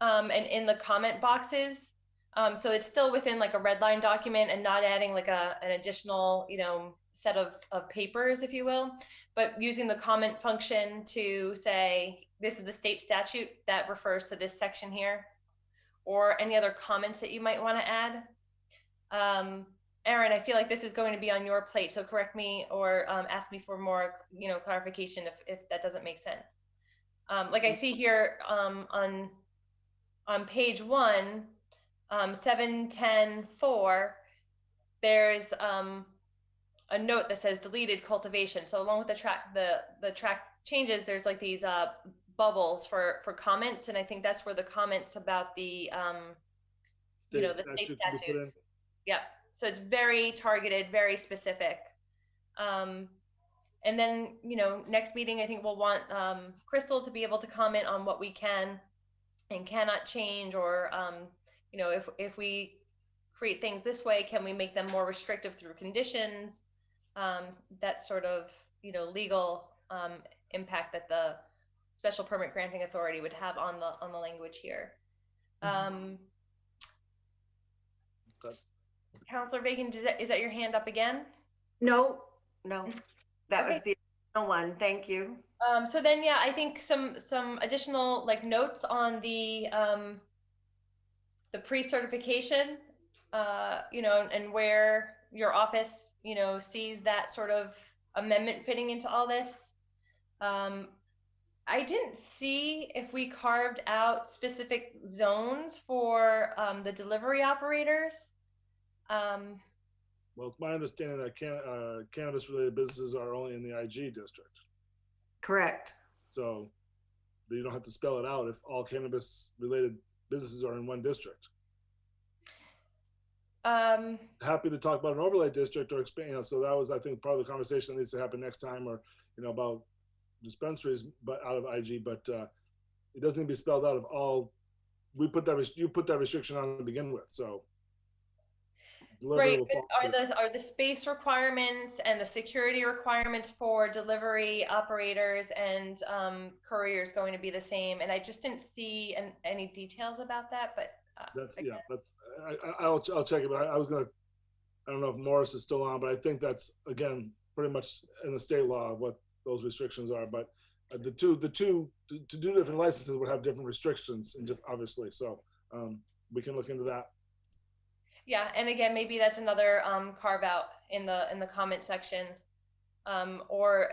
and in the comment boxes, So it's still within like a red line document and not adding like an additional, set of papers, if you will, but using the comment function to say, this is the state statute that refers to this section here, or any other comments that you might want to add. Aaron, I feel like this is going to be on your plate, so correct me or ask me for more, clarification if that doesn't make sense. Like I see here on page 1, 710.4, there's a note that says deleted cultivation. So along with the track changes, there's like these bubbles for comments, and I think that's where the comments about the the state statutes. Yeah. So it's very targeted, very specific. And then, next meeting, I think we'll want Crystal to be able to comment on what we can and cannot change, or, if we create things this way, can we make them more restrictive through conditions? That sort of, legal impact that the special permit granting authority would have on the language here. Councilor Bacon, is that your hand up again? No, that was the original one. Thank you. So then, yeah, I think some additional like notes on the pre-certification, and where your office, sees that sort of amendment fitting into all this. I didn't see if we carved out specific zones for the delivery operators. Well, it's my understanding that cannabis-related businesses are only in the IG district. Correct. So you don't have to spell it out if all cannabis-related businesses are in one district. Happy to talk about an overlay district or expand. So that was, I think, part of the conversation that needs to happen next time, or about dispensaries, but out of IG. But it doesn't need to be spelled out of all. You put that restriction on to begin with. So. Right, are the space requirements and the security requirements for delivery operators and couriers going to be the same? And I just didn't see any details about that, but I'll check it. But I don't know if Morris is still on, but I think that's, again, pretty much in the state law what those restrictions are. But the two different licenses would have different restrictions, and obviously, so we can look into that. Yeah, and again, maybe that's another carve out in the comment section, or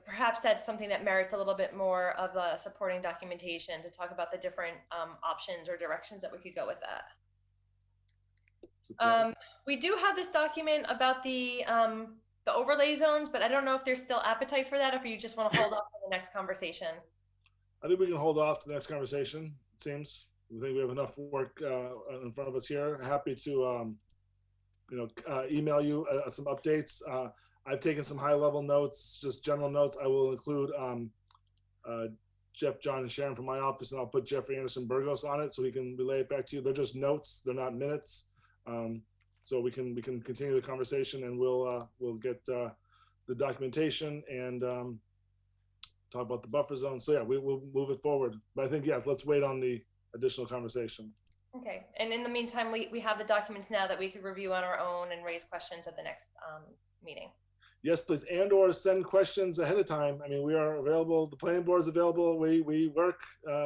perhaps that's something that merits a little bit more of a supporting documentation to talk about the different options or directions that we could go with that. We do have this document about the overlay zones, but I don't know if there's still appetite for that, or if you just want to hold off for the next conversation. I think we can hold off to the next conversation. It seems. I think we have enough work in front of us here. Happy to, email you some updates. I've taken some high-level notes, just general notes. I will include Jeff, John, and Sharon from my office, and I'll put Jeffrey Anderson Burgos on it so he can relay it back to you. They're just notes; they're not minutes. So we can continue the conversation, and we'll get the documentation and talk about the buffer zone. So yeah, we'll move it forward. But I think let's wait on the additional conversation. Okay, and in the meantime, we have the documents now that we could review on our own and raise questions at the next meeting. Yes, please, and/or send questions ahead of time. I mean, we are available. The planning board is available. We work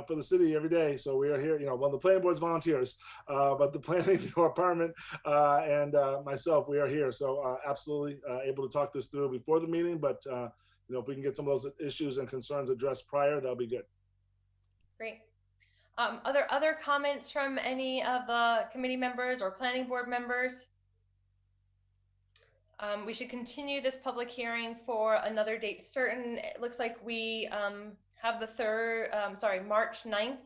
for the city every day, so we are here. The planning board's volunteers, but the planning department and myself, we are here. So absolutely able to talk this through before the meeting. But if we can get some of those issues and concerns addressed prior, that'll be good. Great. Other comments from any of the committee members or planning board members? We should continue this public hearing for another date certain. It looks like we have the March 9th.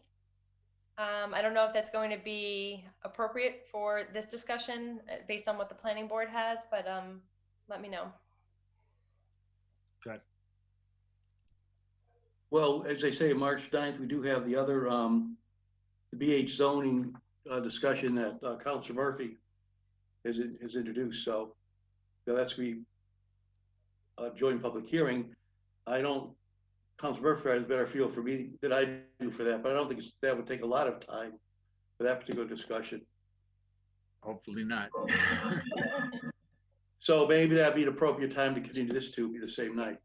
I don't know if that's going to be appropriate for this discussion based on what the planning board has, but let me know. Okay. Well, as they say, March 9th, we do have the other the BH zoning discussion that Councilor Murphy has introduced. So that's going to be a joint public hearing. Councilor Murphy has a better feel for me than I do for that, but I don't think that would take a lot of time. for that particular discussion. Hopefully not. So maybe that'd be an appropriate time to continue this to be the same night.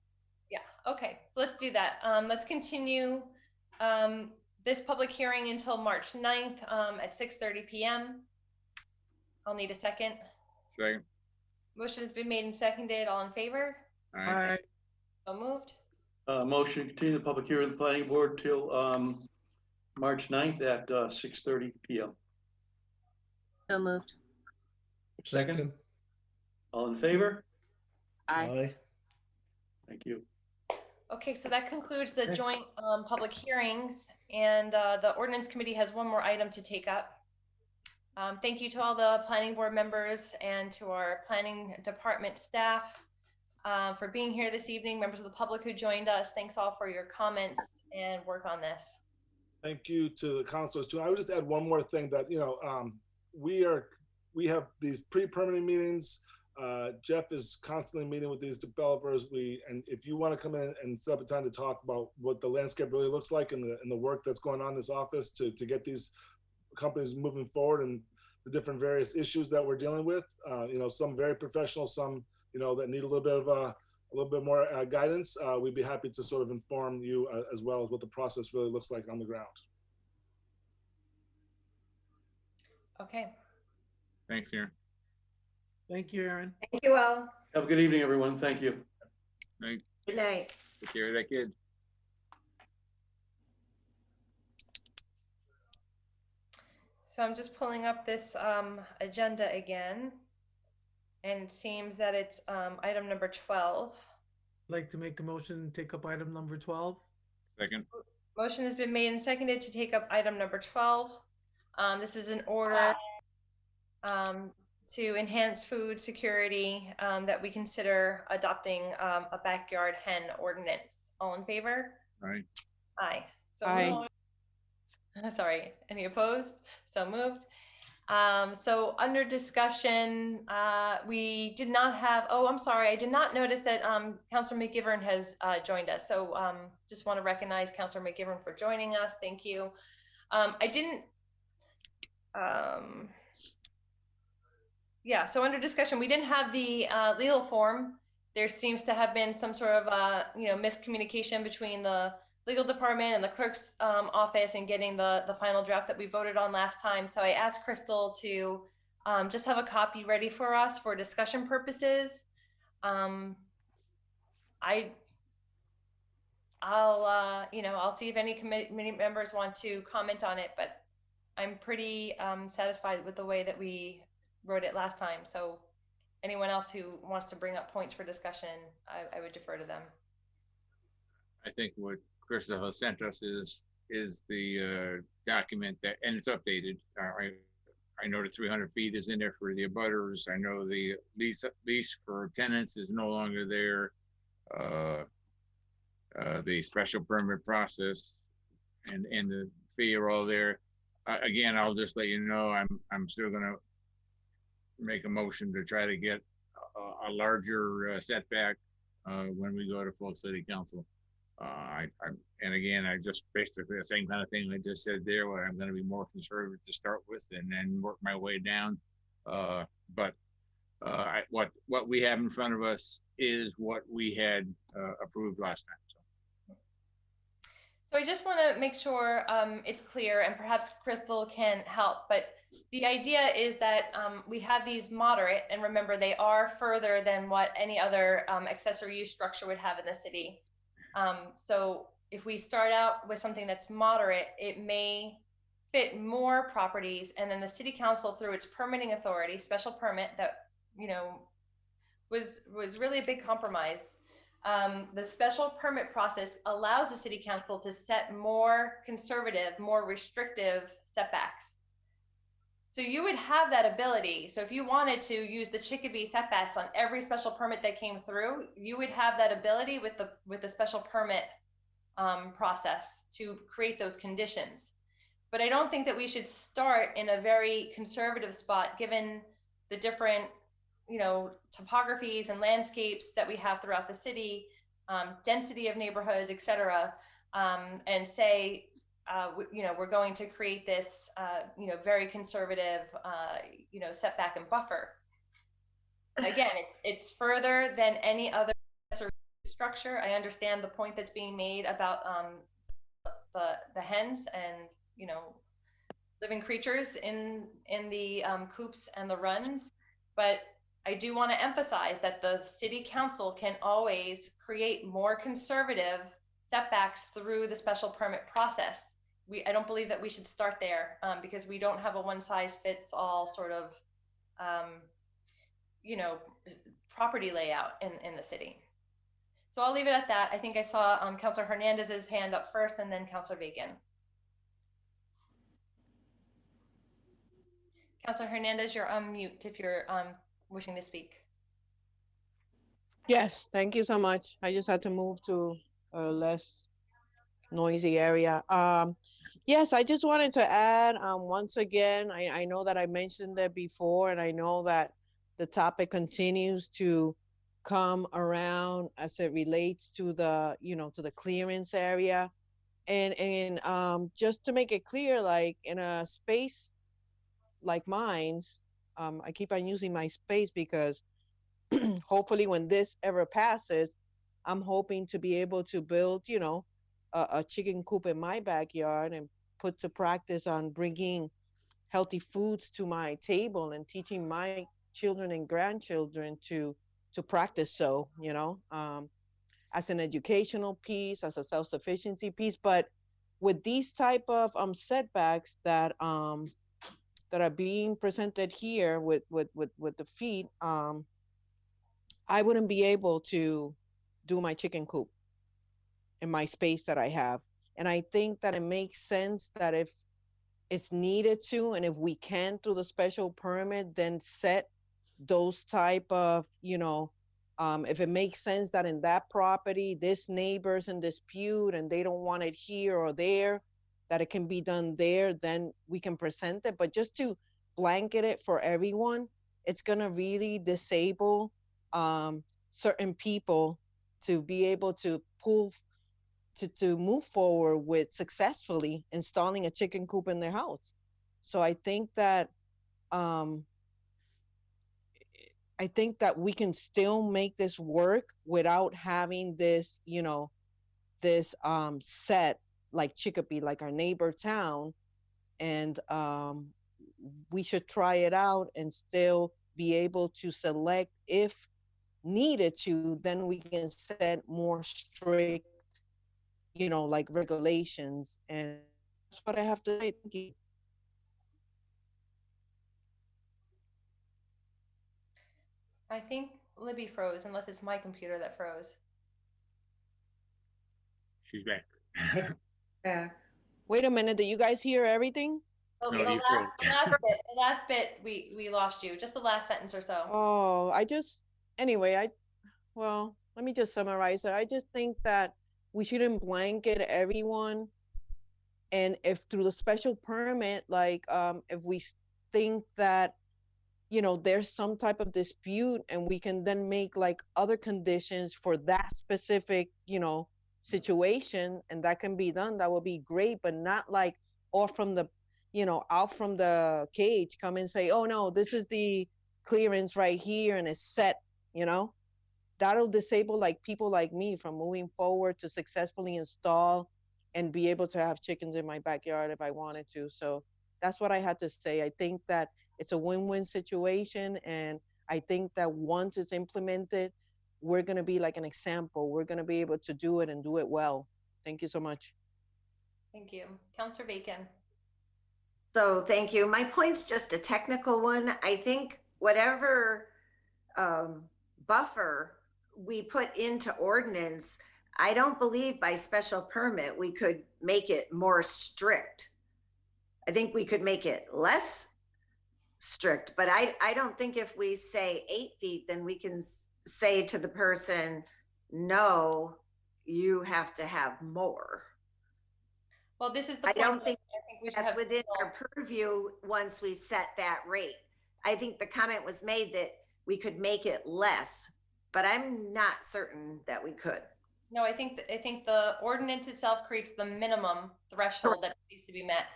Yeah, okay, so let's do that. Let's continue this public hearing until March 9th at 6:30 p.m. I'll need a second. Second. Motion has been made and seconded. All in favor? Aye. So moved. Motion to continue the public hearing of the planning board till March 9th at 6:30 p.m. So moved. Second. All in favor? Aye. Thank you. Okay, so that concludes the joint public hearings, and the Ordinance Committee has one more item to take up. Thank you to all the planning board members and to our planning department staff for being here this evening, members of the public who joined us. Thanks all for your comments and work on this. Thank you to the councilors too. I would just add one more thing that, you know, we have these pre-permitting meetings. Jeff is constantly meeting with these developers. And if you want to come in and set up a time to talk about what the landscape really looks like and the work that's going on in this office to get these companies moving forward and the different various issues that we're dealing with, you know, some very professional, some, you know, that need a little bit more guidance. We'd be happy to sort of inform you as well as what the process really looks like on the ground. Okay. Thanks, Aaron. Thank you, Aaron. Thank you all. Have a good evening, everyone. Thank you. Good night. Take care of that kid. So I'm just pulling up this agenda again, and it seems that it's item number 12. I'd like to make a motion to take up item number 12. Second. Motion has been made and seconded to take up item number 12. This is an order to enhance food security that we consider adopting a backyard hen ordinance. All in favor? Aye. Aye. So Aye. moved. Sorry, any opposed? So moved. So under discussion, we did not have, oh, I'm sorry, I did not notice that Councilor McGivern has joined us. So just want to recognize Councilor McGivern for joining us. Thank you. I didn't, yeah, so under discussion, we didn't have the legal form. There seems to have been some sort of, you know, miscommunication between the legal department and the clerk's office and getting the final draft that we voted on last time. So I asked Crystal to just have a copy ready for us for discussion purposes. I'll you know, I'll see if any committee members want to comment on it, but I'm pretty satisfied with the way that we wrote it last time. So anyone else who wants to bring up points for discussion, I would defer to them. I think what Crystal has sent us is the document that, and it's updated. I know the 300 feet is in there for the abutters. I know the lease for tenants is no longer there. The special permit process and the fee are all there. Again, I'll just let you know, I'm still gonna make a motion to try to get a larger setback when we go to full city council. And again, I just basically the same kind of thing I just said there, where I'm going to be more conservative to start with and then work my way down. But what we have in front of us is what we had approved last time. So I just want to make sure it's clear, and perhaps Crystal can help, but the idea is that we have these moderate, and remember they are further than what any other accessory use structure would have in the city. So if we start out with something that's moderate, it may fit more properties, and then the city council, through its permitting authority, special permit that, you know, was really a big compromise. The special permit process allows the city council to set more conservative, more restrictive setbacks. So you would have that ability. So if you wanted to use the Chicopee setbacks on every special permit that came through, you would have that ability with the special permit process to create those conditions. But I don't think that we should start in a very conservative spot, given the different, you know, topographies and landscapes that we have throughout the city, density of neighborhoods, et cetera, and say, we're going to create this, very conservative, setback and buffer. Again, it's further than any other structure. I understand the point that's being made about the hens and living creatures in the coops and the runs, but I do want to emphasize that the city council can always create more conservative setbacks through the special permit process. I don't believe that we should start there because we don't have a one-size-fits-all sort of property layout in the city. So I'll leave it at that. I think I saw Councilor Hernandez's hand up first and then Councilor Bacon. Councilor Hernandez, you're on mute if you're wishing to speak. Yes, thank you so much. I just had to move to a less noisy area. Yes, I just wanted to add, once again, I know that I mentioned that before, and I know that the topic continues to come around as it relates to the, to the clearance area. And just to make it clear, like in a space like mine's, I keep on using my space because hopefully when this ever passes, I'm hoping to be able to build, a chicken coop in my backyard and put to practice on bringing healthy foods to my table and teaching my children and grandchildren to practice as an educational piece, as a self-sufficiency piece. But with these type of setbacks that are being presented here with the feed, I wouldn't be able to do my chicken coop in my space that I have. And I think that it makes sense that if it's needed to, and if we can through the special permit, then set those type of, if it makes sense that in that property, this neighbor's in dispute and they don't want it here or there, that it can be done there, then we can present it. But just to blanket it for everyone, it's gonna really disable certain people to be able to move forward with successfully installing a chicken coop in their house. So I think that we can still make this work without having this, this set like Chicopee, like our neighbor town. And we should try it out and still be able to select, if needed to, then we can set more strict, like regulations. And that's what I have to say. Thank you. I think Libby froze, unless it's my computer that froze. She's back. Yeah. Wait a minute, did you guys hear everything? The last bit, we lost you. Just the last sentence or so. Oh, well, let me just summarize it. I just think that we shouldn't blanket everyone. And if through the special permit, like if we think that, there's some type of dispute and we can then make like other conditions for that specific, situation, and that can be done, that would be great. But not like off from the, out from the cage, come and say, oh no, this is the clearance right here and it's set, that'll disable like people like me from moving forward to successfully install and be able to have chickens in my backyard if I wanted to. So that's what I had to say. I think that it's a win-win situation. And I think that once it's implemented, we're going to be like an example. We're going to be able to do it and do it well. Thank you so much. Thank you. Councilor Bacon. So thank you. My point's just a technical one. I think whatever buffer we put into ordinance, I don't believe by special permit we could make it more strict. I think we could make it less strict, but I don't think if we say 8 feet, then we can say to the person, no, you have to have more. Well, this is the I point. don't think we should that's have within our purview once we set that rate. I think the comment was made that we could make it less, but I'm not certain that we could. No, I think the ordinance itself creates the minimum threshold that needs to be met.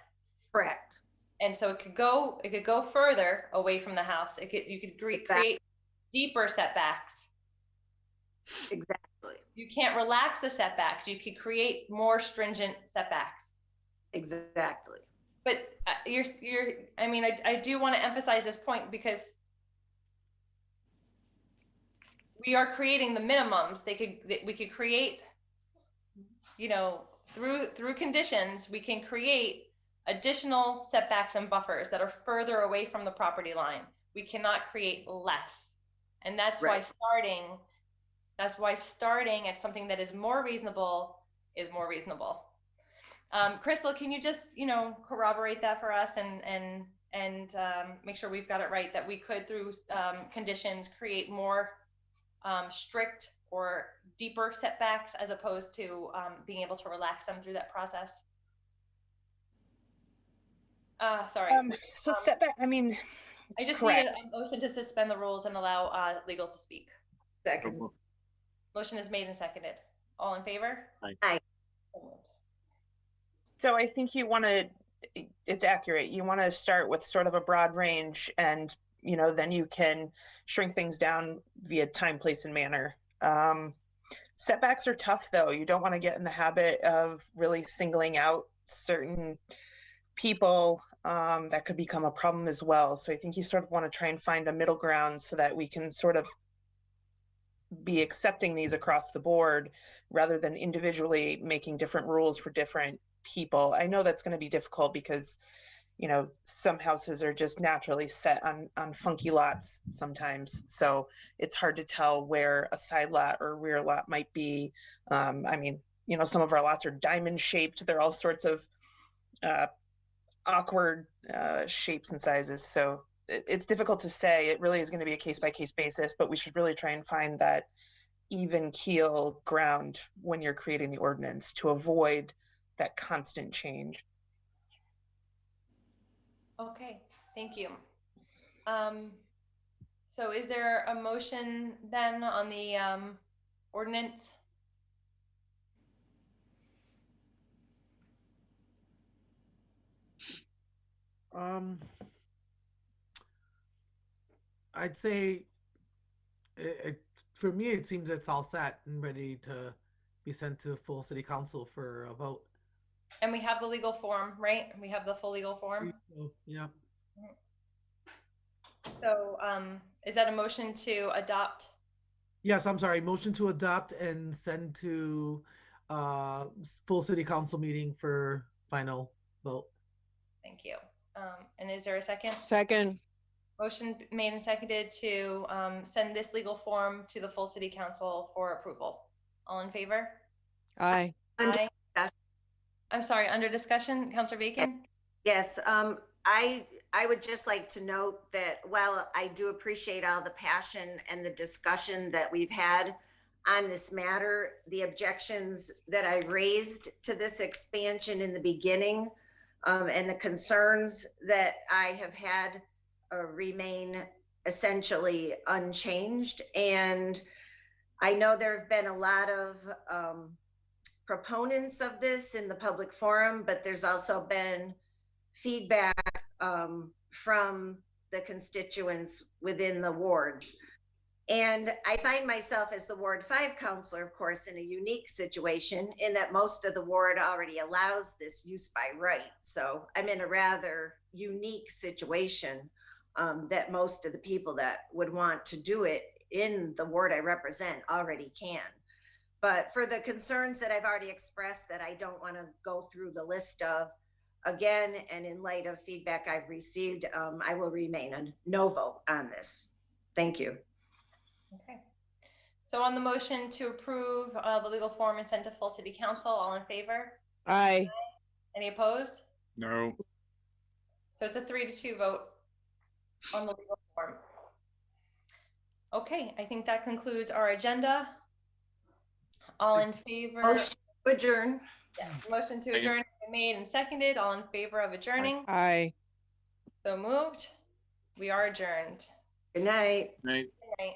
Correct. And so it could go further away from the house. You could create deeper setbacks. Exactly. You can't relax the setbacks. You could create more stringent setbacks. Exactly. But I mean, I do want to emphasize this point because we are creating the minimums. We could create, you know, through conditions, we can create additional setbacks and buffers that are further away from the property line. We cannot create less. And that's why starting at something that is more reasonable is more reasonable. Crystal, can you just, you know, corroborate that for us and make sure we've got it right, that we could, through conditions, create more strict or deeper setbacks as opposed to being able to relax them through that process? Sorry. So setback, I mean, I just correct. need a motion to suspend the rules and allow legal to speak. Second. Motion is made and seconded. All in favor? Aye. So I think you want to, it's accurate. You want to start with sort of a broad range, and, you know, then you can shrink things down via time, place, and manner. Setbacks are tough, though. You don't want to get in the habit of really singling out certain people. That could become a problem as well. So I think you sort of want to try and find a middle ground so that we can sort of be accepting these across the board rather than individually making different rules for different people. I know that's going to be difficult because, you know, some houses are just naturally set on funky lots sometimes. So it's hard to tell where a side lot or rear lot might be. I mean, you know, some of our lots are diamond shaped. They're all sorts of awkward shapes and sizes. So it's difficult to say. It really is going to be a case by case basis, but we should really try and find that even keel ground when you're creating the ordinance to avoid that constant change. Okay, thank you. So is there a motion then on the ordinance? I'd say for me, it seems it's all set and ready to be sent to full city council for a vote. And we have the legal form, right? We have the full legal form. Yeah. So is that a motion to adopt? Yes, I'm sorry. Motion to adopt and send to full city council meeting for final vote. Thank you. And is there a second? Second. Motion made and seconded to send this legal form to the full city council for approval. All in favor? Aye. Aye. I'm sorry, under discussion, Councilor Bacon? Yes, I would just like to note that while I do appreciate all the passion and the discussion that we've had on this matter, the objections that I raised to this expansion in the beginning and the concerns that I have had remain essentially unchanged. And I know there have been a lot of proponents of this in the public forum, but there's also been feedback from the constituents within the wards. And I find myself as the Ward 5 counselor, of course, in a unique situation in that most of the ward already allows this use by right. So I'm in a rather unique situation that most of the people that would want to do it in the ward I represent already can. But for the concerns that I've already expressed that I don't want to go through the list of again, and in light of feedback I've received, I will remain a no vote on this. Thank you. Okay. So on the motion to approve the legal form and send to full city council, all in favor? Aye. Any opposed? No. So it's a 3-2 vote on the legal form. Okay, I think that concludes our agenda. All in favor? Motion to adjourn. Yes, motion to adjourn has been made and seconded. All in favor of adjourning? Aye. So moved. We are adjourned. Good night. Night. Good night.